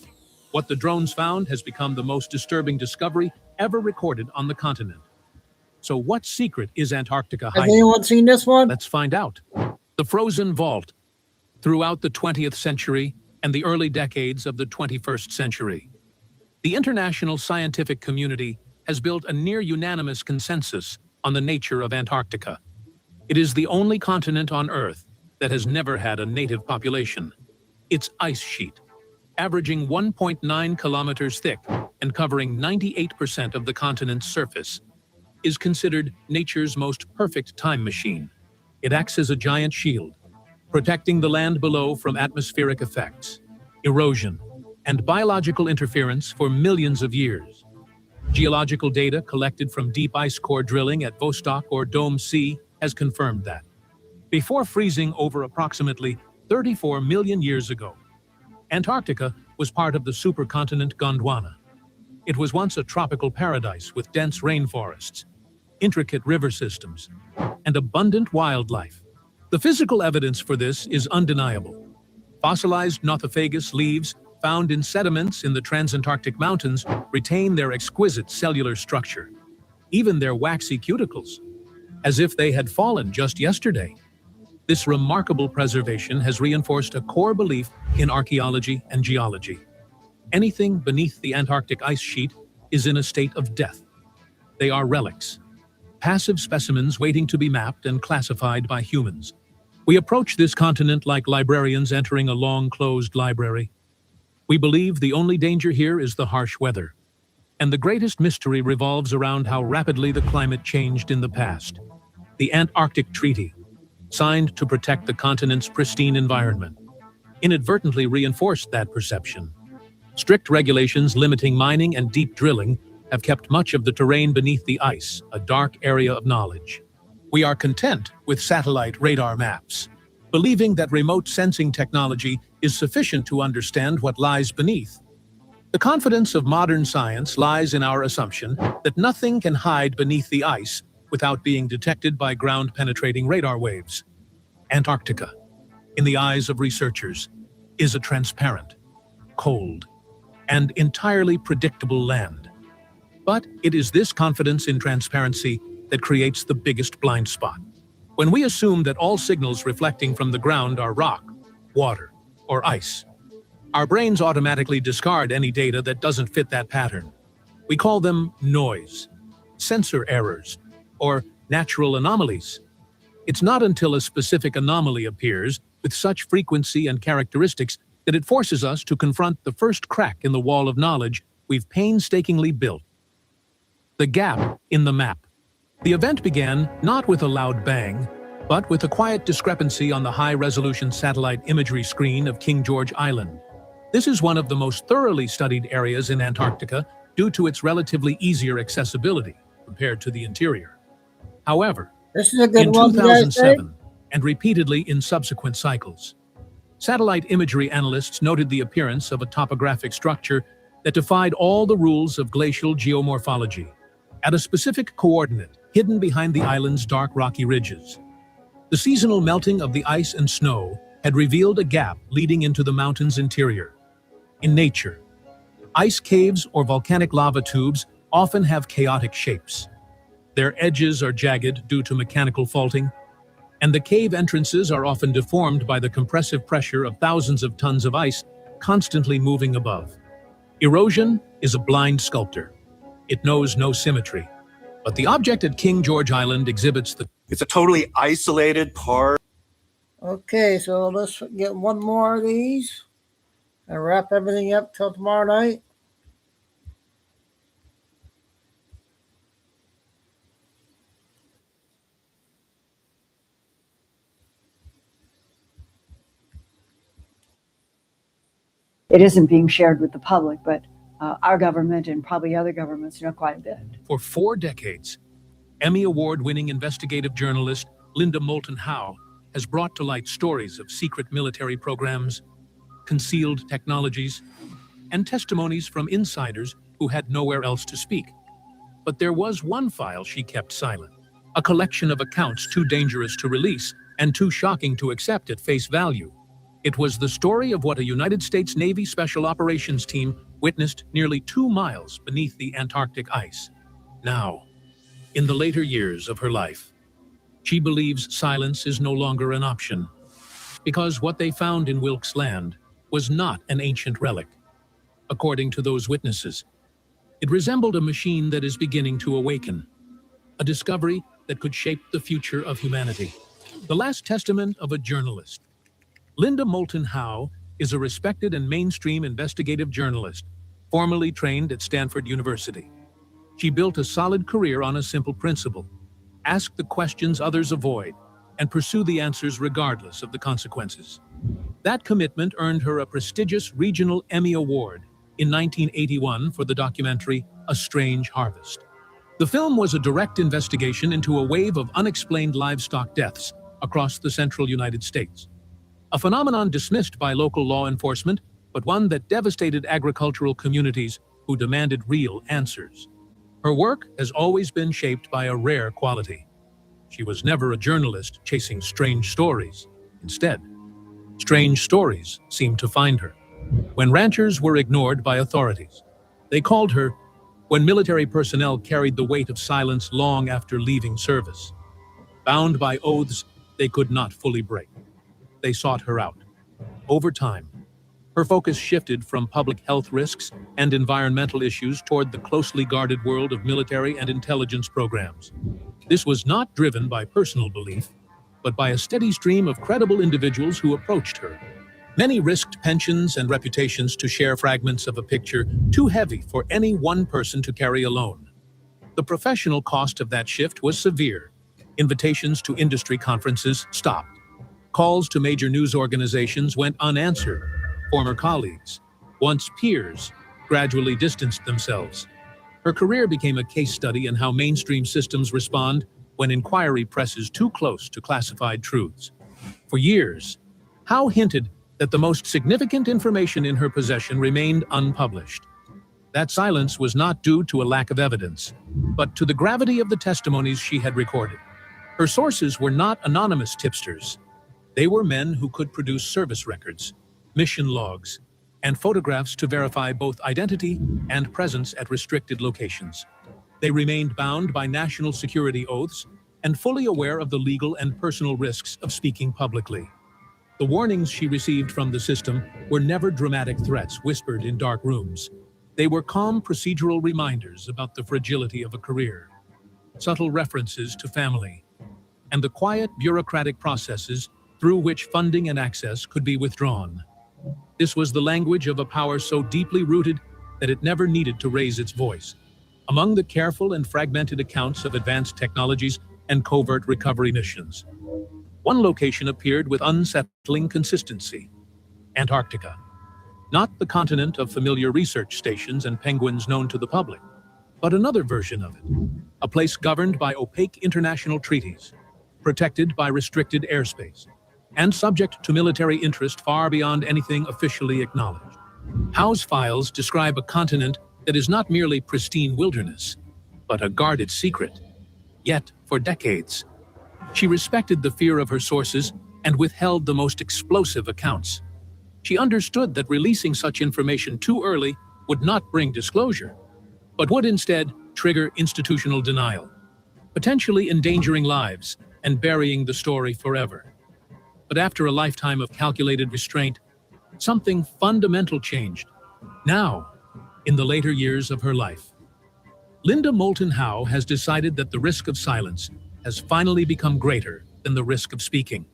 What the drones found has become the most disturbing discovery ever recorded on the continent. So what secret is Antarctica Has hiding? anyone seen this one? Let's find out. The Frozen Vault. Throughout the 20th century and the early decades of the 21st century, the international scientific community has built a near-unanimous consensus on the nature of Antarctica. It is the only continent on Earth that has never had a native population. Its ice sheet, averaging 1.9 kilometers thick and covering 98% of the continent's surface, is considered nature's most perfect time machine. It acts as a giant shield, protecting the land below from atmospheric effects, erosion, and biological interference for millions of years. Geological data collected from deep ice core drilling at Vostok or Dome C has confirmed that. Before freezing over approximately 34 million years ago, Antarctica was part of the supercontinent Gondwana. It was once a tropical paradise with dense rainforests, intricate river systems, and abundant wildlife. The physical evidence for this is undeniable. Fossilized Nothofagus leaves found in sediments in the transantarctic mountains retain their exquisite cellular structure, even their waxy cuticles, as if they had fallen just yesterday. This remarkable preservation has reinforced a core belief in archaeology and geology. Anything beneath the Antarctic ice sheet is in a state of death. They are relics, passive specimens waiting to be mapped and classified by humans. We approach this continent like librarians entering a long-closed library. We believe the only danger here is the harsh weather, and the greatest mystery revolves around how rapidly the climate changed in the past. The Antarctic Treaty, signed to protect the continent's pristine environment, inadvertently reinforced that perception. Strict regulations limiting mining and deep drilling have kept much of the terrain beneath the ice a dark area of knowledge. We are content with satellite radar maps, believing that remote sensing technology is sufficient to understand what lies beneath. The confidence of modern science lies in our assumption that nothing can hide beneath the ice without being detected by ground-penetrating radar waves. Antarctica, in the eyes of researchers, is a transparent, cold, and entirely predictable land. But it is this confidence in transparency that creates the biggest blind spot. When we assume that all signals reflecting from the ground are rock, water, or ice, our brains automatically discard any data that doesn't fit that pattern. We call them noise, sensor errors, or natural anomalies. It's not until a specific anomaly appears with such frequency and characteristics that it forces us to confront the first crack in the wall of knowledge we've painstakingly built. The gap in the map. The event began not with a loud bang, but with a quiet discrepancy on the high-resolution satellite imagery screen of King George Island. This is one of the most thoroughly studied areas in Antarctica due to its relatively easier accessibility compared to the interior. However, this is a good in one, 2007, and repeatedly in subsequent cycles, satellite imagery analysts noted the appearance of a topographic structure that defied all the rules of glacial geomorphology, at a specific coordinate hidden behind the island's dark rocky ridges. The seasonal melting of the ice and snow had revealed a gap leading into the mountain's interior. In nature, ice caves or volcanic lava tubes often have chaotic shapes. Their edges are jagged due to mechanical faulting, and the cave entrances are often deformed by the compressive pressure of thousands of tons of ice constantly moving above. Erosion is a blind sculptor. It knows no symmetry. But the object at King George Island exhibits the... It's a totally isolated part. Okay, so let's get one more of these and wrap everything up till tomorrow night. It isn't being shared with the public, but our government and probably other governments know quite a bit. For 4 decades, Emmy Award-winning investigative journalist Linda Moulton Howe has brought to light stories of secret military programs, concealed technologies, and testimonies from insiders who had nowhere else to speak. But there was one file she kept silent, a collection of accounts too dangerous to release and too shocking to accept at face value. It was the story of what a United States Navy Special Operations team witnessed nearly 2 miles beneath the Antarctic ice. Now, in the later years of her life. She believes silence is no longer an option, because what they found in Wilkes Land was not an ancient relic. According to those witnesses, it resembled a machine that is beginning to awaken, a discovery that could shape the future of humanity. The last testament of a journalist. Linda Moulton Howe is a respected and mainstream investigative journalist, formerly trained at Stanford University. She built a solid career on a simple principle: ask the questions others avoid and pursue the answers regardless of the consequences. That commitment earned her a prestigious regional Emmy Award in 1981 for the documentary A Strange Harvest. The film was a direct investigation into a wave of unexplained livestock deaths across the central United States, a phenomenon dismissed by local law enforcement, but one that devastated agricultural communities who demanded real answers. Her work has always been shaped by a rare quality. She was never a journalist chasing strange stories. Instead, strange stories seemed to find her. When ranchers were ignored by authorities, they called her. When military personnel carried the weight of silence long after leaving service, bound by oaths they could not fully break, they sought her out. Over time, her focus shifted from public health risks and environmental issues toward the closely guarded world of military and intelligence programs. This was not driven by personal belief, but by a steady stream of credible individuals who approached her. Many risked pensions and reputations to share fragments of a picture too heavy for any one person to carry alone. The professional cost of that shift was severe. Invitations to industry conferences stopped. Calls to major news organizations went unanswered. Former colleagues, once peers, gradually distanced themselves. Her career became a case study in how mainstream systems respond when inquiry presses too close to classified truths. For years, Howe hinted that the most significant information in her possession remained unpublished. That silence was not due to a lack of evidence, but to the gravity of the testimonies she had recorded. Her sources were not anonymous tipsters. They were men who could produce service records, mission logs, and photographs to verify both identity and presence at restricted locations. They remained bound by national security oaths and fully aware of the legal and personal risks of speaking publicly. The warnings she received from the system were never dramatic threats whispered in dark rooms. They were calm procedural reminders about the fragility of a career, subtle references to family, and the quiet bureaucratic processes through which funding and access could be withdrawn. This was the language of a power so deeply rooted that it never needed to raise its voice. Among the careful and fragmented accounts of advanced technologies and covert recovery missions, one location appeared with unsettling consistency: Antarctica. Not the continent of familiar research stations and penguins known to the public, but another version of it. A place governed by opaque international treaties, protected by restricted airspace, and subject to military interest far beyond anything officially acknowledged. Howe's files describe a continent that is not merely pristine wilderness, but a guarded secret. Yet, for decades, she respected the fear of her sources and withheld the most explosive accounts. She understood that releasing such information too early would not bring disclosure, but would instead trigger institutional denial, potentially endangering lives and burying the story forever. But after a lifetime of calculated restraint, something fundamental changed. Now, in the later years of her life, Linda Moulton Howe has decided that the risk of silence has finally become greater than the risk of speaking.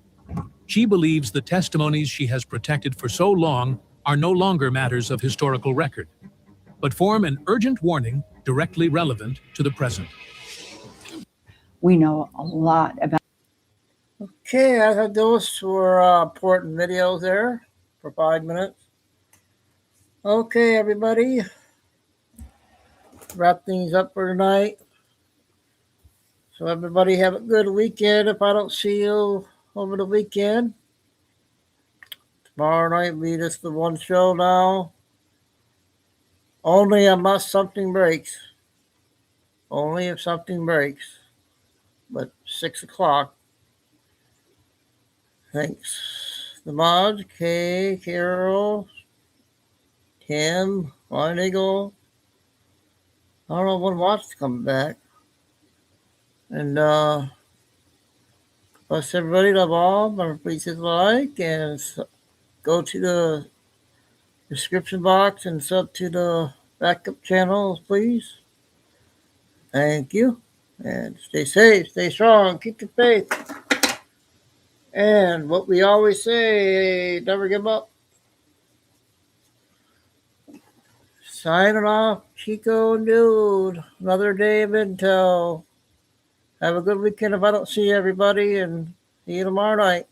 She believes the testimonies she has protected for so long are no longer matters of historical record, but form an urgent warning directly relevant to the present. We know a lot about. Okay, I thought those were important videos there for 5 minutes. Okay, everybody. Wrap things up for tonight. So everybody have a good weekend if I don't see you over the weekend. Tomorrow night will be just the one show now. Only unless something breaks. Only if something breaks. But 6 o'clock. Thanks. The mods, Kay, Carol, Tim, Blind Eagle. I don't know when Watts come back. And bless everybody, love all. Remember, please hit like and go to the description box and sub to the backup channels, please. Thank you. And stay safe, stay strong, keep the faith. And what we always say, never give up. Signing off, Chico and Dude. Another day of intel. Have a good weekend if I don't see everybody, and see you tomorrow night.